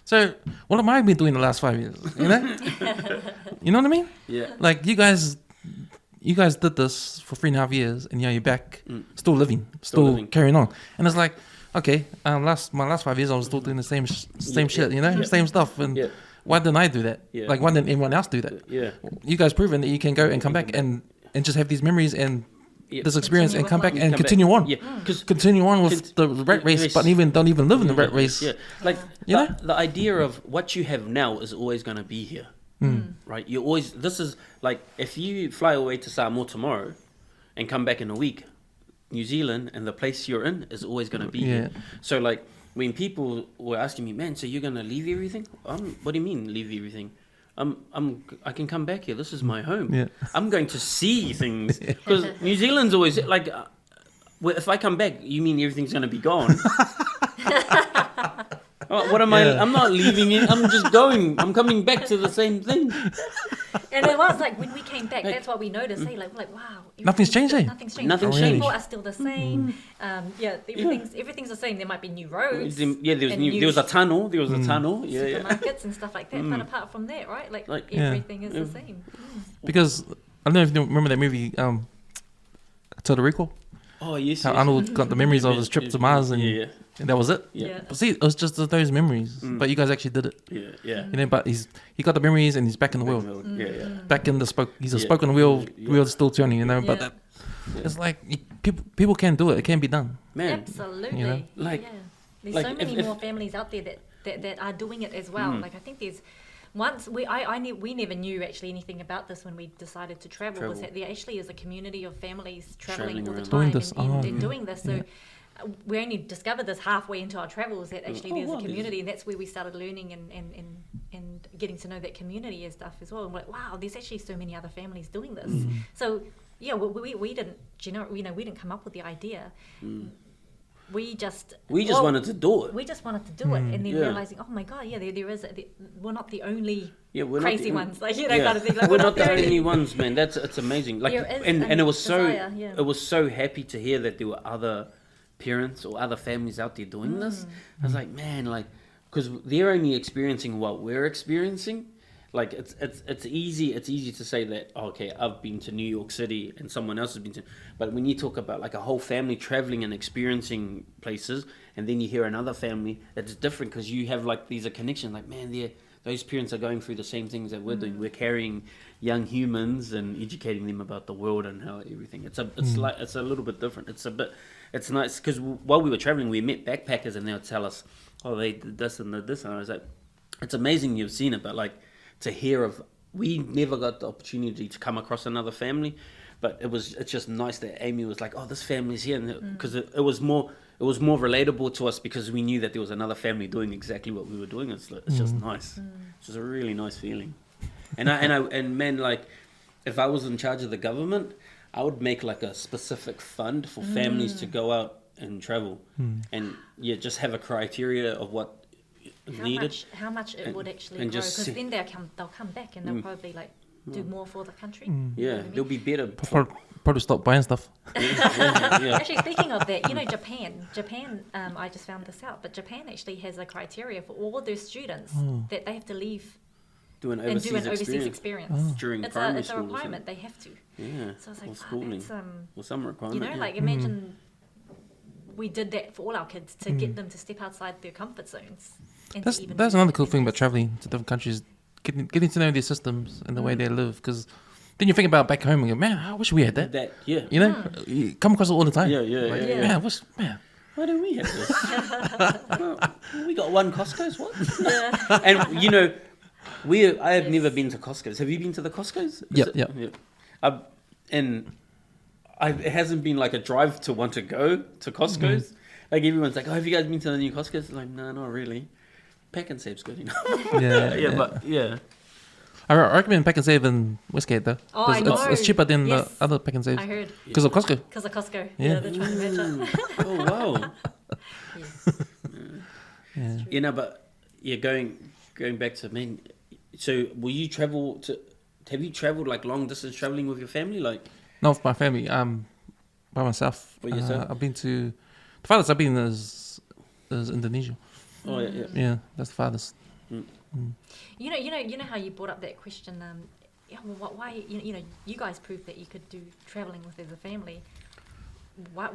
So what have I been doing the last 5 years? You know what I mean? Yeah. Like you guys did this for 3.5 years, and you're back, still living, carrying on. And it's like, okay, my last 5 years I was still doing the same shit, you know, same stuff, and why didn't I do that? Yeah. Like, why didn't everyone else do that? Yeah. You guys proven that you can go and come back and just have these memories and this experience Continue and come with back life. and continue on. Yeah, because Continue on with the rat race, but don't even live in the rat race. Yeah, like You know? the idea of what you have now is always going to be here, right? You always. This is like if you fly away to Samoa tomorrow, and come back in a week, New Zealand and the place you're in is always going to be here. So like when people were asking me, man, so you're going to leave everything? What do you mean leave everything? I can come back here. This is my home. Yeah. I'm going to see things because New Zealand's always like. Well, if I come back, you mean everything's going to be gone? What am I? I'm not leaving it. I'm just going. I'm coming back to the same thing. And it was like when we came back, that's what we noticed. Hey, like wow, Nothing's changed, eh? Nothing's changed. Nothing's People changed. are still the same. Everything's the same. There might be new roads. There was a tunnel. There was a tunnel. Supermarkets and stuff like that. But apart from that, right? Like everything is the same. Because I don't know if you remember that movie, Total Recall. Oh yes. How Arnold got the memories of his trip to Mars and that was it. Yeah. But see, it was just those memories. But you guys actually did it. Yeah. You know, but he got the memories and he's back in the world. Back in the he's a spoken wheel still turning, you know. But that, it's like people can do it. It can be done. Man. Absolutely. You know? There's so many more families out there that are doing it as well. Like I think there's we never knew actually anything about this when we decided to travel. Was that there actually is a community of families traveling all the time and doing this. So we only discovered this halfway into our travels that actually there's a community, and that's where we started learning and getting to know that community and stuff as well. And we're like, wow, there's actually so many other families doing this. So yeah, we didn't we didn't come up with the idea. We just wanted to do it. We just wanted to do it, and then realizing, oh my god, there is. We're not the only crazy ones, like kind of thing. Like, we're not the only ones, man. It's amazing. Like, and it was desire, it was so happy to hear that there were other parents or other families out there doing this. I was like, man, like, because they're only experiencing what we're experiencing. Like it's easy to say that, okay, I've been to New York City and someone else has been to, but when you talk about like a whole family traveling and experiencing places, and then you hear another family, it's different because you have like these connections. Like, man, those parents are going through the same things that we're doing. We're carrying young humans and educating them about the world and how everything. It's a little bit different. It's nice because while we were traveling, we met backpackers and they would tell us, oh, they did this and did this, and I was like, it's amazing you've seen it, but like, to hear of, we never got the opportunity to come across another family, but it's just nice that Aimee was like, oh, this family's here, because it was more relatable to us because we knew that there was another family doing exactly what we were doing. It's just nice. It's just a really nice feeling. And man, like, if I was in charge of the government, I would make like a specific fund for families to go out and travel, and just have a criteria of what how much it would actually grow, because then they'll come back and they'll probably like do more for the country. They'll be better. Probably stop buying stuff. Actually, speaking of that, Japan, I just found this out, but Japan actually has a criteria for all their students that they have to leave do an overseas experience. experience. During it's primary a school. requirement. They have to. Yeah. So I was like, or wow, schooling. that's some requirement. like imagine we did that for all our kids to get them to step outside their comfort zones. And That's another cool thing about traveling to different countries, getting to know their systems and the way they live. Because then you think about back home and go, man, I wish we had that. You know, you come across it all the time. Man, why don't we have this? Well, we got one Costco's. What? And you know, I have never been to Costco's. Have you been to the Costco's? Yeah. It hasn't been like a drive to want to go to Costco's. Like everyone's like, oh, have you guys been to the new Costco's? Like, no, not really. Pack and Save's good enough. I recommend Pack and Save in Westgate though. Oh, I know. It's cheaper than the other Pack and Saves. I heard. Because of Costco. Because of Costco. Yeah. They're trying to match up. Oh, wow. You know, but going back to men. So, will you travel have you traveled like long distance traveling with your family? Like, no, with my family. By myself. By yourself? I've been to the farthest I've been is Indonesia. Oh yeah. Yeah, that's the farthest. You know how you brought up that question. Why? You guys proved that you could do traveling with as a family. Why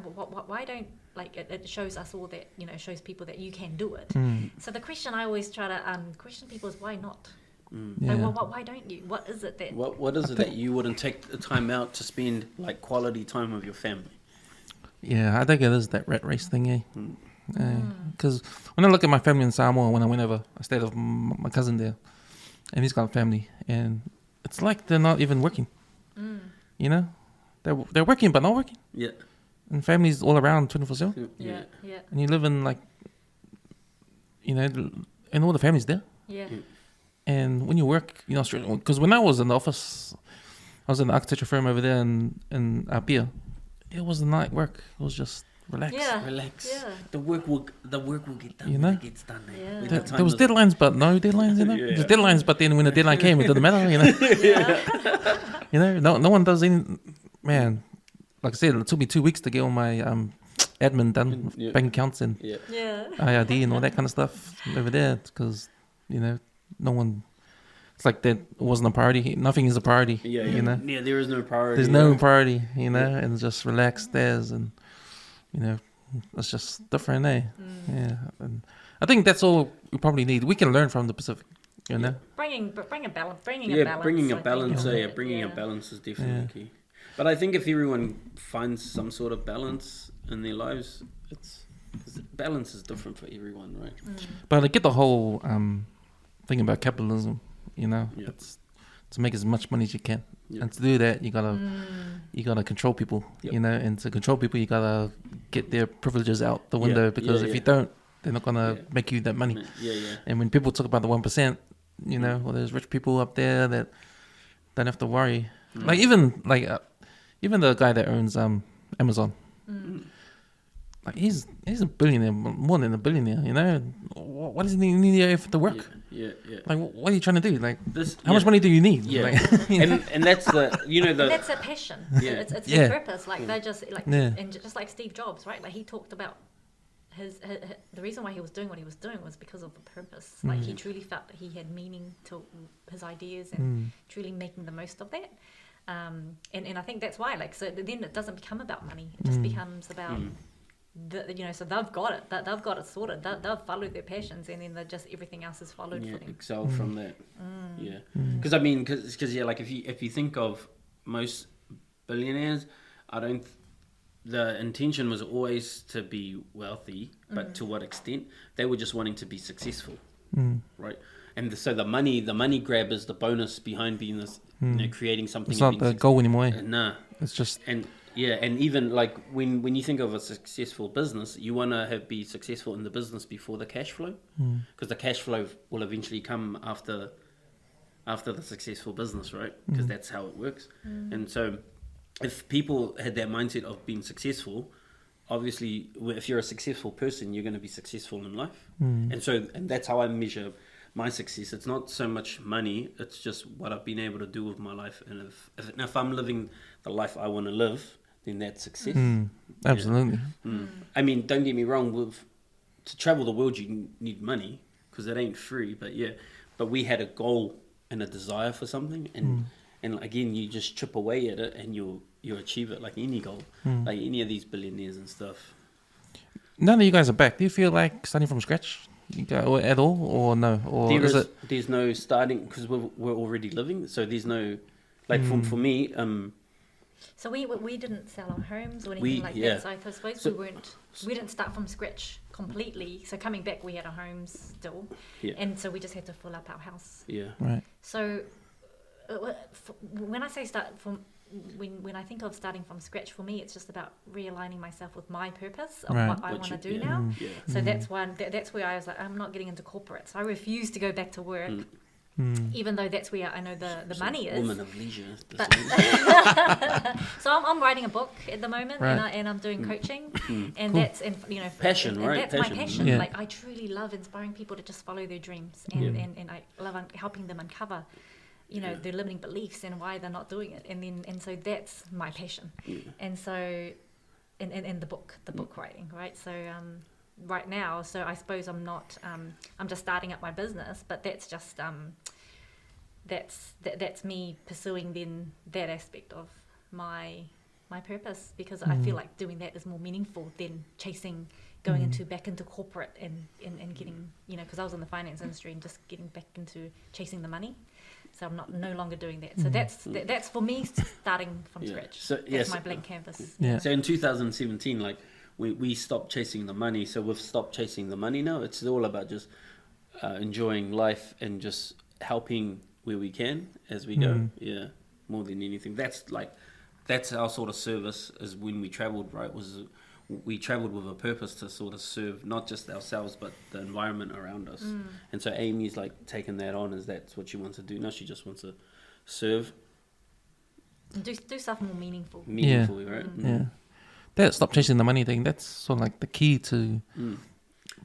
don't like it shows us all that, you know, shows people that you can do it. So the question I always try to question people is why not? Yeah. Like, why don't you? What is it that? What is it that you wouldn't take the time out to spend like quality time with your family? Yeah, I think it is that rat race thing, Because when I look at my family in Samoa, when I went over, I stayed with my cousin there, and he's got a family, and it's like they're not even working. You know, they're working but not working. Yeah. And families all around 24/7, Yeah. and you live in like, you know, and all the families there. Yeah. And when you work, you know, because when I was in the office, I was in the architecture firm over there in Apia. It was night work. It was just relax. Yeah. Relax. Yeah. The work will get done. You when know? it gets done. Yeah. When There, the time there was is- deadlines, but no deadlines. You know, Yeah. there's deadlines, but then when the deadline came, it didn't matter. You know, Yeah. you know, no one does any. Man, like I said, it took me 2 weeks to get all my admin done, Yeah. bank accounts and Yeah. Yeah. IRD and all that kind of stuff over there, because you know, no one. It's like that wasn't a priority. Nothing is a priority. Yeah. You know, Yeah. There is no priority. there's no priority. You know, and just relax there, and you know, it's just different, eh? Yeah, and I think that's all we probably need. We can learn from the Pacific. You know. Bringing a balance. Bringing Yeah, a balance. bringing a I think, balance. is Yeah, it. bringing a Yeah. balance is definitely key. But I think if everyone finds some sort of balance in their lives, 'cause balance is different for everyone, right? But I get the whole thing about capitalism, you know. Yeah. It's to make as much money as you can. Yeah. And to do that you gotta control people, Yep. you know, and to control people you gotta get their privileges out the window, Yeah, because yeah, if yeah. you don't, they're not gonna Yeah. make you that money. Yeah, yeah. And when people talk about the 1%, you know, well, there's rich people up there that don't have to worry. Like even the guy that owns Amazon. Like he's a billionaire, more than a billionaire, you know. What does he need to work? Yeah, yeah. Like, what are you trying to do? Like, This, how much money do you need? Yeah, Like, and that's the And that's a passion. Yeah. It's Yeah. their purpose. Like they just like, Yeah. and just like Steve Jobs, right? Like he talked about his the reason why he was doing what he was doing was because of the purpose. Like he truly felt that he had meaning to his ideas and truly making the most of that. And I think that's why, like, so then it doesn't become about money. It just becomes about so they've got it. They've got it sorted. They've followed their passions, and then just everything else is followed for them. excel from that. Yeah, because I mean, because like if you think of most billionaires, the intention was always to be wealthy, but to what extent? They were just wanting to be successful, right? And so the money grab is the bonus behind being this, creating something. it's and not being the goal anymore. Eh? Nah, It's just and even like when you think of a successful business, you want to be successful in the business before the cash flow, because the cash flow will eventually come after the successful business, right? Because that's how it works. And so if people had that mindset of being successful, obviously if you're a successful person, you're going to be successful in life. And that's how I measure my success. It's not so much money, it's just what I've been able to do with my life. And if I'm living the life I want to live, then that's success. absolutely. I mean, don't get me wrong, to travel the world you need money, because it ain't free, but we had a goal and a desire for something, and again, you just chip away at it and you achieve it, like any goal, like any of these billionaires and stuff. None of you guys are back. Do you feel like starting from scratch at all, or no? Or There's no starting, because we're already living, so there's no, like for me, So we didn't sell our homes or anything like that. So I suppose we didn't start from scratch completely. So coming back, we had our homes still, and so we just had to fill up our house. Yeah. right? So when I say start from, when I think of starting from scratch, for me, it's just about realigning myself with my purpose of Right. what I want to do now. Yeah. So that's where I was like, I'm not getting into corporates. I refuse to go back to work. Even though that's where I know the money is. Woman of leisure. But so I'm writing a book at the moment, Right. and I'm doing coaching, and that's Passion, and right? that's my passion. Yeah. Like I truly love inspiring people to just follow their dreams, and I love helping them uncover, their limiting beliefs and why they're not doing it, and so that's my passion, and so, in the book writing, right? So right now, so I suppose I'm not, I'm just starting up my business, but that's just that's me pursuing then that aspect of my my purpose, because I feel like doing that is more meaningful than chasing going back into corporate and getting, because I was in the finance industry and just getting back into chasing the money. So I'm no longer doing that. So that's for me starting from scratch. So that's my blank canvas. Yeah. So in 2017, like we stopped chasing the money. So we've stopped chasing the money now. It's all about just enjoying life and just helping where we can as we go. Yeah, more than anything. That's our sort of service. Is when we travelled, right? We travelled with a purpose to sort of serve not just ourselves but the environment around us. And so Aimee's like taken that on as that's what she wants to do now. She just wants to serve. Do stuff more meaningful. Meaningfully, right? Yeah. That stop chasing the money thing, that's sort of like the key to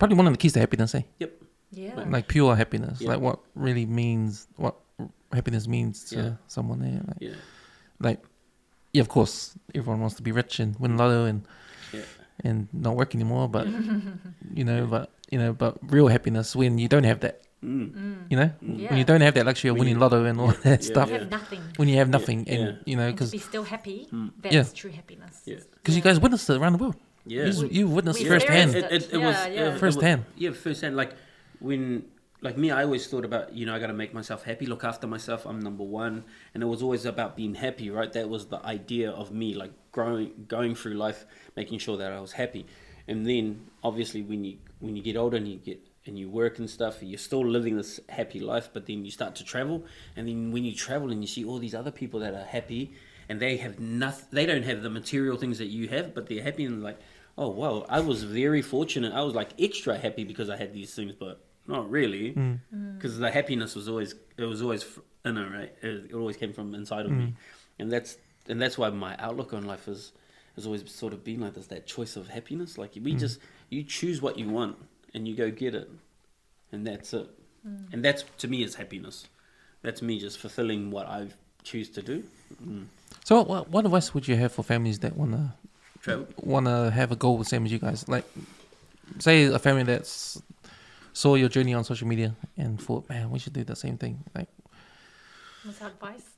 probably one of the keys to happiness, eh? Yep. Yeah. Like pure happiness. Yeah. Like what really means, what happiness means to someone there. Like, yeah, of course, everyone wants to be rich and win lotto and not work anymore, but but real happiness when you don't have that. When you don't have that luxury of winning lotto and all that stuff. You have nothing. When you have nothing, and And because to be still happy, that's true happiness. Yeah. you guys witnessed it around the world. Yeah. You witnessed we firsthand. experienced It was Firsthand. Firsthand. Like when, like me, I always thought about, I got to make myself happy, look after myself. I'm number one, and it was always about being happy, right? That was the idea of me, like going through life, making sure that I was happy. And then, obviously, when you get older and you work and stuff, you're still living this happy life. But then you start to travel, and then when you travel and you see all these other people that are happy, and they have nothing, they don't have the material things that you have, but they're happy, and like, oh wow, I was very fortunate. I was like extra happy because I had these things, but not really, because the happiness was always inner, right? It always came from inside of me, and that's why my outlook on life has always sort of been like this. That choice of happiness, like you choose what you want and you go get it, and that's it. And that's, to me, is happiness. That's me just fulfilling what I choose to do. So, what advice would you have for families that wanna have a goal the same as you guys? Like, say a family that's saw your journey on social media and thought, man, we should do the same thing. Like, What's that advice?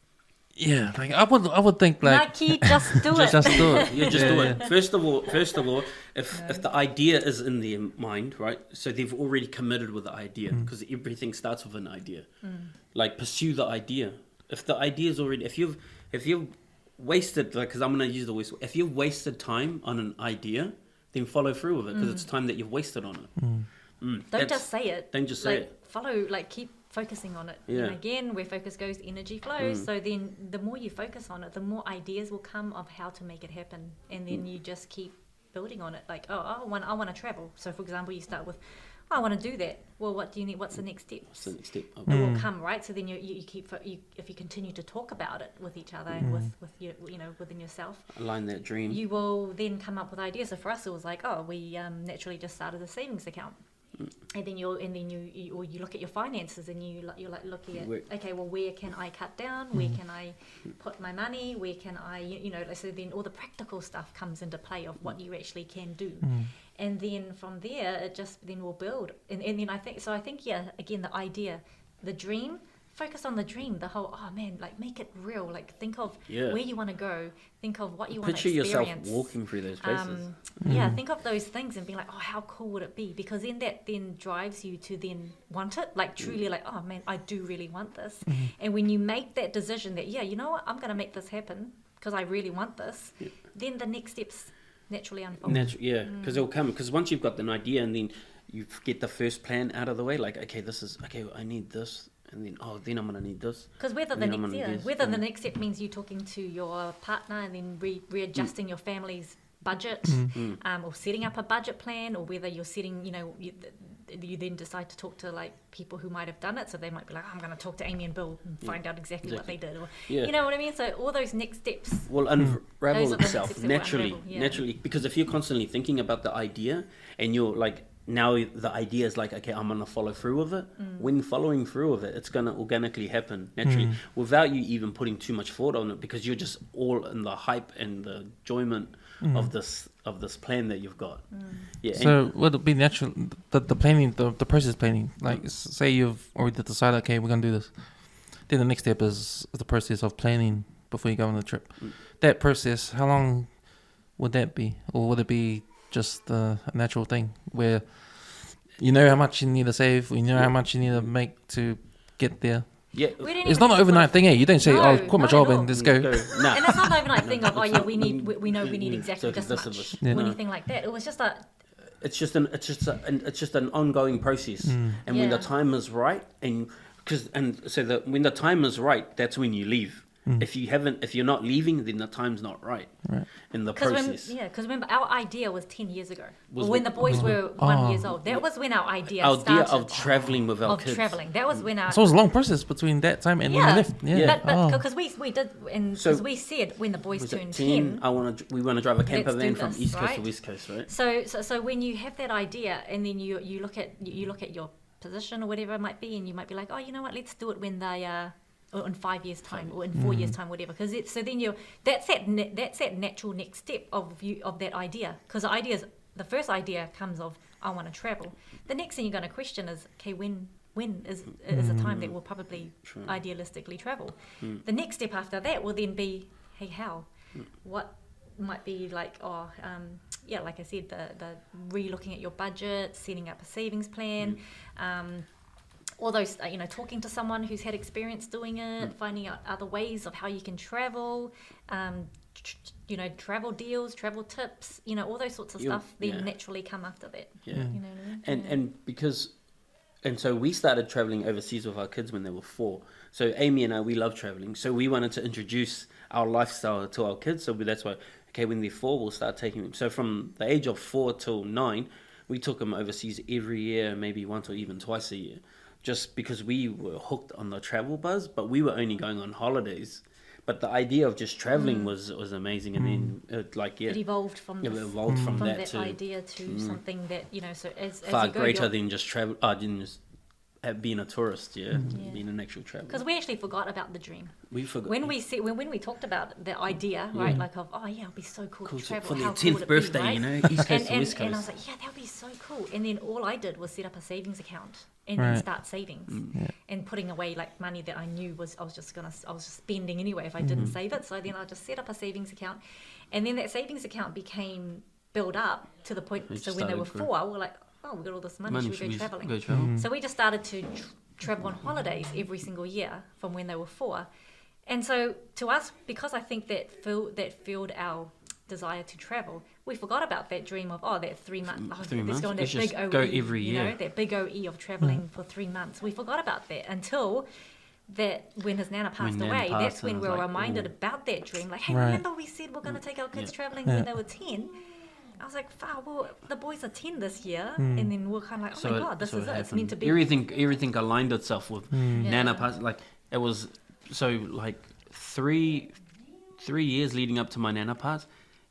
yeah, like I would think like Nike, just do it. just do it. Yeah, just do it. First of all, if the idea is in their mind, right? So they've already committed with the idea, because everything starts with an idea. Like, pursue the idea. If the idea is already, if you've wasted, like, because I'm gonna use the word, if you've wasted time on an idea, then follow through with it, because it's time that you've wasted on it. Don't just say it. Don't just say it. Follow, like, keep focusing on it. Yeah. And again, where focus goes, energy flows. So then the more you focus on it, the more ideas will come of how to make it happen. And then you just keep building on it. Like, I want to travel. So for example, you start with, I want to do that. Well, what do you need? What's the next step? What's the next step? It will come, right? So then you keep, if you continue to talk about it with each other and with your, within yourself, Align that dream. you will then come up with ideas. So for us, it was like, we naturally just started a savings account. And then you look at your finances and you're like looking at, okay, well, where can I cut down? Where can I put my money? Where can I, so then all the practical stuff comes into play of what you actually can do. And then from there, it just then will build. And then I think, yeah, again, the idea, the dream, focus on the dream, the whole, like, make it real. Like, think of where you want to go. Think of what you want to experience. Picture yourself walking through those places. Yeah, think of those things and be like, how cool would it be? Because then that then drives you to then want it. Like, truly like, I do really want this. And when you make that decision that, you know what, I'm going to make this happen because I really want this, then the next steps naturally unfold. Because it'll come. Because once you've got an idea and then you get the first plan out of the way, like, I need this. And then, then I'm going to need this. Because whether the next step means you talking to your partner and then readjusting your family's budget, or setting up a budget plan, or whether you're setting, you then decide to talk to, like, people who might have done it. So they might be like, I'm going to talk to Aimee and Bill and find out exactly what they did. Or, you know what I mean? So all those next steps will unravel itself naturally, because if you're constantly thinking about the idea and you're like, now the idea is like, okay, I'm going to follow through with it. When following through with it, it's going to organically happen naturally without you even putting too much thought on it, because you're just all in the hype and the enjoyment of this plan that you've got. So would it be natural, the planning, the process planning, like say you've already decided, okay, we're going to do this. Then the next step is the process of planning before you go on the trip. That process, how long would that be? Or would it be just a natural thing where you know how much you need to save, you know how much you need to make to get there? Yeah, it's not an overnight thing, eh? You don't say, No, "Oh, quit my not job at all. and let's go." Nah. And it's not an overnight thing of, oh yeah, we know we need exactly So this this much is- Yeah. or anything like that. It was just it's just an ongoing process, and when the Yeah. time is right, so that when the time is right, that's when you leave. If you're not leaving, then the time's not right in the process. Because remember, our idea was 10 years ago. Was when what- the boys were 1 years old. That was when our idea Our idea started. of traveling with our Of kids. traveling. That was when our... So it was a long process between that time and when you left. Yeah. But because we did, and So- because we said when the boys Was it turned 10? 10, We want to drive a camper Let's do van from this, East Coast to right? West Coast, right? so when you have that idea and then you look at your position or whatever it might be, and you might be like, oh, you know what, let's do it when they are... or in 5 years' time, or in 4 years' time, whatever. Because so then that's that natural next step of that idea. Because the first idea comes of I want to travel. The next thing you're going to question is, okay, when is the time that we'll probably idealistically travel? The next step after that will then be, hey, how? What might be like? Like I said, the re-looking at your budget, setting up a savings plan. All those, talking to someone who's had experience doing it, finding out other ways of how you can travel, travel deals, travel tips, all those sorts of stuff then naturally come after that. Yeah. You know what I mean? And so we started traveling overseas with our kids when they were 4. So Aimee and I, we love traveling. So we wanted to introduce our lifestyle to our kids. So that's why, okay, when they're 4, we'll start taking them. So from the age of 4 till 9, we took them overseas every year, maybe once or even twice a year. Just because we were hooked on the travel buzz, but we were only going on holidays. But the idea of just traveling was amazing, and then It evolved from that that to idea to something that so as far you go, greater than just travel. Than just being a tourist, being an actual traveler. because we actually forgot about the dream. We forgot When we talked about the idea, right? Like of, it'd be so cool to travel. for their How cool 10th would it birthday, be, right? East Coast to West Coast. And I was like, yeah, that would be so cool. And then all I did was set up a savings account and then start savings and putting away like money that I knew I was just spending anyway if I didn't save it. So then I just set up a savings account, and then that savings account became built up to the point. So when they were 4, we're like, oh, we got all this money. Should we go traveling? Go travel. So we just started to travel on holidays every single year from when they were 4. And so to us, because I think that fueled our desire to travel, we forgot about that dream of that 3 months. Let's go on that Let's big just OE, go every year. that big OE of traveling for 3 months. We forgot about that until that when his nana passed Nana away. passed, That's when and we I was were like, reminded ooh. about that dream. Like, hey, Right. remember we said we're going to take our kids traveling when they were 10? I was like, well, the boys are 10 this year. And then we're kind of like, oh my God, this is it. It's meant to be. Everything aligned itself with Nana pass. Like it was so like 3 years leading up to my Nana pass.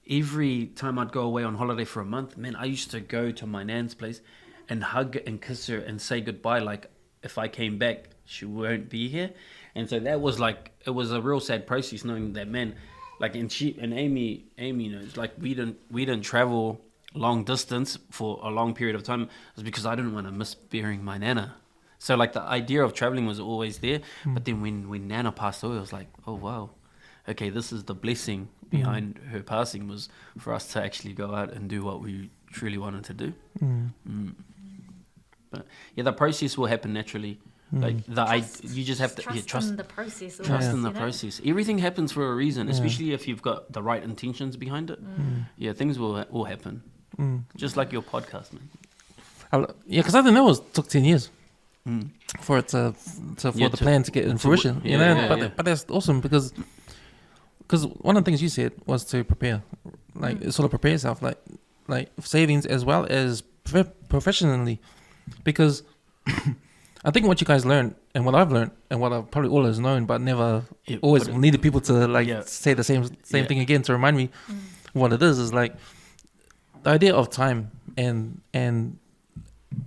Every time I'd go away on holiday for a month, man, I used to go to my nan's place and hug and kiss her and say goodbye. Like if I came back, she won't be here. And so that was like, it was a real sad process knowing that, man, like, and Aimee knows, like we didn't travel long distance for a long period of time. It was because I didn't want to miss burying my Nana. So like the idea of traveling was always there. But then when Nana passed away, I was like, oh wow, okay, this is the blessing behind her passing, was for us to actually go out and do what we truly wanted to do. But yeah, the process will happen naturally. Like you just have to trust in the process. Trust in the you know? process. Everything happens for a reason, especially if you've got the right intentions behind it. Yeah, things will happen. Just like your podcast, man. Because I didn't know it took 10 years for it for the plan to get in fruition. But that's awesome because one of the things you said was to prepare, like sort of prepare yourself, like savings as well as professionally, because I think what you guys learned and what I've learned and what I've probably always known but never always needed people to say the same thing again to remind me what it is like the idea of time and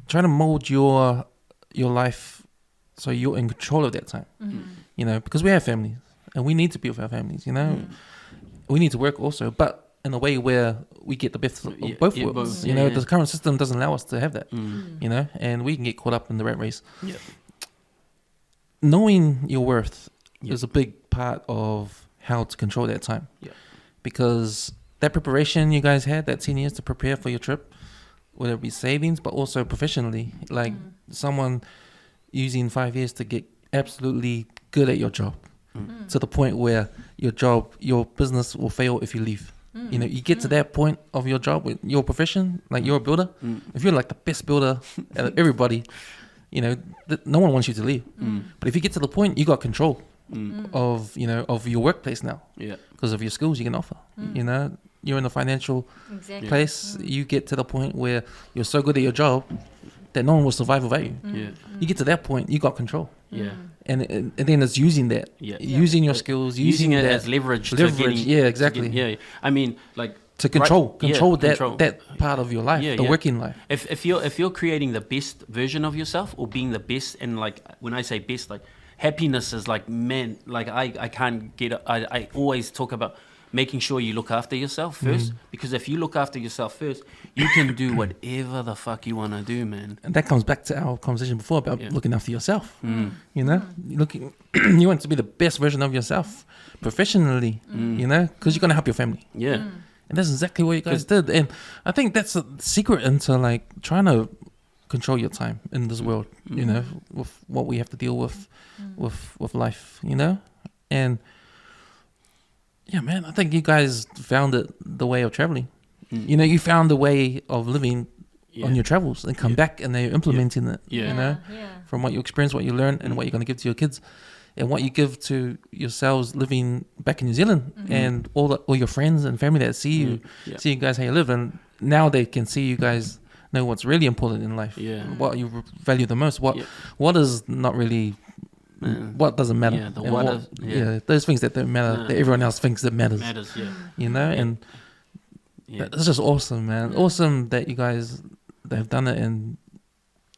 trying to mold your life so you're in control of that time. Because we have families and we need to be with our families. We need to work also, but in a way where we get the best of both worlds. The current system doesn't allow us to have that. And we can get caught up in the rat race. Knowing your worth is a big part of how to control that time. Yeah. Because that preparation you guys had, that 10 years to prepare for your trip, whether it be savings, but also professionally, like someone using 5 years to get absolutely good at your job to the point where your business will fail if you leave. You know, you get to that point of your job with your profession, like you're a builder. If you're like the best builder out of everybody, you know, no one wants you to leave. But if you get to the point, you got control of, you know, of your workplace now. Yeah. Because of your skills you can offer. You know, you're in a financial place. You get to the point where you're so good at your job that no one will survive without you. Yeah. You get to that point, you got control. Yeah. And then it's using that, using your skills, Using it that as leverage. yeah, exactly. Yeah. I mean, like to control that part of your life, the working life. If you're creating the best version of yourself or being the best, and like when I say best, like happiness is like, man, like I can't get it. I always talk about making sure you look after yourself first, because if you look after yourself first, you can do whatever the fuck you want to do, man. And that comes back to our conversation before about looking after yourself. You know, you want to be the best version of yourself professionally, you know, because you're going to help your family. Yeah. And that's exactly what you guys did. And I think that's a secret into like trying to control your time in this world, you know, with what we have to deal with life, you know. And yeah, man, I think you guys found the way of traveling. You know, you found the way of living on your travels and come back and they're implementing it, you know, from what you experience, what you learn, and what you're going to give to your kids, and what you give to yourselves living back in New Zealand, and all your friends and family that see you guys how you live, and now they can see you guys know what's really important in life, what you value the most, what is not really. What doesn't matter? Those things that don't matter, that everyone else thinks that matters. You know, and it's just awesome, man. Awesome that you guys have done it and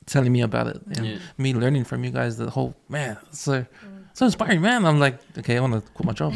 telling me about it, and me learning from you guys. The whole so inspiring, man. I'm like, okay, I want to quit my job.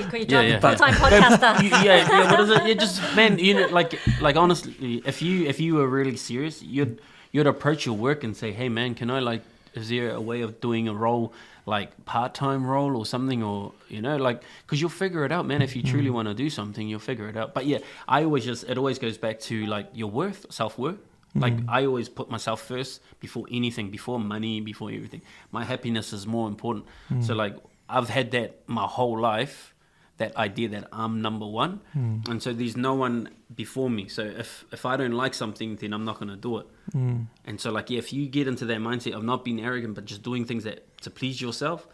Quit your job, full-time podcaster. What is it? Yeah, just man, you know, like honestly, if you were really serious, you'd approach your work and say, hey, man, can I like. Is there a way of doing a role, like part-time role or something, or, you know, like, because you'll figure it out, man. If you truly want to do something, you'll figure it out. But yeah, it always goes back to like your self-worth. Like I always put myself first before anything, before money, before everything. My happiness is more important. So like I've had that my whole life, that idea that I'm number one. And so there's no one before me. So if I don't like something, then I'm not going to do it. And so like, if you get into that mindset of not being arrogant, but just doing things to please yourself,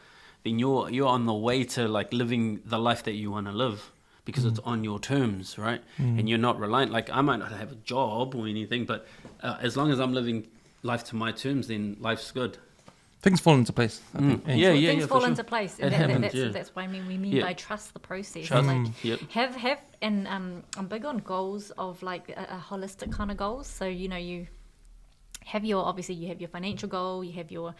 then you're on the way to like living the life that you want to live, because it's on your terms, right? And you're not reliant. Like I might not have a job or anything, but as long as I'm living life to my terms, then life's good. Things fall into place. I think. Things fall into sure. place. It happens, That's what we mean by trust the process. Trust. Like and I'm big on goals of like a holistic kind of goals. So you know, you have your financial goal, you have your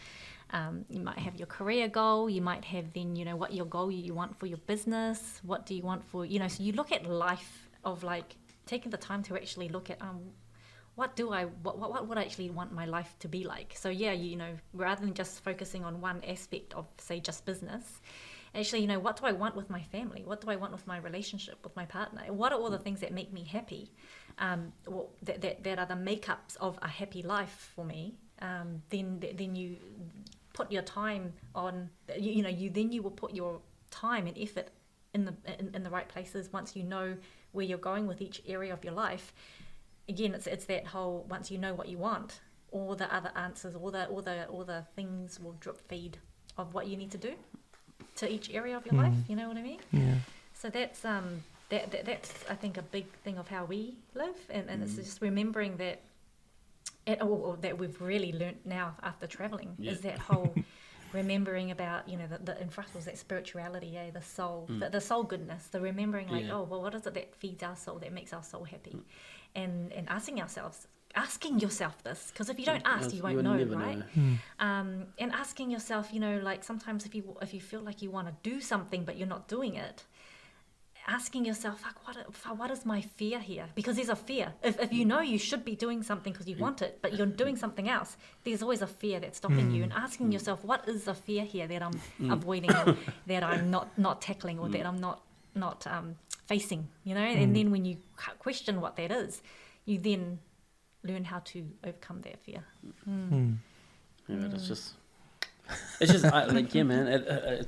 you might have your career goal, you might have then, you know, what your goal you want for your business, what do you want for, you know, so you look at life of like taking the time to actually look at what would I actually want my life to be like? So yeah, you know, rather than just focusing on one aspect of, say, just business, actually, you know, what do I want with my family? What do I want with my relationship with my partner? What are all the things that make me happy? That are the makeups of a happy life for me. Then you put your time on, you will put your time and effort in the right places once you know where you're going with each area of your life. Again, it's that whole, once you know what you want, all the other answers, all the things will drip feed of what you need to do to each area of your life. You know what I mean? Yeah. So that's that's I think a big thing of how we live, and it's just remembering that, or that we've really learnt now after traveling, is that whole remembering about, you know, the in fractals, that spirituality, the soul, the soul goodness, the remembering like, oh well, what is it that feeds our soul, that makes our soul happy, and asking yourself this, because if you don't ask, you won't know, right? And asking yourself, you know, like sometimes if you feel like you want to do something but you're not doing it, asking yourself, fuck, what is my fear here? Because there's a fear. If you know you should be doing something because you want it, but you're doing something else, there's always a fear that's stopping you. And asking yourself, what is the fear here that I'm avoiding, or that I'm not tackling, or that I'm not facing, you know? And then when you question what that is, you then learn how to overcome that fear. Yeah, it's just like, yeah, man.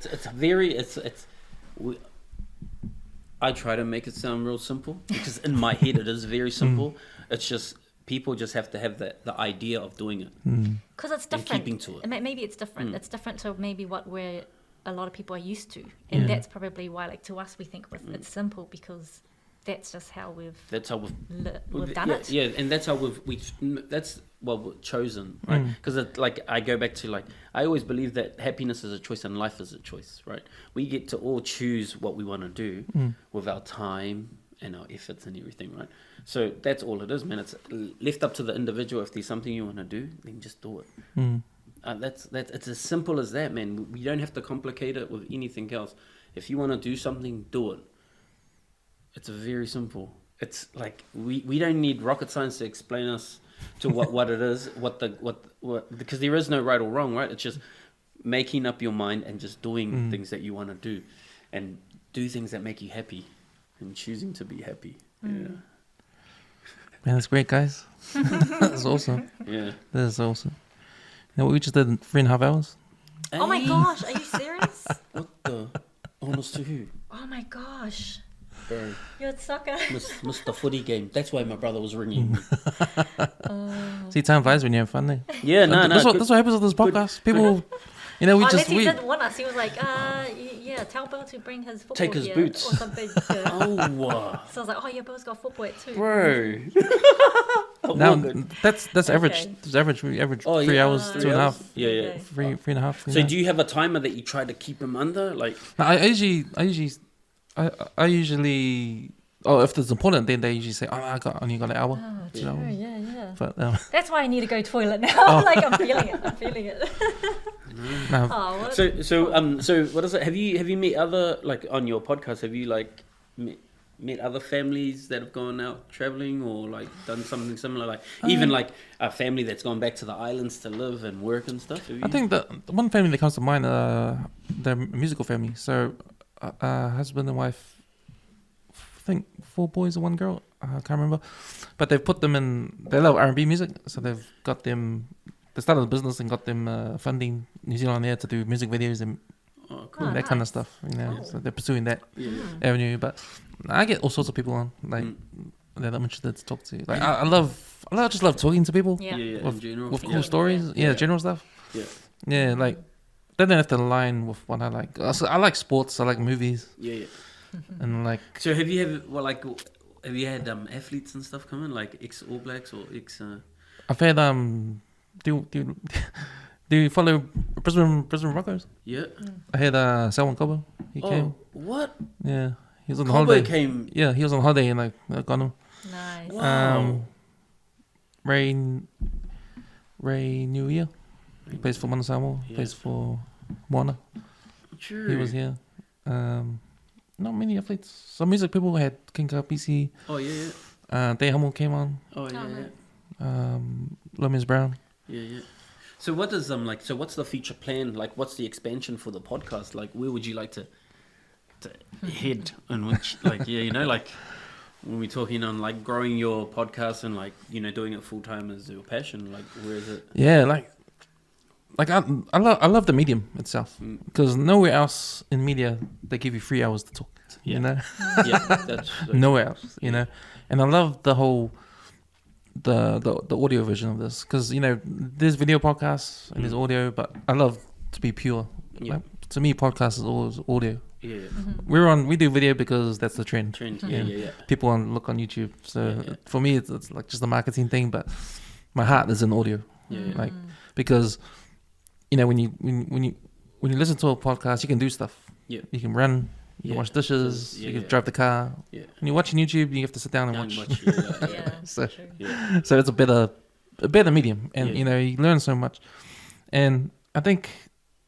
I try to make it sound real simple, because in my head it is very simple. It's just people just have to have the idea of doing it. Because it's different. And keeping to it. Maybe it's different. It's different to maybe what a lot of people are used to. And that's probably why, like, to us, we think it's simple, because that's just how we've done it. Yeah, and that's how we've chosen, right? Because like, I go back to, like, I always believe that happiness is a choice and life is a choice, right? We get to all choose what we want to do with our time and our efforts and everything, right? So that's all it is, man. It's left up to the individual. If there's something you want to do, then just do it. That's it's as simple as that, man. We don't have to complicate it with anything else. If you want to do something, do it. It's very simple. It's like we don't need rocket science to explain us to what it is, what because there is no right or wrong, right? It's just making up your mind and just doing things that you want to do, and do things that make you happy, and choosing to be happy. Yeah. Man, that's great, guys. That's awesome. Yeah. That is awesome. You know what we just did in 3.5 hours? Oh my gosh, are you serious? What the? Honest to who? Oh my gosh. Bro. You're a sucker. Mr. Footy Game. That's why my brother was ringing me. See, time flies when you have fun, eh? Yeah, no. That's what happens with this podcast. People, you know, Unless he didn't want us. He was like, tell Bill to bring his football Take his gear boots. or something. Oh, wow. So I was like, oh yeah, Bill's got football too. Bro. Now, that's average. Okay. We average Oh, 3 yeah. hours, 2.5. Yeah. Okay. 3.5. So do you have a timer that you try to keep him under? Like, I usually, if it's important, then they usually say, I only got an hour. Oh, you true. know? Yeah. But That's why I need to go toilet now. Like, I'm feeling it. no. Oh, what so what is it? Have you met other, like, on your podcast? Have you, like, met other families that have gone out traveling, or like done something similar, like even like a family that's gone back to the islands to live and work and stuff? I think the one family that comes to mind, they're a musical family. So husband and wife, I think 4 boys and 1 girl. I can't remember, but they've put them in. They love R&B music, so they've got them. They started a business and got them funding New Zealand there to do music videos and cool. that kind of stuff. You know, so they're pursuing that avenue. But I get all sorts of people on, like that I'm interested to talk to. Like I just love talking to people. Yeah. In general, with cool stories. General stuff. Yeah, like they don't have to align with what I like. I like sports. I like movies. And like. So have you had athletes and stuff come in, like ex All Blacks or ex? I've had Do you follow Brisbane Rockers? Yeah. I had Selwyn Cobo. He came. What? Yeah, he was on Cobo holiday. Came. Yeah, he was on holiday and I got him. Nice. Wow. Ray New Year. He plays for Manasamo. Plays for Moana. True. He was here. Not many athletes. Some music people had King PC. Oh yeah. Day Hummel came on. Oh yeah. Lomis Brown. Yeah. So what does so what's the future plan? Like, what's the expansion for the podcast? Like, where would you like to head? And which, like, like when we're talking on like growing your podcast and like doing it full time as your passion, like where is it? Yeah, like I love the medium itself, because nowhere else in media they give you 3 hours to talk. You know, that's nowhere else. You know, and I love the whole. The audio version of this, because there's video podcasts and there's audio, but I love to be pure. Like, to me, podcast is always audio. We do video because that's the trend. People look on YouTube, so for me it's like just a marketing thing, but my heart is in audio. Like, because when you listen to a podcast, you can do stuff. You can run. You can wash dishes. You can drive the car. When you're watching YouTube, you have to sit down and watch. So it's a better medium, and you learn so much. And I think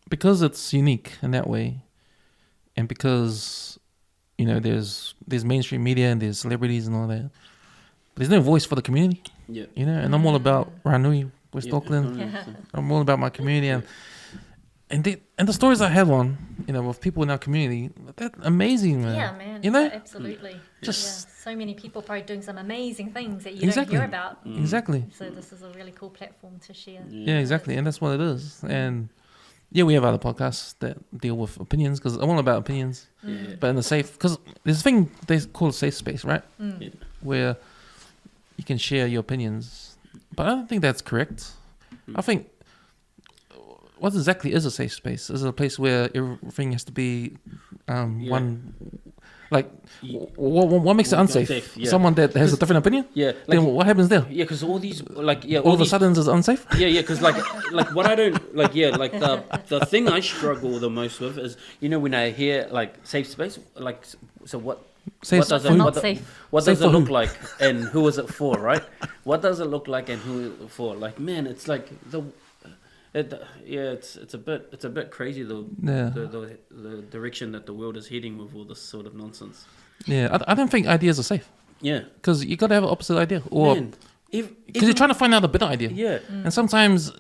because it's unique in that way, and because you know, there's mainstream media and there's celebrities and all that. But there's no voice for the community. Yeah. You know, and I'm all about Ranui, West Auckland. Yeah. I'm all about my community and the stories I have on, you know, with people in our community, that's amazing, man. Yeah, man. You know, Absolutely. Just- so many people probably doing some amazing things that you Exactly. don't hear about. Exactly. So this is a really cool platform to share. Yeah, exactly, and that's what it is. And yeah, we have other podcasts that deal with opinions because I'm all about opinions, but in a safe, because there's a thing they call a safe space, right? Yeah. Where you can share your opinions, but I don't think that's correct. I think what exactly is a safe space? Is it a place where everything has to be one? Like, what makes it unsafe? Unsafe, yeah. Someone that has a different opinion? Yeah. Then what happens there? Yeah, because all these, like, All of a sudden, it's unsafe? Yeah, because like what I don't like, like the thing I struggle the most with is, you know, when I hear like safe space, like, so what? Safe What does for who? Not safe. What Safe does it for who? look like, and who is it for, right? What does it look like, and who is it for? Like, man, it's like it's a bit crazy Yeah. the direction that the world is heading with all this sort of nonsense. Yeah, I don't think ideas are safe Yeah, because you got to have an opposite idea, or man, because you're trying to find out a better idea. Yeah, And sometimes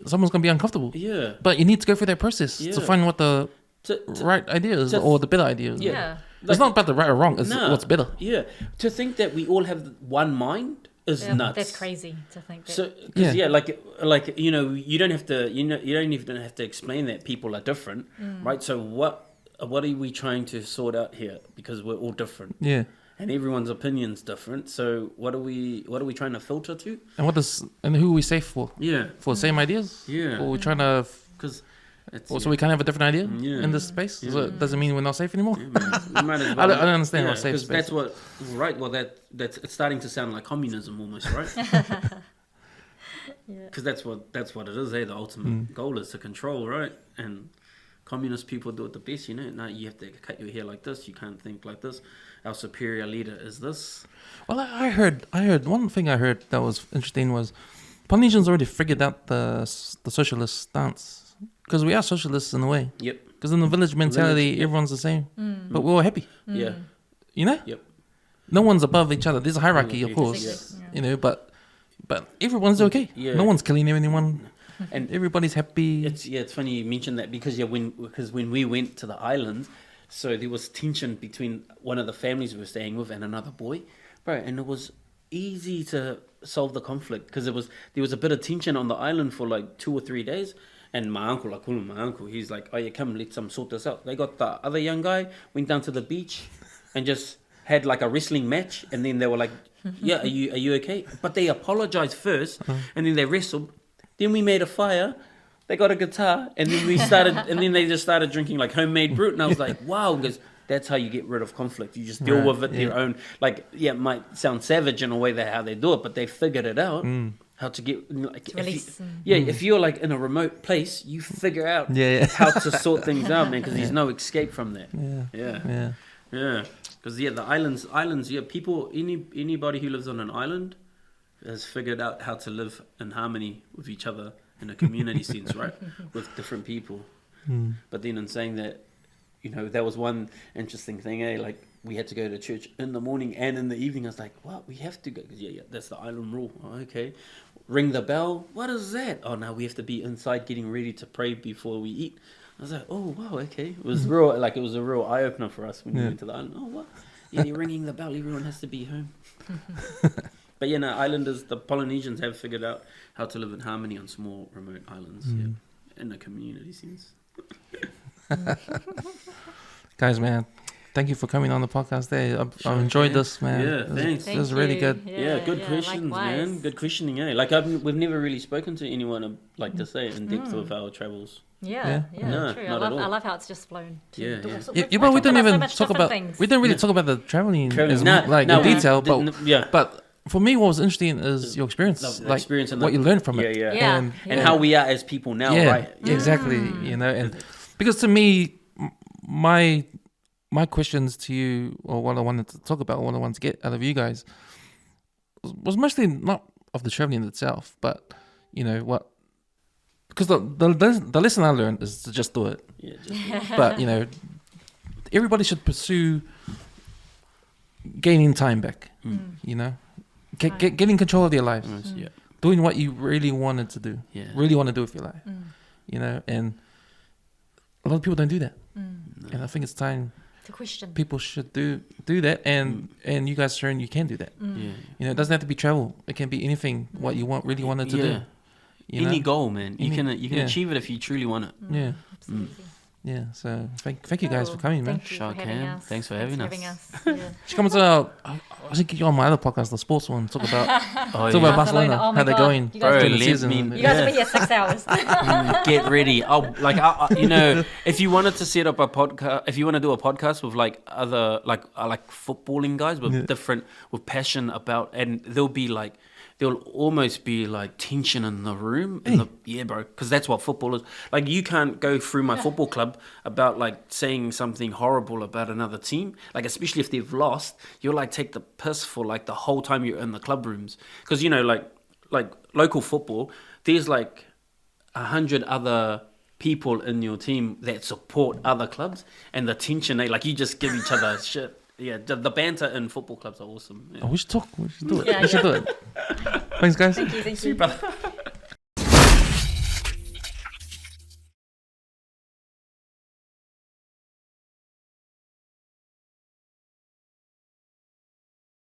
someone's gonna be uncomfortable, yeah. but you need to go through that process Yeah. to find what the To- right idea is to- or the better idea is. Yeah. Yeah. It's not about the right or wrong. It's Nah. what's better. Yeah, to think that we all have one mind is Yeah, nuts. that's crazy to think that. So, 'cause, Yeah. yeah, like you know, you don't even have to explain that people are different, right? So what are we trying to sort out here? Because we're all different, Yeah. and everyone's opinion's different. So what are we trying to filter to? And who are we safe for? Yeah, For the same ideas? Yeah. Or we're trying to because it's so we can't have a different idea Yeah. in this space? So Yeah. it doesn't mean we're not safe anymore? we might as I don't understand what safe 'cause space that's what right. Well, that's it's starting to sound like communism almost, right? Yeah. Because that's what it is. The ultimate goal is to control, right? And communist people do it the best, you know. Now you have to cut your hair like this. You can't think like this. Our superior leader is this. Well, I heard one thing I heard that was interesting was Polynesians already figured out the socialist stance because we are socialists in a way. Yep. Because in the village mentality, yeah. everyone's the same, but we're all happy. Yeah. You know, Yep. no one's above each other. There's a hierarchy, of Yeah. course. Exactly, yeah. You know, but everyone's okay. Yeah. No one's killing anyone. And Everybody's happy. it's funny you mentioned that because when we went to the island, so there was tension between one of the families we were staying with and another boy, bro, and it was easy to solve the conflict because there was a bit of tension on the island for like 2 or 3 days. And my uncle, I call him my uncle, he's like, oh yeah, come, let's sort this out. They got the other young guy, went down to the beach and just had like a wrestling match, and then they were like, yeah, are you okay? But they apologized first, and then they wrestled. Then we made a fire. They got a guitar, and then they just started drinking like homemade brew. And I was like, wow, because that's how you get rid of conflict. You just deal Right, with it yeah. your own. Like, yeah, it might sound savage in a way that how they do it, but they figured it out. How to get like To release, if you're like in a remote place, you figure out Yeah. how to sort things out, man, because there's no escape from that. Yeah. Yeah, because the islands, yeah, people, anybody who lives on an island has figured out how to live in harmony with each other in a community sense, right? With different people. But then in saying that, you know, that was one interesting thing, like we had to go to church in the morning and in the evening. I was like, what? We have to go? 'Cause yeah, that's the island rule. Oh, okay. Ring the bell. What is that? Oh, now we have to be inside getting ready to pray before we eat. I was like, oh, wow, okay. It was real, like it was a real eye-opener for us when we went to the island. Oh, what? Yeah, you're ringing the bell. Everyone has to be home. But yeah, no, the Polynesians have figured out how to live in harmony on small, remote islands, in a community sense. Guys, man, thank you for coming on the podcast today. I've enjoyed this, man. Yeah, thanks. This is really good. Yeah, good questions, likewise. man. Good questioning, eh? Like we've never really spoken to anyone like to say in depth of our travels. Yeah, No, true. not at all. I love how it's just flown. Yeah, yeah. Yeah, but we didn't so even much talk different about things. we didn't really talk about the traveling as Nah, like no, in we detail, didn't- yeah. but for me, what was interesting is your experience, The like experience and what you learned from it, Yeah. Yeah. And how we are as people now, yeah, right? exactly. You know, and because to me, my questions to you, or what I wanted to talk about, what I wanted to get out of you guys, was mostly not of the traveling itself, but you know what. Because the lesson I learned is to just do it. Yeah, just, But you know, everybody should pursue gaining time back. You know, getting control of their lives, Yeah. doing what you really wanted to do, Yeah. really want to do with your life. You know, and a lot of people don't do that, and I think it's time To question. people should do that, and you guys showing you can do that. Yeah. You know, it doesn't have to be travel. It can be anything what you really wanted to do. You Any know? goal, man. You can yeah. achieve it if you truly want it. Yeah, Absolutely. yeah. So thank you guys for coming, man. Thank you Sure for having can. us. Thanks for having us. Yeah. She comes out. I should get you on my other podcast, the sports one. Talk about Oh, talk about yeah. Barcelona, Oh my how they're God. going You guys during Bro, the let season. me- You guys Yeah. will be here 6 hours. Get ready. You know, if you wanted to set up a podcast, if you want to do a podcast with like other like footballing guys with with passion about, and there'll almost be like tension in the room. Yeah, bro, because that's what football is. Like, you can't go through my football club about like saying something horrible about another team. Like, especially if they've lost, you'll like take the piss for like the whole time you're in the club rooms. Because, you know, like local football, there's like 100 other people in your team that support other clubs, and the tension, you just give each other shit. Yeah, the banter in football clubs are awesome. Yeah. Oh, we should talk. We should do it. Yeah, we should do it. Thanks, guys. Thank you. See you, brother.